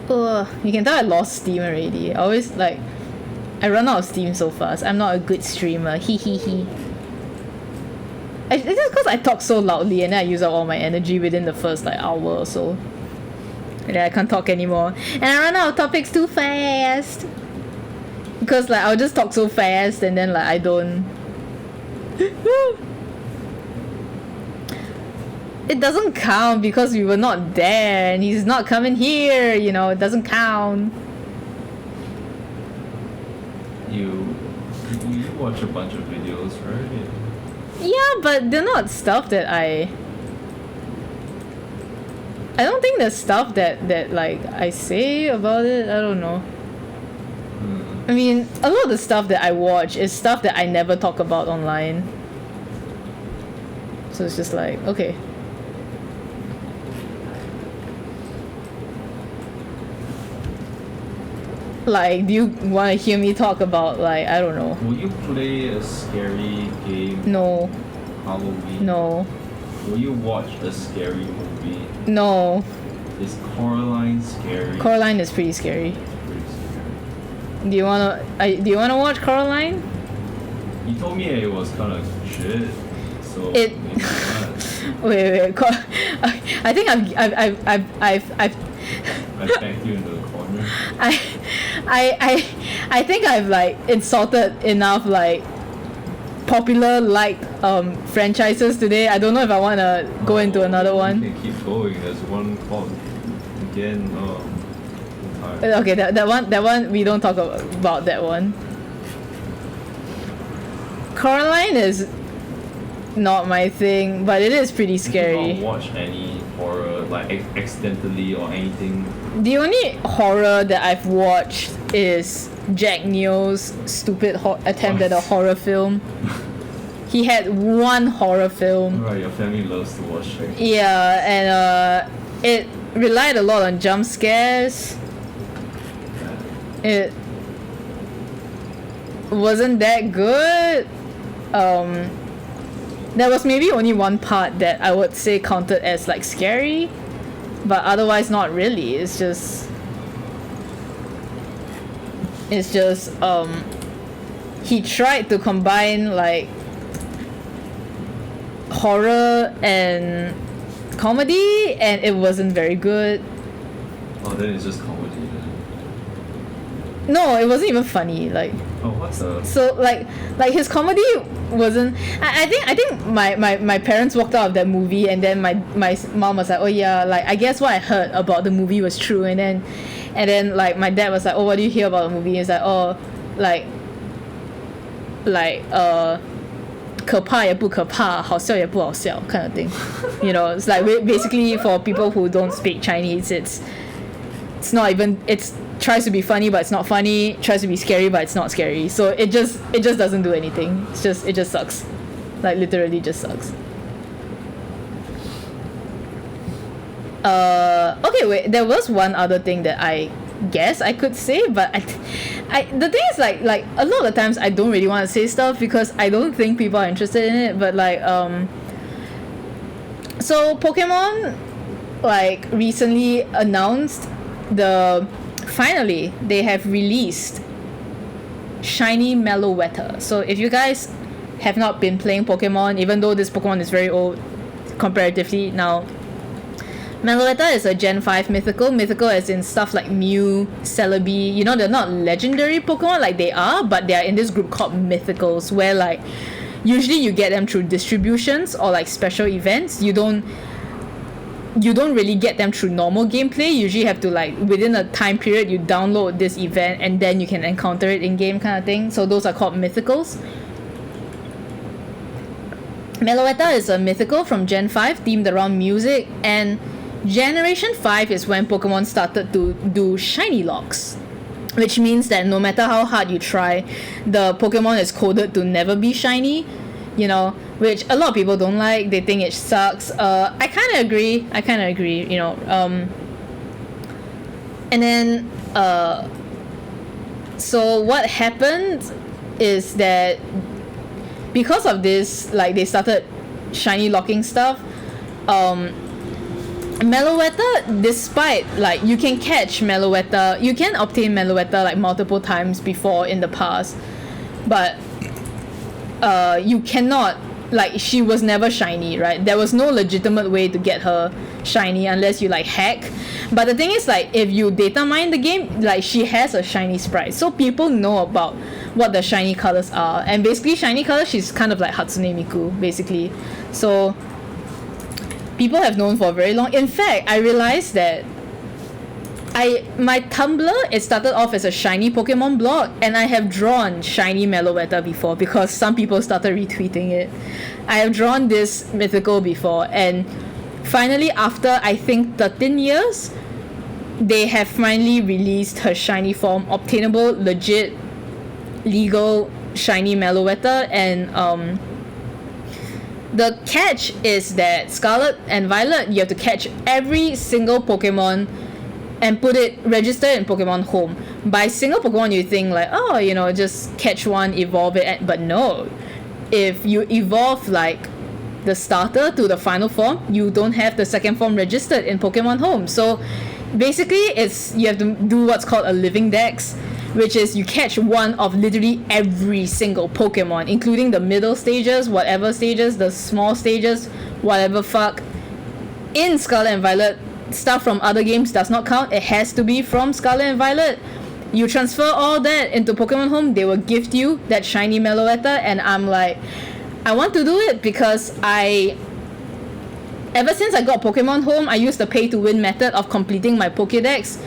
S3: Ugh, you can tell I lost steam already. I always like I run out of steam so fast. I'm not a good streamer. Hee hee hee. It's just because I talk so loudly and then I use up all my energy within the first like hour or so. And then I can't talk anymore. And I run out of topics too fast. Because like I'll just talk so fast and then like I don't it doesn't count because we were not there and he's not coming here, you know, it doesn't count.
S4: You watch a bunch of videos, right?
S3: Yeah, but they're not stuff that I don't think there's stuff that like I say about it. I don't know. I mean, a lot of the stuff that I watch is stuff that I never talk about online. So it's just like, okay. Like, do you want to hear me talk about, like, I don't know.
S4: Will you play a scary game?
S3: No,
S4: Halloween?
S3: no,
S4: Will you watch a scary movie?
S3: no.
S4: Is Coraline scary?
S3: Coraline is pretty scary.
S4: Pretty scary.
S3: Do you wanna watch Coraline?
S4: You told me it was kind of shit, so
S3: It-
S4: maybe not.
S3: Wait. I think I've
S4: I backed you into the corner.
S3: I think I've like insulted enough like popular liked franchises today. I don't know if I wanna go into another one.
S4: You can keep going. There's one called again. I'm tired.
S3: Okay, that one we don't talk about that one. Coraline is not my thing, but it is pretty
S4: Did you not
S3: scary.
S4: watch any horror like accidentally or anything?
S3: The only horror that I've watched is Jack Neo's stupid attempt at a horror film. He had one horror film.
S4: Right, your family loves to watch it.
S3: Yeah, and it relied a lot on jump scares. It wasn't that good. There was maybe only one part that I would say counted as like scary, but otherwise not really. It's just he tried to combine like horror and comedy and it wasn't very good.
S4: Oh, then it's just comedy then.
S3: No, it wasn't even funny. Like
S4: Oh, what's the?
S3: so like his comedy wasn't. I think my parents walked out of that movie and then my mom was like, oh yeah, like I guess what I heard about the movie was true, and then like my dad was like, oh, what do you hear about the movie? It's like, oh, like 可怕也不可怕，好笑也不好笑 kind of thing. You know, it's like basically for people who don't speak Chinese, it's not even, it's tries to be funny but it's not funny, tries to be scary but it's not scary. So it just doesn't do anything. It just sucks. Like literally just sucks. Okay, wait, there was one other thing that I guess I could say, but the thing is like a lot of the times I don't really want to say stuff because I don't think people are interested in it, but like so Pokemon like recently announced finally they have released Shiny Meloetta. So if you guys have not been playing Pokemon, even though this Pokemon is very old comparatively now, Meloetta is a Gen 5 mythical. Mythical as in stuff like Mew, Celebi. You know, they're not legendary Pokemon like they are, but they are in this group called mythicals, where like usually you get them through distributions or like special events. You don't really get them through normal gameplay. You usually have to like within a time period you download this event and then you can encounter it in game kind of thing. So those are called mythicals. Meloetta is a mythical from Gen 5 themed around music, and Generation 5 is when Pokemon started to do shiny locks, which means that no matter how hard you try, the Pokemon is coded to never be shiny, you know, which a lot of people don't like. They think it sucks. I kind of agree, you know. And then, so what happened is that because of this, like, they started shiny locking stuff. Meloetta, despite like you can catch Meloetta, you can obtain Meloetta like multiple times before in the past, but you cannot, like, she was never shiny, right? There was no legitimate way to get her shiny unless you like hack. But the thing is, like, if you data mine the game, like, she has a shiny sprite, so people know about what the shiny colors are, and basically shiny colors, she's kind of like Hatsune Miku basically. So people have known for very long. In fact, I realized that my Tumblr, it started off as a shiny Pokemon blog, and I have drawn shiny Meloetta before because some people started retweeting it. I have drawn this mythical before, and finally after I think 13 years, they have finally released her shiny form, obtainable, legit, legal shiny Meloetta. And the catch is that Scarlet and Violet, you have to catch every single Pokemon and put it registered in Pokemon Home. By single Pokemon, you think like, oh, you know, just catch one, evolve it, but no. If you evolve like the starter to the final form, you don't have the second form registered in Pokemon Home. So basically, it's you have to do what's called a living dex, which is you catch one of literally every single Pokemon, including the middle stages, whatever stages, the small stages, whatever fuck. In Scarlet and Violet, stuff from other games does not count. It has to be from Scarlet and Violet. You transfer all that into Pokemon Home, they will gift you that shiny Meloetta, and I'm like, I want to do it because ever since I got Pokemon Home, I used the pay-to-win method of completing my Pokédex.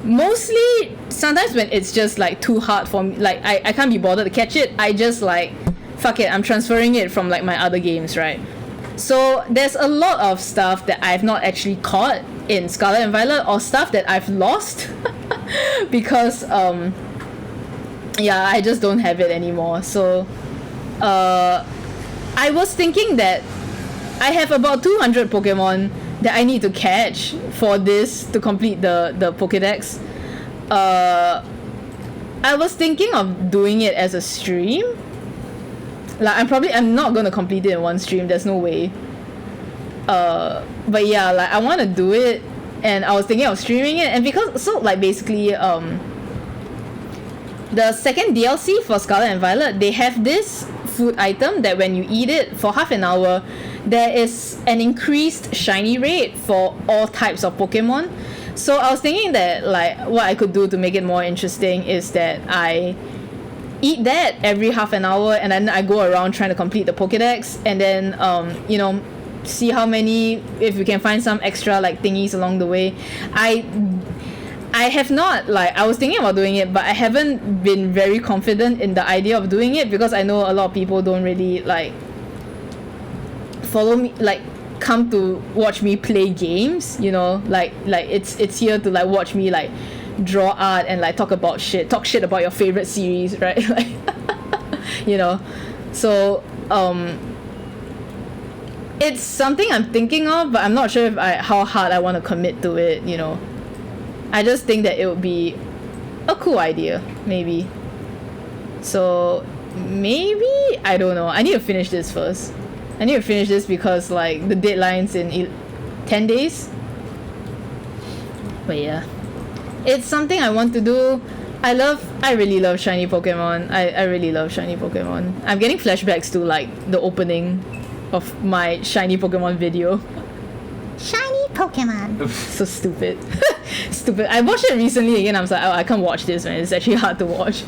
S3: Mostly, sometimes when it's just like too hard for me, like I can't be bothered to catch it, I just like, fuck it, I'm transferring it from like my other games, right? So there's a lot of stuff that I've not actually caught in Scarlet and Violet, or stuff that I've lost because yeah, I just don't have it anymore. So I was thinking that I have about 200 Pokemon that I need to catch for this to complete the Pokédex. I was thinking of doing it as a stream. Like, I'm not gonna complete it in one stream, there's no way. But yeah, like, I want to do it, and I was thinking of streaming it, and because, so like, basically, the second DLC for Scarlet and Violet, they have this food item that when you eat it for half an hour, there is an increased shiny rate for all types of Pokemon. So I was thinking that, like, what I could do to make it more interesting is that I eat that every half an hour, and then I go around trying to complete the Pokédex, and then you know, see how many, if we can find some extra like thingies along the way. I have not, like, I was thinking about doing it, but I haven't been very confident in the idea of doing it because I know a lot of people don't really like follow me, like come to watch me play games, you know, like it's here to like watch me like draw art and like talk shit about your favorite series, right? Like you know, so it's something I'm thinking of, but I'm not sure if how hard I want to commit to it, you know. I just think that it would be a cool idea, maybe. So maybe, I don't know, I need to finish this first. I need to finish this because like the deadline's in 10 days. But yeah, it's something I want to do. I really love shiny Pokemon. I really love shiny Pokemon. I'm getting flashbacks to like the opening of my shiny Pokemon video. Shiny Pokemon. So stupid. Stupid. I watched it recently again. I was like, oh, I can't watch this, man. It's actually hard to watch.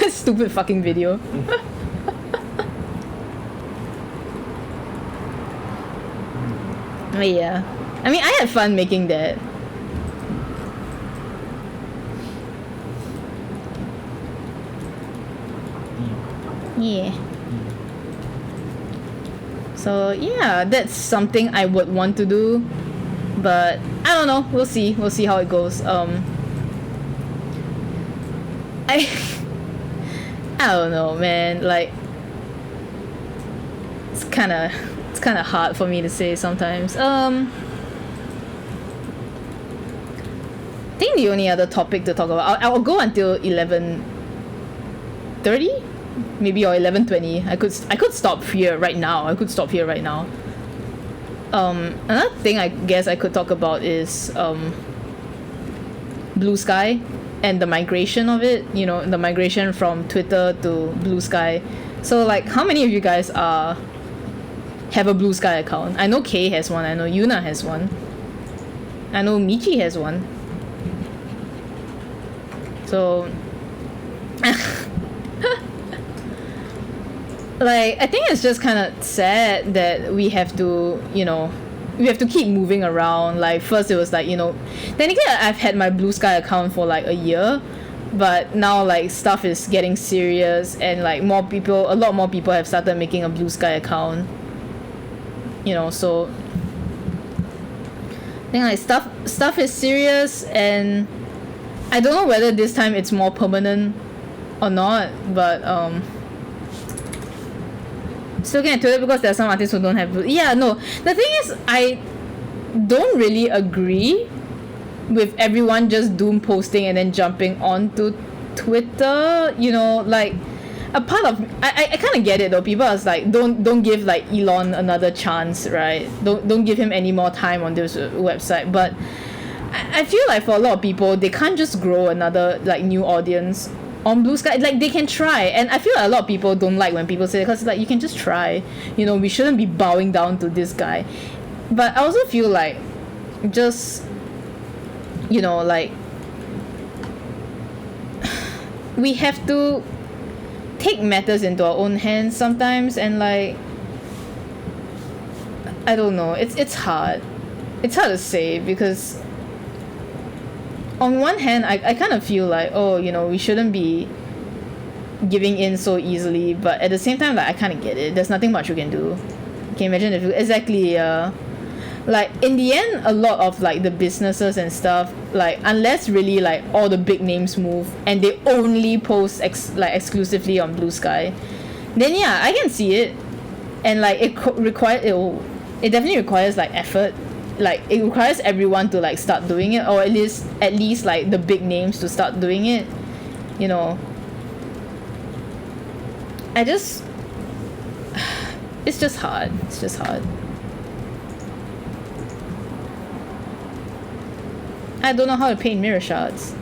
S3: Stupid fucking video. But yeah. I mean, I had fun making that. Yeah. So yeah, that's something I would want to do, but I don't know. We'll see. We'll see how it goes. I I don't know, man. Like it's kind of hard for me to say sometimes. I think the only other topic to talk about, I'll go until 11:30. Maybe, or 11:20. I could stop here right now. Another thing I guess I could talk about is Blue Sky and the migration of it. You know, the migration from Twitter to Blue Sky. So like, how many of you guys have a Blue Sky account? I know Kay has one. I know Yuna has one. I know Michi has one. So like, I think it's just kind of sad that we have to, you know, we have to keep moving around. Like, first it was like, you know, technically I've had my Blue Sky account for like a year, but now like stuff is getting serious and like a lot more people have started making a Blue Sky account. You know, so I think like stuff is serious, and I don't know whether this time it's more permanent or not, but still looking at Twitter because there are some artists who don't have Blue. Yeah, no. The thing is, I don't really agree with everyone just doom posting and then jumping onto Twitter. You know, like a part of I kind of get it though. People are like, don't give like Elon another chance, right? Don't give him any more time on this website. But I feel like for a lot of people, they can't just grow another like new audience on Blue Sky. Like, they can try, and I feel like a lot of people don't like when people say it, because like, you can just try, you know, we shouldn't be bowing down to this guy. But I also feel like just, you know, like we have to take matters into our own hands sometimes, and like I don't know, it's hard to say, because on one hand, I kind of feel like, oh, you know, we shouldn't be giving in so easily, but at the same time, like, I kind of get it. There's nothing much you can do. Can you imagine if exactly, like, in the end, a lot of like the businesses and stuff, like, unless really like all the big names move and they only post exclusively on Blue Sky, then yeah, I can see it, and like it definitely requires like effort. Like, it requires everyone to like start doing it, or at least like the big names to start doing it, you know. It's just hard. I don't know how to paint mirror shots.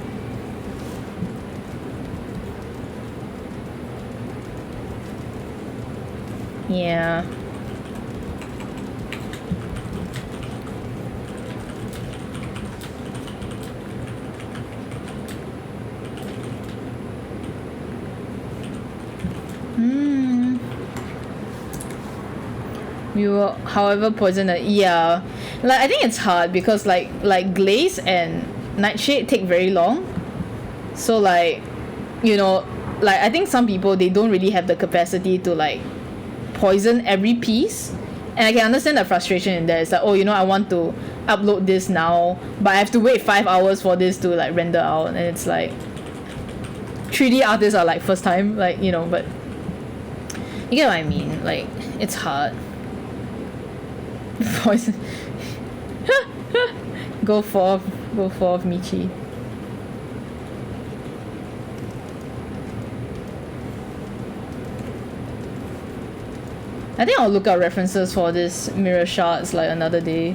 S3: Yeah. We will, however, poison the, yeah. Like, I think it's hard because like Glaze and Nightshade take very long. So like, you know, like I think some people, they don't really have the capacity to like poison every piece. And I can understand the frustration in that. It's like, oh, you know, I want to upload this now, but I have to wait 5 hours for this to like render out, and it's like 3D artists are like first time, like, you know, but you get what I mean. Like, it's hard. Poison. Go forth, Michi. I think I'll look up references for this mirror shots like another day.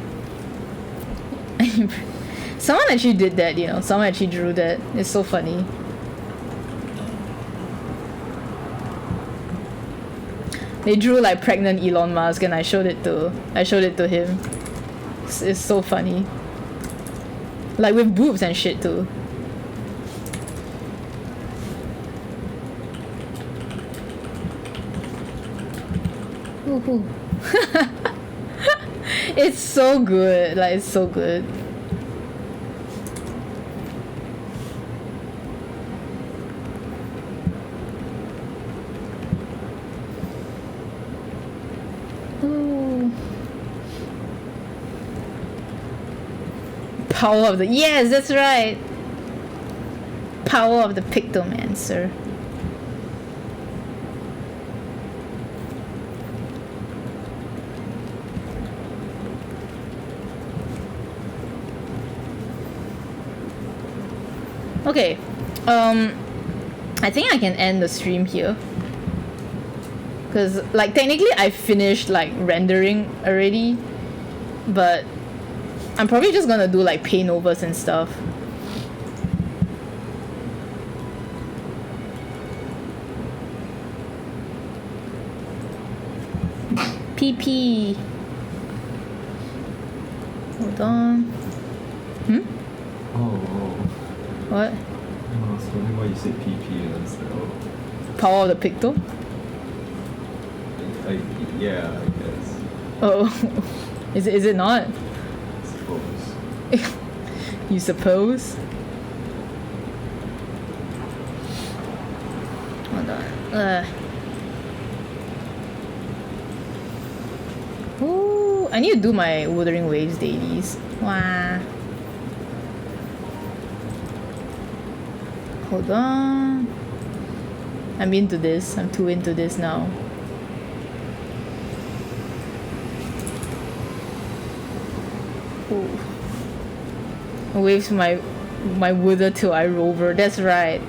S3: Someone actually did that, you know. Someone actually drew that. It's so funny. They drew like pregnant Elon Musk, and I showed it to him. It's so funny. Like with boobs and shit too. Woohoo. It's so good. Like it's so good. Ooh. Power of the yes, that's right. Power of the Pictomancer. Okay, I think I can end the stream here. Cause like technically I finished like rendering already, but I'm probably just gonna do like paint overs and stuff. PP. Hold on.
S2: Oh.
S3: What?
S2: I was wondering why you said PP and stuff.
S3: Power of the Picto?
S2: Yeah, I guess.
S3: Oh, is it not?
S2: I suppose.
S3: You suppose? Hold on. Ooh, I need to do my Wuthering Waves dailies. Wow. Hold on. I'm into this. I'm too into this now. Ooh. Waves my wither till I rover. That's right.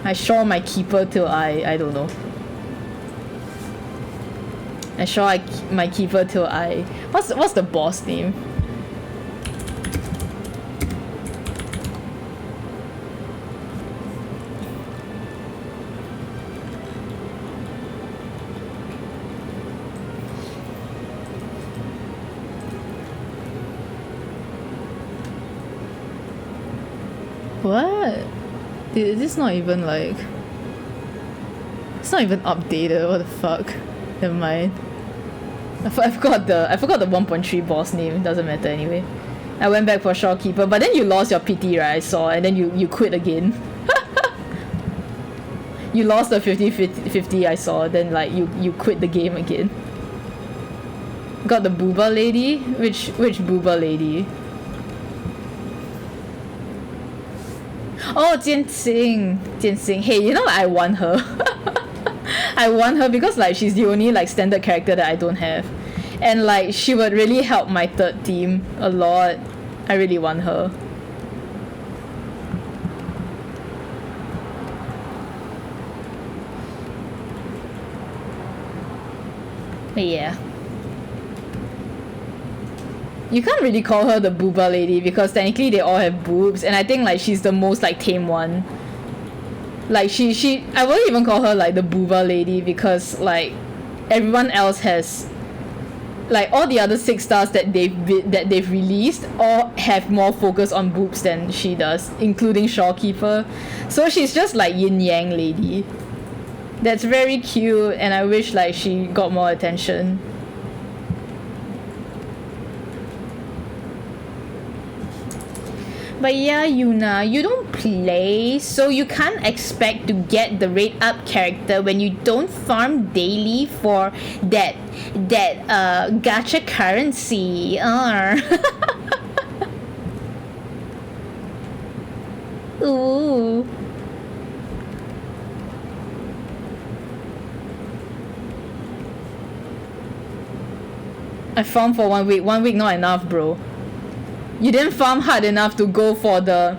S3: I shore my keeper till I don't know. I shore my keeper till I what's the boss name? What? Dude, this not even like... It's not even updated, what the fuck? Never mind. I forgot the 1.3 boss name, doesn't matter anyway. I went back for Shorekeeper, but then you lost your PT, right? I saw, and then you quit again. You lost the 50-50 I saw, then like you quit the game again. Got the Booba lady? Which Booba lady? Oh, Jian-Xing. Hey, you know I won her. I won her because like she's the only like standard character that I don't have. And like she would really help my third team a lot. I really want her. But yeah. You can't really call her the booba lady because technically they all have boobs, and I think like she's the most like tame one. Like she I won't even call her like the booba lady because like everyone else has like all the other 6 stars that they've released all have more focus on boobs than she does, including Shorekeeper. So she's just like yin yang lady. That's very cute, and I wish like she got more attention. But yeah, Yuna, you don't play, so you can't expect to get the rate up character when you don't farm daily for that gacha currency. Ooh. I farmed for 1 week. 1 week not enough, bro. You didn't farm hard enough to go for the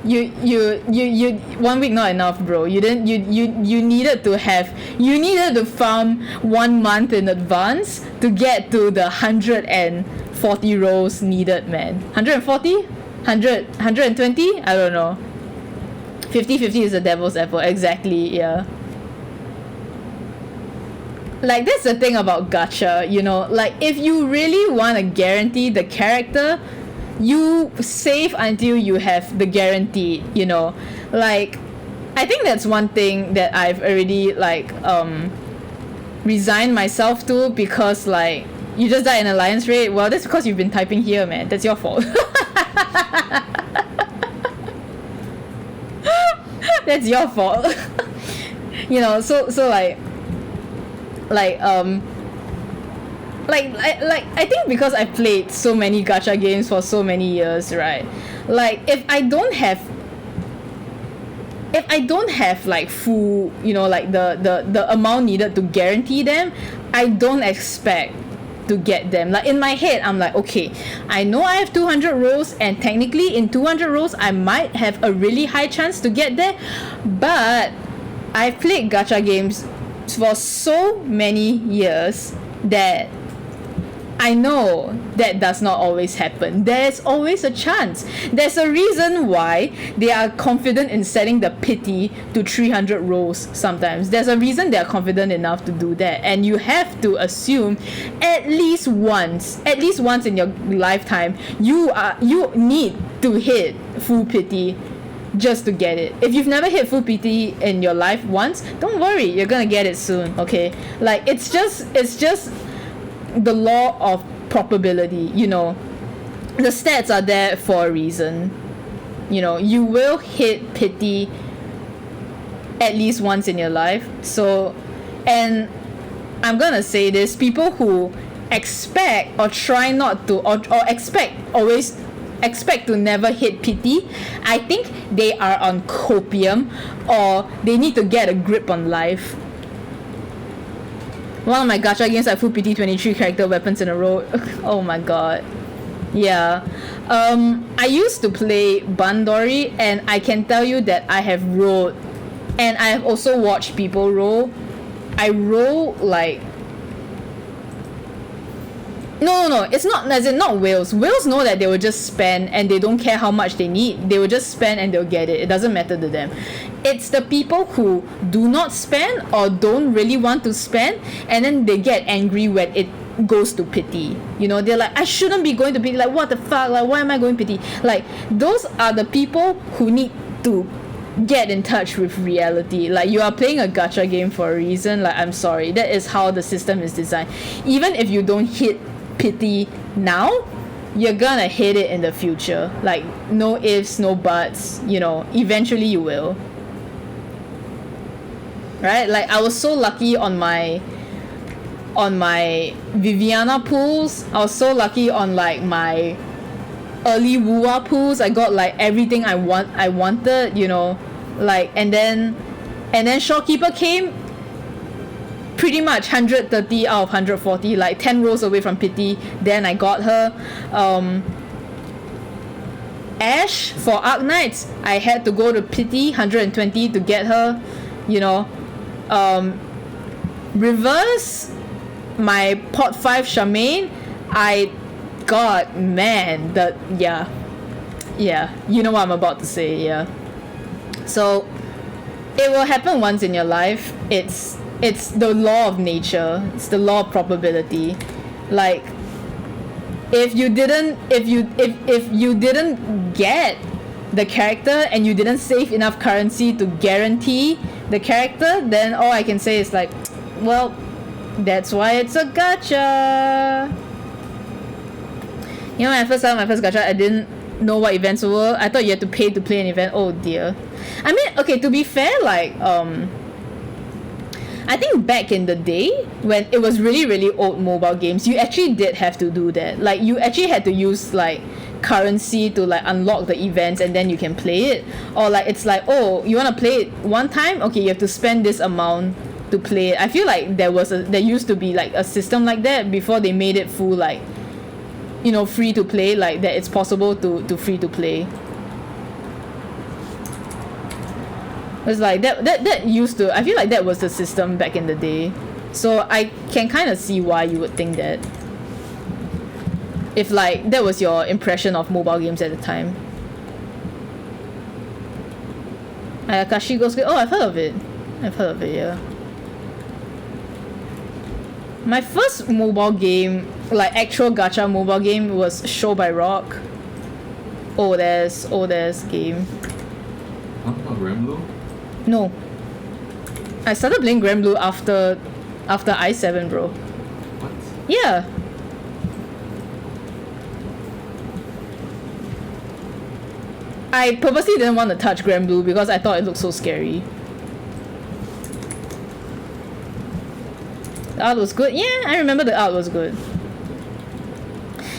S3: you 1 week not enough, bro. You needed to farm 1 month in advance to get to the 140 rolls needed, man. 140? 100? 120? I don't know. 50-50 is the devil's apple, exactly, yeah. like that's the thing about gacha, you know, like if you really want to guarantee the character, you save until you have the guarantee, you know. Like I think that's one thing that I've already like resigned myself to, because like you just died in Alliance Raid. Well, that's because you've been typing here, man. That's your fault. That's your fault. You know, so like I think because I played so many gacha games for so many years, right? Like if I don't have like full, you know, like the amount needed to guarantee them, I don't expect to get them. Like in my head, I'm like, okay, I know I have 200 rolls, and technically in 200 rolls I might have a really high chance to get there, but I've played gacha games for so many years that I know that does not always happen. There's always a chance. There's a reason why they are confident in setting the pity to 300 rolls sometimes. There's a reason they are confident enough to do that. And you have to assume at least once in your lifetime, you need to hit full pity just to get it. If you've never hit full PT in your life once, don't worry, you're gonna get it soon, okay? Like it's just the law of probability, you know. The stats are there for a reason. You know, you will hit pity at least once in your life. So, and I'm gonna say this, people who expect or try not to or expect to never hit pity, I think they are on copium, or they need to get a grip on life. One of my gacha games I full PT 23 character weapons in a row. Oh my god. Yeah. I used to play Bandori, and I can tell you that I have rolled, and I have also watched people roll. I roll like No, it's not, as in not whales. Whales know that they will just spend and they don't care how much they need. They will just spend and they'll get it. It doesn't matter to them. It's the people who do not spend or don't really want to spend, and then they get angry when it goes to pity. You know, they're like, I shouldn't be going to pity. Like, what the fuck? Like, why am I going pity? Like, those are the people who need to get in touch with reality. Like, you are playing a gacha game for a reason. Like, I'm sorry, that is how the system is designed. Even if you don't hit pity now, you're gonna hit it in the future. Like, no ifs, no buts, you know, eventually you will. Right? Like, I was so lucky on my Viviana pools. I was so lucky on like my early Wua pools. I got like everything I wanted, you know, like, and then Shopkeeper came pretty much 130 out of 140, like 10 rolls away from pity. Then I got her. Ash for Arknights, I had to go to pity 120 to get her, you know. Reverse, my pot 5 Charmaine, I got, man, that, yeah, you know what I'm about to say. Yeah, so it will happen once in your life. It's the law of nature. It's the law of probability. Like, if you didn't get the character and you didn't save enough currency to guarantee the character, then all I can say is like, well, that's why it's a gacha. You know, when I first started my first gacha, I didn't know what events were. I thought you had to pay to play an event. Oh dear. I mean, okay, to be fair, like, I think back in the day, when it was really, really old mobile games, you actually did have to do that. Like, you actually had to use, like, currency to, like, unlock the events and then you can play it. Or, like, it's like, oh, you want to play it one time? Okay, you have to spend this amount to play it. I feel like there used to be, like, a system like that before they made it full, like, you know, free to play, like, that it's possible to free to play. It's like that used to, I feel like that was the system back in the day. So I can kind of see why you would think that, if like that was your impression of mobile games at the time. Ayakashi Gosuke, oh, I've heard of it, yeah. My first mobile game, like actual gacha mobile game, was Show by Rock. There's game.
S4: Huh? Not Granblue?
S3: No. I started playing Granblue after i7, bro.
S4: What?
S3: Yeah. I purposely didn't want to touch Granblue because I thought it looked so scary. The art was good. Yeah, I remember the art was good.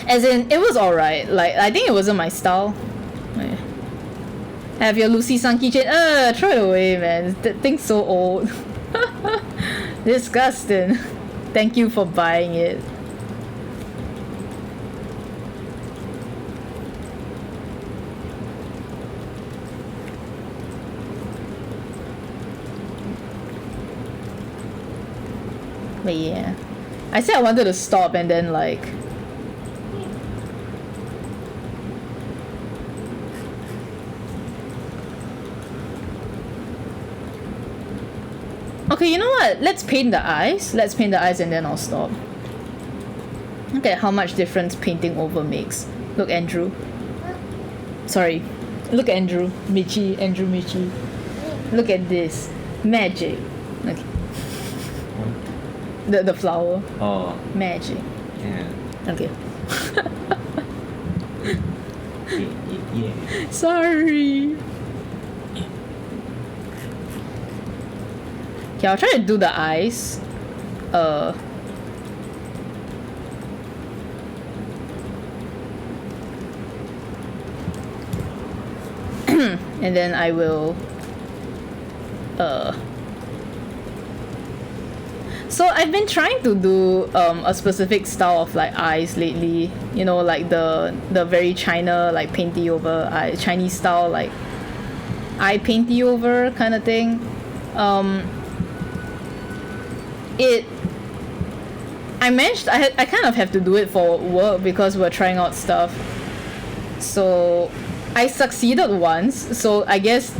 S3: As in, it was alright. Like, I think it wasn't my style. Yeah. Have your Lucy-san keychain. Throw it away, man. That thing's so old. Disgusting. Thank you for buying it. But yeah. I said I wanted to stop and then like... Okay, you know what? Let's paint the eyes. Let's paint the eyes and then I'll stop. Look at how much difference painting over makes. Look, Andrew. Sorry. Look, Andrew. Andrew Michi. Look at this. Magic. Okay. The flower.
S4: Oh,
S3: Magic.
S4: yeah.
S3: Okay.
S4: Yeah.
S3: Sorry. Okay, I'll try to do the eyes. And then I will so I've been trying to do a specific style of like eyes lately, you know, like the very China like painty over eye, Chinese style like eye painty over kind of thing. I kind of have to do it for work because we're trying out stuff. So I succeeded once, so I guess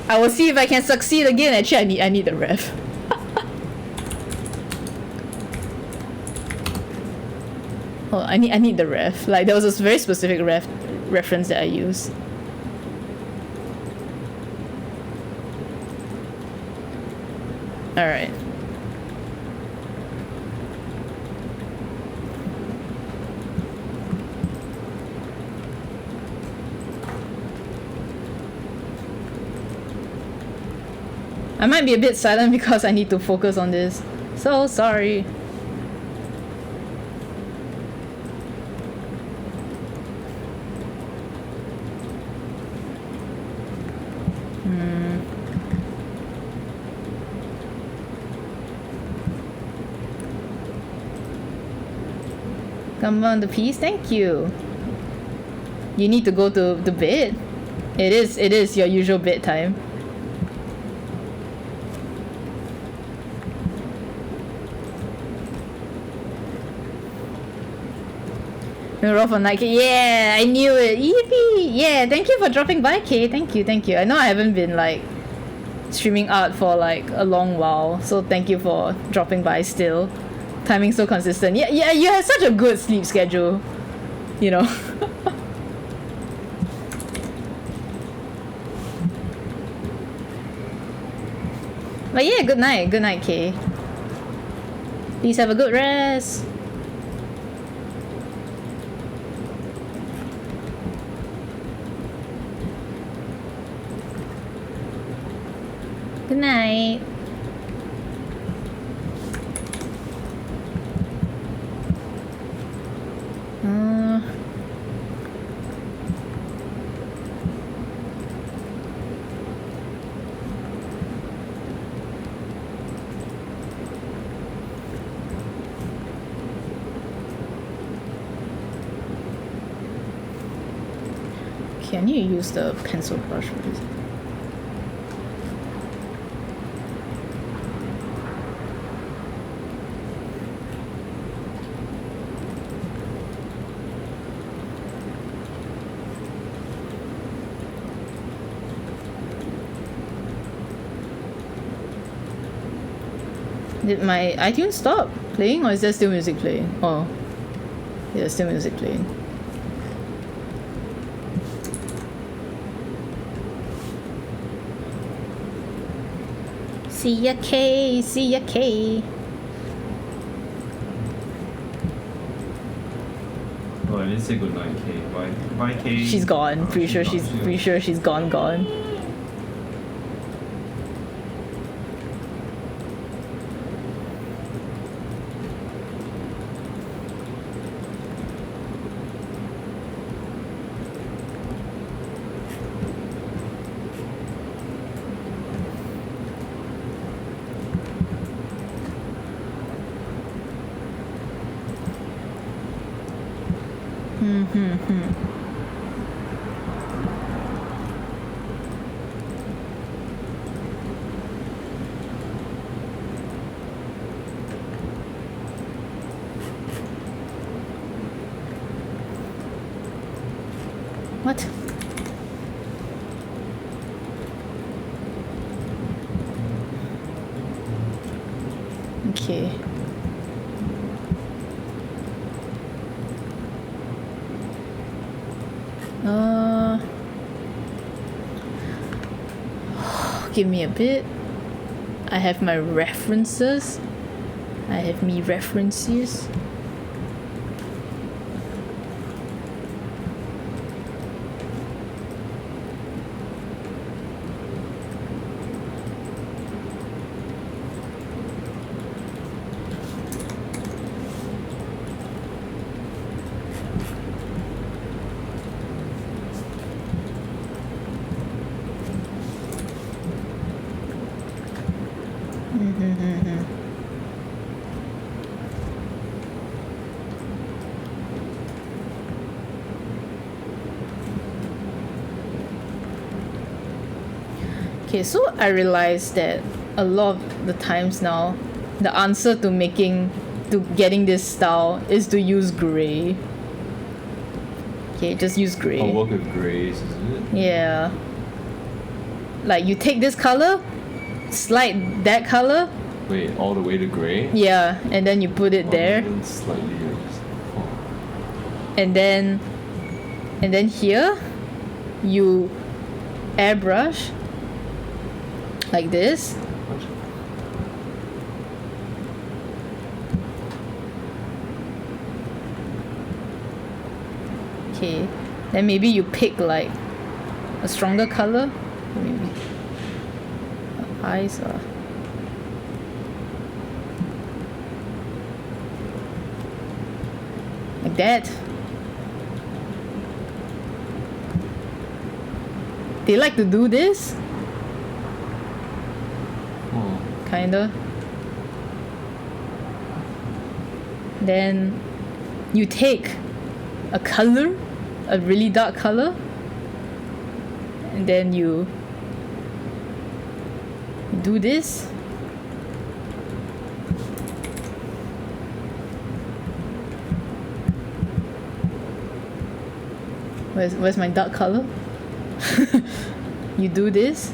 S3: I will see if I can succeed again. Actually, I need the ref. Oh, I need the ref. Like there was this very specific reference that I used. All right. I might be a bit silent because I need to focus on this. So sorry. Come on, the piece. Thank you. You need to go to bed. It is your usual bedtime. We're off on night K. Yeah, I knew it. Yippee! Yeah, thank you for dropping by, K. Thank you. I know I haven't been like streaming art for like a long while, so thank you for dropping by still. Timing so consistent. Yeah, you have such a good sleep schedule. You know. But yeah, good night, Kay. Please have a good rest. Good night. Okay, I need to use the pencil brush for this. Did my iTunes stop? playing, or is there still music playing? Oh, yeah, there's still music playing. See ya, Kay. See ya, Kay.
S4: Oh, I didn't say goodnight, Kay. Bye, bye, Kay.
S3: She's gone.
S4: Oh,
S3: Pretty sure
S4: gone.
S3: she's gone. What? Okay. Give me a bit. I have my references. I have me references. Okay, so I realized that a lot of the times now, the answer to getting this style is to use gray. Okay, just use gray.
S4: I'll work with grays, is it?
S3: Yeah. Like you take this color, slide that color,
S4: Wait, all the way to gray?
S3: yeah, and then you put it there,
S4: Then slightly. Oh.
S3: and then here, you airbrush like this. Okay, then maybe you pick like a stronger color, maybe eyes or like that. They like to do this,
S4: Oh.
S3: kinda. Then you take a color, a really dark color, and then you do this. Where's my dark color? You do this.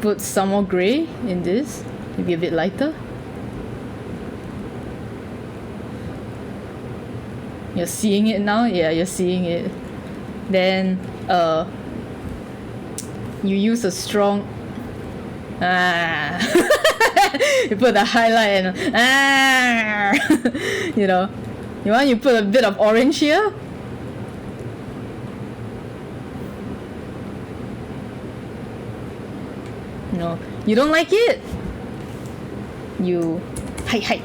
S3: Put some more gray in this, maybe a bit lighter. You're seeing it now? Yeah, you're seeing it. Then you use a strong you put the highlight and you know, you put a bit of orange here. No, you don't like it? You hi.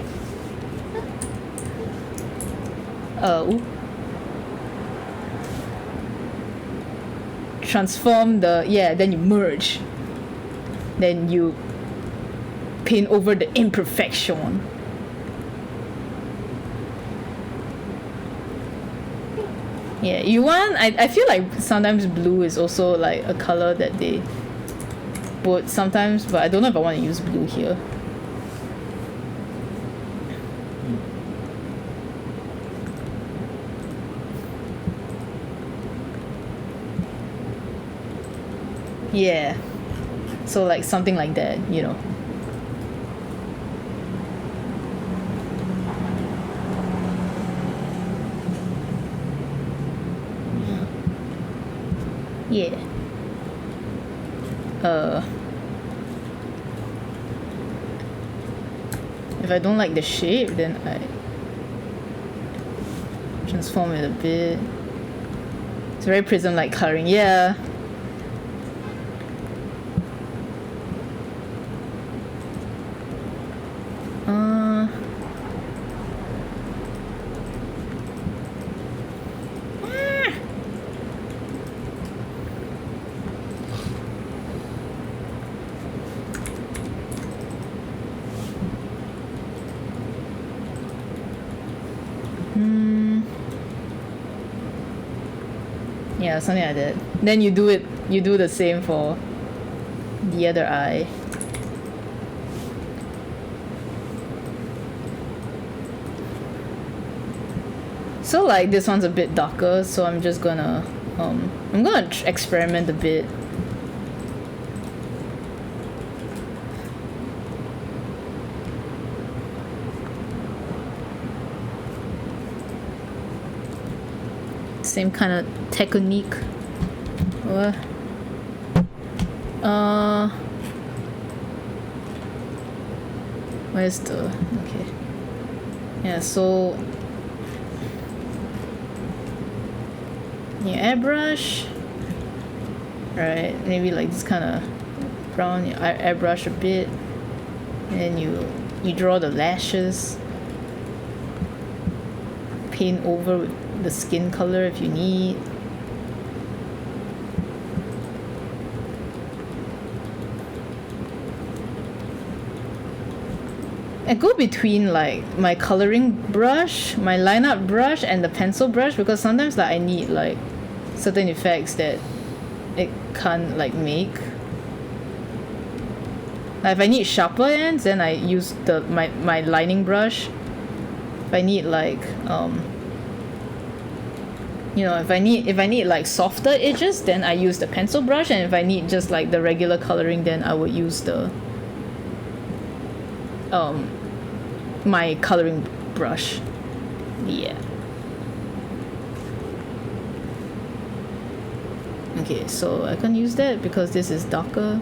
S3: Ooh. Transform then you merge. Then you paint over the imperfection. Yeah, you want I feel like sometimes blue is also like a color that they put sometimes, but I don't know if I want to use blue here. Yeah. So like something like that, you know. Yeah. If I don't like the shape, then I transform it a bit. It's very prism-like coloring, yeah. Yeah, something like that. Then you do the same for the other eye. So like this one's a bit darker, so I'm just gonna experiment a bit. Same kind of technique. What? Where's the okay? Yeah, so yeah, airbrush. Right, maybe like this kind of brown. You airbrush a bit, and you draw the lashes. Paint over with the skin color if you need. I go between like my coloring brush, my lineup brush, and the pencil brush because sometimes like I need like certain effects that it can't like make. Like if I need sharper ends, then I use my lining brush. If I need like you know, if I need like softer edges, then I use the pencil brush, and if I need just like the regular coloring, then I would use the my coloring brush. Yeah. Okay, so I can use that because this is darker.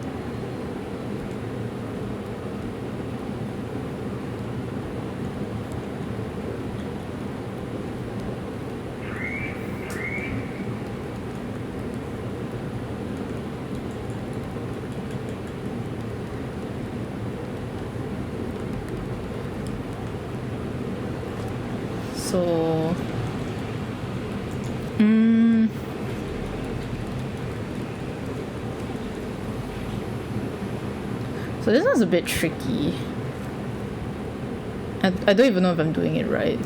S3: So so this one's a bit tricky. I don't even know if I'm doing it right.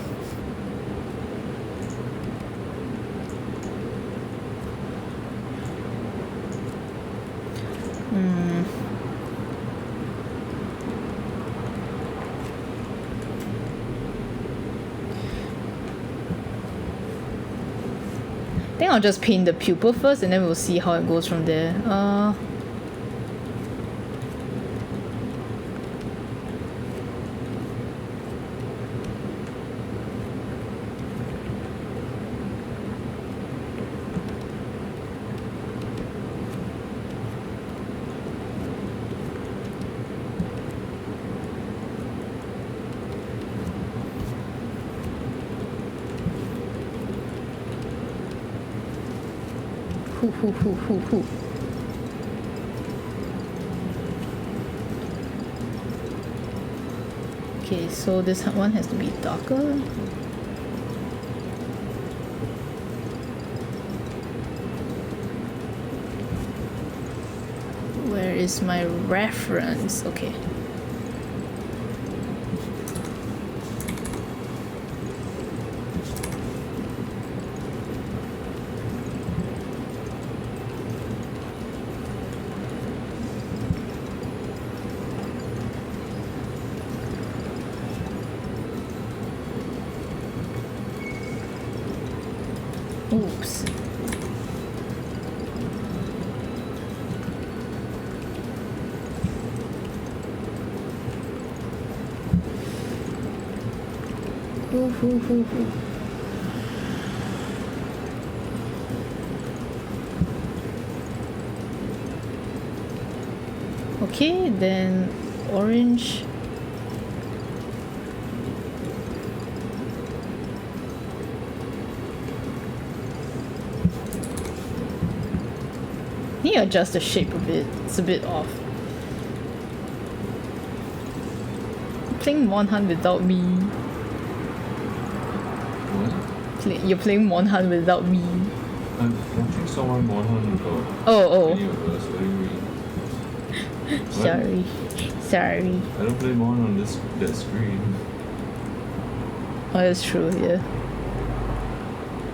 S3: I think I'll just paint the pupil first and then we'll see how it goes from there. Okay, so this one has to be darker. Where is my reference? Okay. Oops. Okay, then orange. Need to adjust the shape a bit. It's a bit off. Playing Monhan without me.
S2: What?
S3: You're playing Monhan without me.
S2: I'm watching someone Monhan go.
S3: Oh,
S2: Video of us. What do you mean? What?
S3: sorry. Sorry.
S2: I don't play Monhan on that screen.
S3: Oh, that's true, yeah.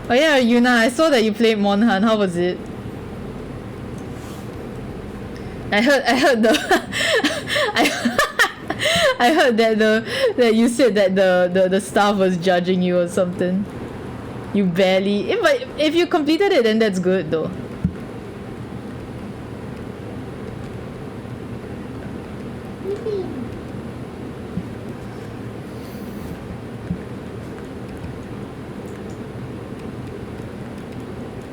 S3: Oh yeah, Yuna, I saw that you played Monhan. How was it? I heard the I heard that you said that the staff was judging you or something. You barely but if you completed it then that's good though.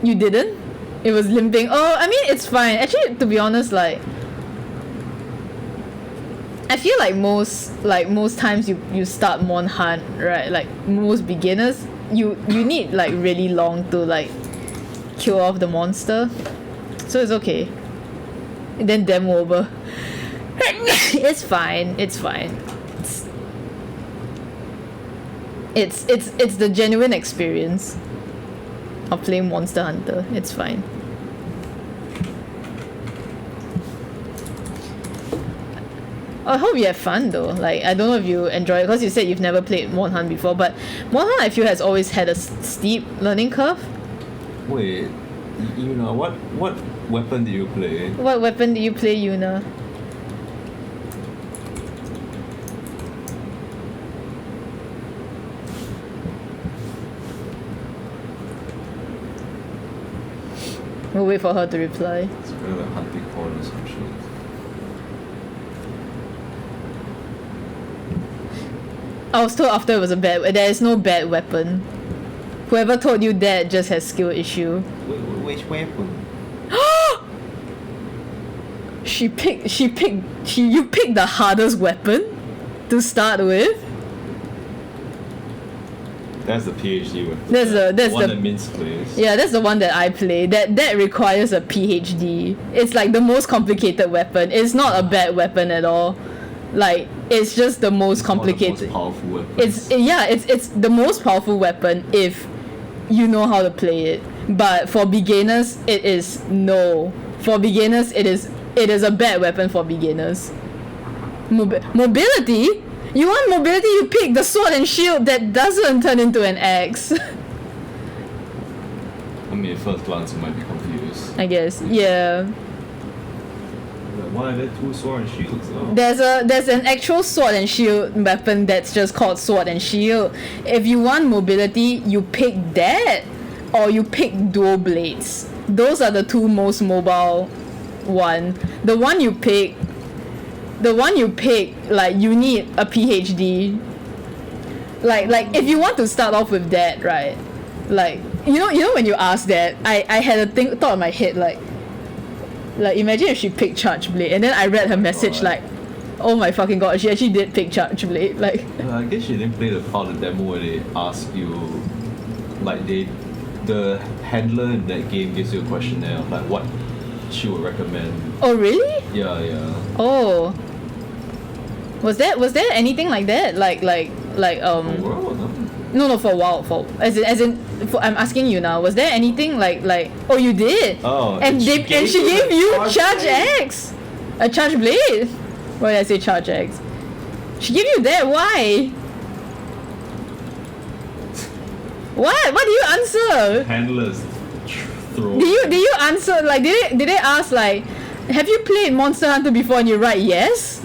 S3: You didn't? It was limping. Oh, I mean it's fine. Actually, to be honest, like I feel like most times you start Monhan, right? Like most beginners, you need like really long to like kill off the monster. So it's okay. And then demo over. It's fine. It's fine. It's the genuine experience of playing Monster Hunter. It's fine. I hope you have fun though. Like I don't know if you enjoy it because you said you've never played Monhan before, but Monhan I feel has always had a steep learning curve.
S2: Wait, Yuna, what weapon do you play?
S3: What weapon do you play, Yuna? We'll wait for her to reply.
S2: It's kind of like hunting corn or some shit.
S3: I was told after it was a bad. There is no bad weapon. Whoever told you that just has skill issue.
S2: Which weapon?
S3: You picked the hardest weapon to start with.
S2: That's the PhD weapon.
S3: That's
S2: the one
S3: the
S2: that Mince plays.
S3: yeah, that's the one that I play. That requires a PhD. It's like the most complicated weapon. It's not a bad weapon at all. Like it's just the most complicated.
S2: One of the most powerful weapons.
S3: It's the most powerful weapon if you know how to play it. But for beginners, it is no. For beginners, it is a bad weapon for beginners. Mobility? You want mobility? You pick the sword and shield that doesn't turn into an axe.
S2: I mean, at first glance, you might be confused.
S3: I guess, yeah.
S2: Like, why are there two sword and shields though?
S3: There's an actual sword and shield weapon that's just called sword and shield. If you want mobility, you pick that, or you pick dual blades. Those are the two most mobile one. The one you pick, like you need a PhD. Like if you want to start off with that, right? Like you know when you asked that, I had a thought in my head like imagine if she picked Charge Blade and then I read her message like, oh my fucking god, she actually did pick Charge Blade. Like
S2: I guess she didn't play the part of the demo where they ask you, like the handler in that game gives you a questionnaire of like what she would recommend.
S3: oh really?
S2: Yeah.
S3: Oh. Was there anything like that? Like
S2: World,
S3: no for a while as in I'm asking you now, was there anything like oh you did?
S2: Oh,
S3: and she gave you Charge
S2: Blade.
S3: X? A Charge Blade? Why did I say Charge X? She gave you that, why? What do you answer?
S2: Handlers throw.
S3: Did you answer like did they ask like have you played Monster Hunter before and you write yes?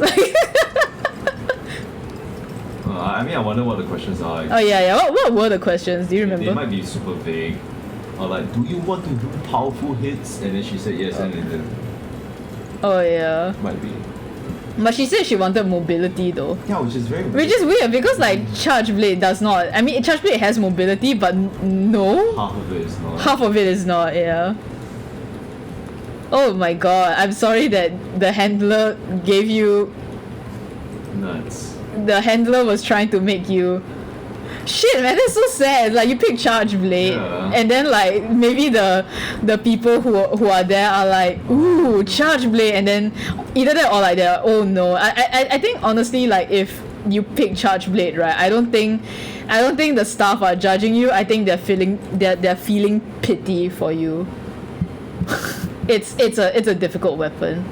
S2: I mean, I wonder what the questions are.
S3: Oh yeah. What were the questions? Do you remember?
S2: They might be super vague. Or like, do you want to do powerful hits? And then she said yes, and then
S3: Oh yeah.
S2: might be.
S3: But she said she wanted mobility though.
S2: Yeah, which is very
S3: Which is weird because like Charge Blade does not. I mean, Charge Blade has mobility, but no,
S2: half of it is not.
S3: half of it is not. Yeah. Oh my god! I'm sorry that the handler gave you.
S2: Nuts.
S3: The handler was trying to make you. Shit, man, that's so sad. Like you pick Charge Blade,
S2: Yeah.
S3: and then like maybe the people who are there are like, ooh, Charge Blade, and then either that or like they're oh no. I think honestly like if you pick Charge Blade, right, I don't think the staff are judging you. I think they're feeling pity for you. it's a difficult weapon.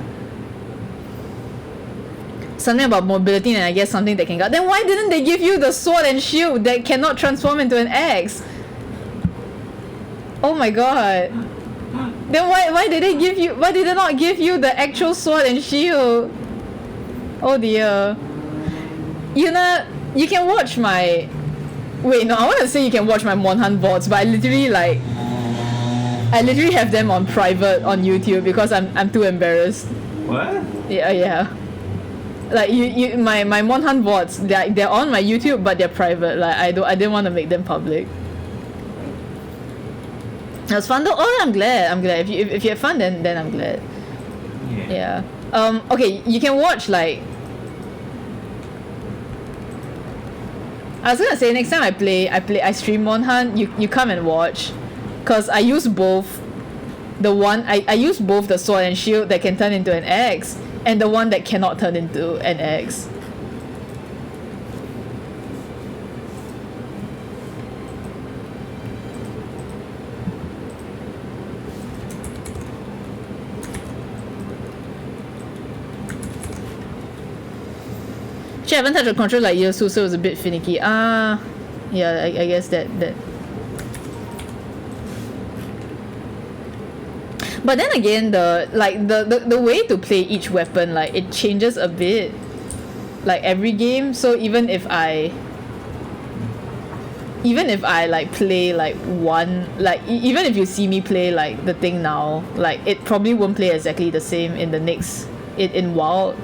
S3: Something about mobility and I guess something that can go. Then why didn't they give you the sword and shield that cannot transform into an axe? Oh my god. Then why did they not give you the actual sword and shield? Oh dear. Yuna, you can watch my wait, no, I wanna say you can watch my Monhan VODs, but I literally have them on private on YouTube because I'm too embarrassed.
S2: What?
S3: Yeah. Like you my Monhan VODs, they're on my YouTube but they're private. Like I didn't want to make them public. It was fun though. Oh, I'm glad. If you had fun then I'm glad. Yeah. Okay, you can watch like I was gonna say next time I stream Monhan, you come and watch. Cause I use both I use both the sword and shield that can turn into an axe and the one that cannot turn into an axe. Actually, I haven't touched a controller like years, so it was a bit finicky. Yeah, I guess that. But then again, the way to play each weapon, like it changes a bit, like every game. So even if I like play like one, like even if you see me play like the thing now, like it probably won't play exactly the same in the next in WoW.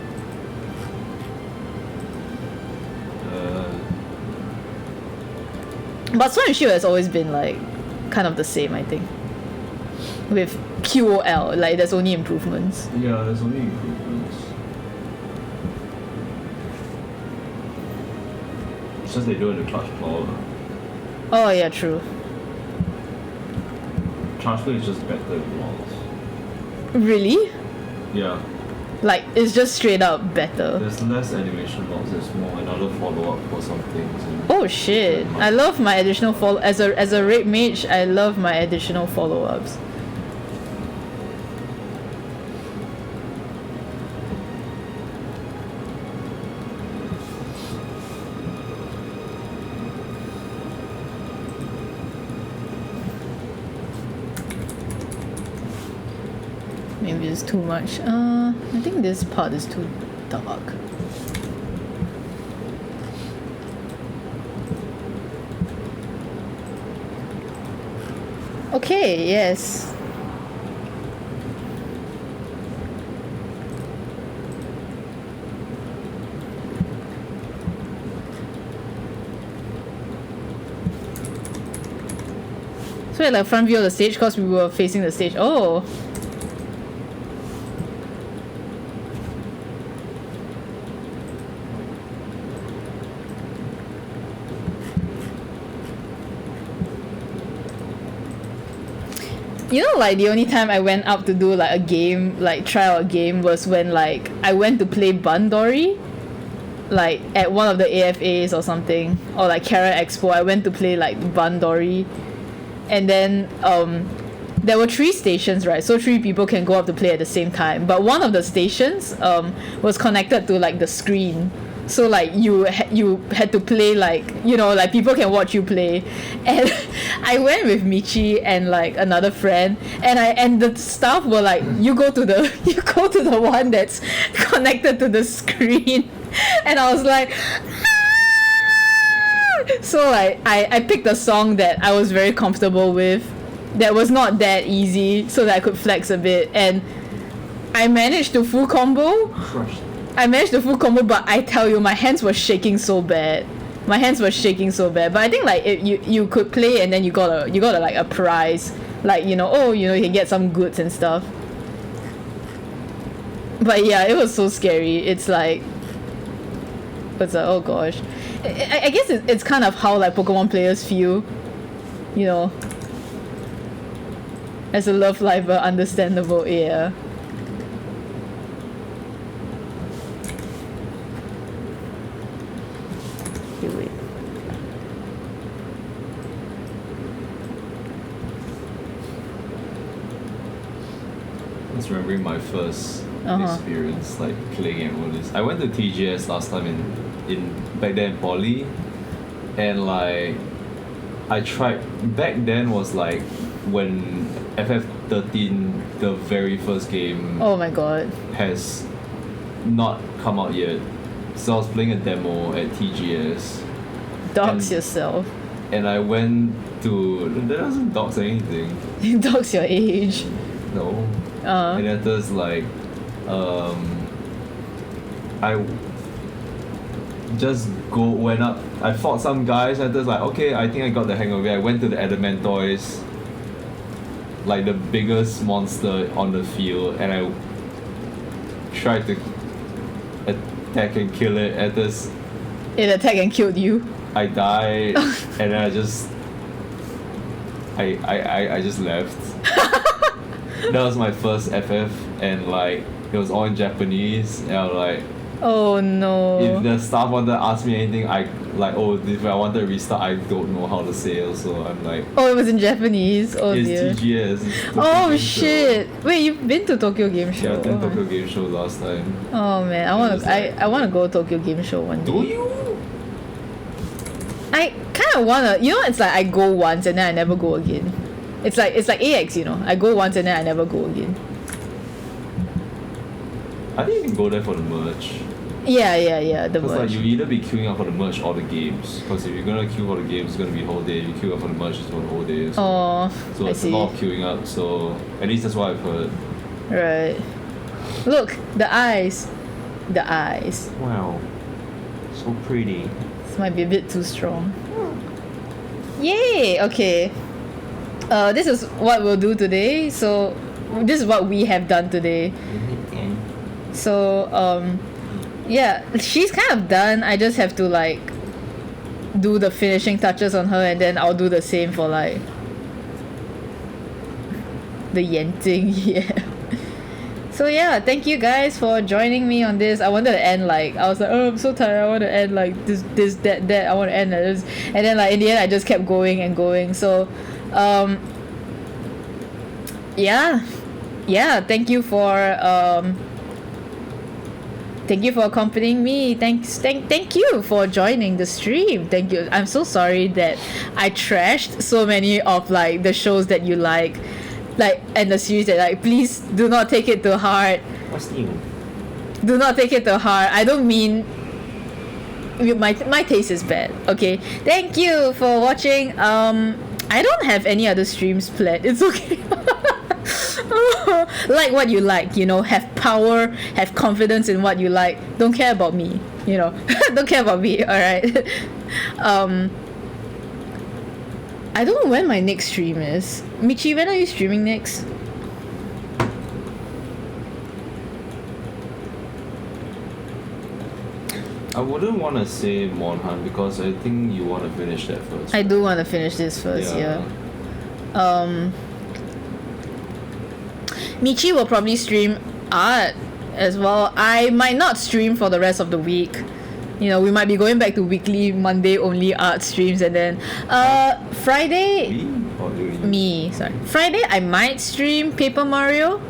S3: But Sword and Shield has always been like kind of the same, I think. With QOL, like there's only improvements.
S2: Yeah, there's only improvements. It's just they do it in the clutch claw.
S3: Oh yeah, true.
S2: Charge Blade is just better in walls.
S3: Really?
S2: Yeah.
S3: Like it's just straight up better.
S2: There's less animation loss, there's more another follow-up for some things.
S3: Oh shit! I love my additional follow as a raid mage. I love my additional follow-ups. Maybe it's too much. I think this part is too dark. Okay, yes. So we had like front view of the stage because we were facing the stage. Oh. You know, like the only time I went up to do like a game, like try out a game, was when like I went to play Bandori, like at one of the AFAs or something, or like Kara Expo. I went to play like Bandori, and then there were 3 stations, right? So 3 people can go up to play at the same time. But one of the stations was connected to like the screen. So like you had to play like, you know, like people can watch you play. And I went with Michi and like another friend, and the staff were like, you go to the one that's connected to the screen. And I was like, ah! So like I picked a song that I was very comfortable with, that was not that easy, so that I could flex a bit, and I managed to full combo.
S2: Crushed.
S3: I managed the full combo, but I tell you, my hands were shaking so bad. My hands were shaking so bad. But I think like you could play and then you got a like a prize, like you know, you can get some goods and stuff. But yeah, it was so scary. It's like oh gosh. I guess it's kind of how like Pokemon players feel, you know. As a love lifer, understandable, yeah. Okay, wait.
S2: I was remembering my first
S3: Uh-huh.
S2: experience like playing and all this. I went to TGS last time in back then in poly, and like I tried back then was like when FF13 the very first game
S3: Oh my god.
S2: has not come out yet. So I was playing a demo at TGS
S3: Dox
S2: And-
S3: yourself.
S2: and I went to that doesn't dox anything.
S3: Dox your age.
S2: No.
S3: Uh,
S2: And then there's like I just went up. I fought some guys and there's like okay, I think I got the hang of it. I went to the Adamantoise, like the biggest monster on the field, and I tried to attack and kill it. At this,
S3: it attacked and killed you.
S2: I died, and then I just I just left. That was my first FF, and like it was all in Japanese, and I was like,
S3: Oh no.
S2: if the staff wanted to ask me anything, I like if I wanted to restart, I don't know how to say it, so I'm like,
S3: Oh, it was in Japanese. Oh
S2: it's
S3: dear.
S2: TGS. It's Tokyo
S3: Oh
S2: Game Show.
S3: shit! Wait, you've been to Tokyo Game
S2: Yeah,
S3: Show?
S2: I attended Tokyo Game Show last time.
S3: Oh man,
S2: It was like-
S3: I wanna go Tokyo Game Show one day.
S2: Do you?
S3: I kind of wanna. You know, it's like I go once and then I never go again. It's like AX. You know, I go once and then I never go again.
S2: I think you can go there for the merch.
S3: Yeah. The
S2: Because like
S3: merch.
S2: you either be queuing up for the merch or the games. Because if you're gonna queue for the games, it's gonna be a whole day. If you queue up for the merch, it's for the whole day. So,
S3: Oh,
S2: so
S3: I
S2: it's a
S3: see.
S2: lot of queuing up. So at least that's what I've heard.
S3: Right. Look, the eyes. The eyes.
S2: Wow, so pretty.
S3: This might be a bit too strong. Yay! Okay. This is what we'll do today. So, this is what we have done today. So, yeah, she's kind of done. I just have to like do the finishing touches on her, and then I'll do the same for like the Yenting. Yeah. So yeah, thank you guys for joining me on this. I wanted to end like I was like, oh, I'm so tired. I want to end like this, that. I want to end like this, and then like in the end, I just kept going and going. So, yeah. Thank you for accompanying me. Thank you for joining the stream. Thank you. I'm so sorry that I trashed so many of like the shows that you like and the series that like. Please do not take it to heart.
S2: What's new?
S3: Do not take it to heart. I don't mean my taste is bad. Okay. Thank you for watching. I don't have any other streams planned. It's okay. Like what you like, you know, have power, have confidence in what you like. Don't care about me, you know. Don't care about me, alright? I don't know when my next stream is. Michi, when are you streaming next?
S2: I wouldn't want to say Monhan because I think you want to finish that first.
S3: I do want to finish this first, yeah. Michi will probably stream art as well. I might not stream for the rest of the week. You know, we might be going back to weekly Monday only art streams, and then Friday
S2: Me? Or you?
S3: me sorry Friday I might stream Paper Mario.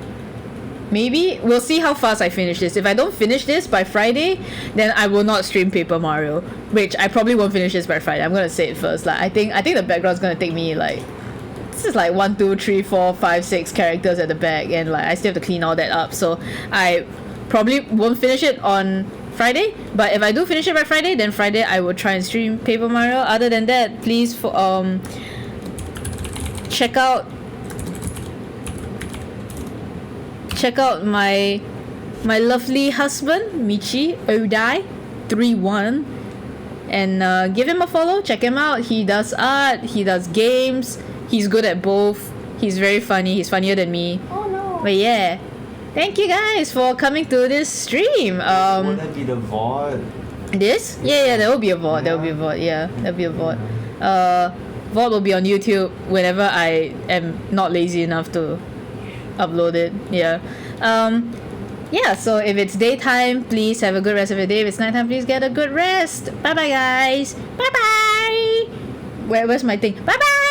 S3: Maybe we'll see how fast I finish this. If I don't finish this by Friday, then I will not stream Paper Mario, which I probably won't finish this by Friday. I'm gonna say it first. Like I think the background's gonna take me like, this is like 1, 2, 3, 4, 5, 6 characters at the back, and like I still have to clean all that up. So I probably won't finish it on Friday. But if I do finish it by Friday, then Friday I will try and stream Paper Mario. Other than that, please check out my my lovely husband, Michi Odai31. And give him a follow, check him out. He does art, he does games, he's good at both. He's very funny, he's funnier than me.
S1: Oh no.
S3: But yeah, thank you guys for coming to this stream.
S2: Would that be the VOD?
S3: This? Yeah, there will be a VOD. There will be a VOD. Yeah, there'll be a VOD. VOD will be on YouTube whenever I am not lazy enough to upload it. Yeah. Yeah, so if it's daytime, please have a good rest of your day. If it's nighttime, please get a good rest. Bye bye, guys. Bye bye. Where's my thing? Bye bye.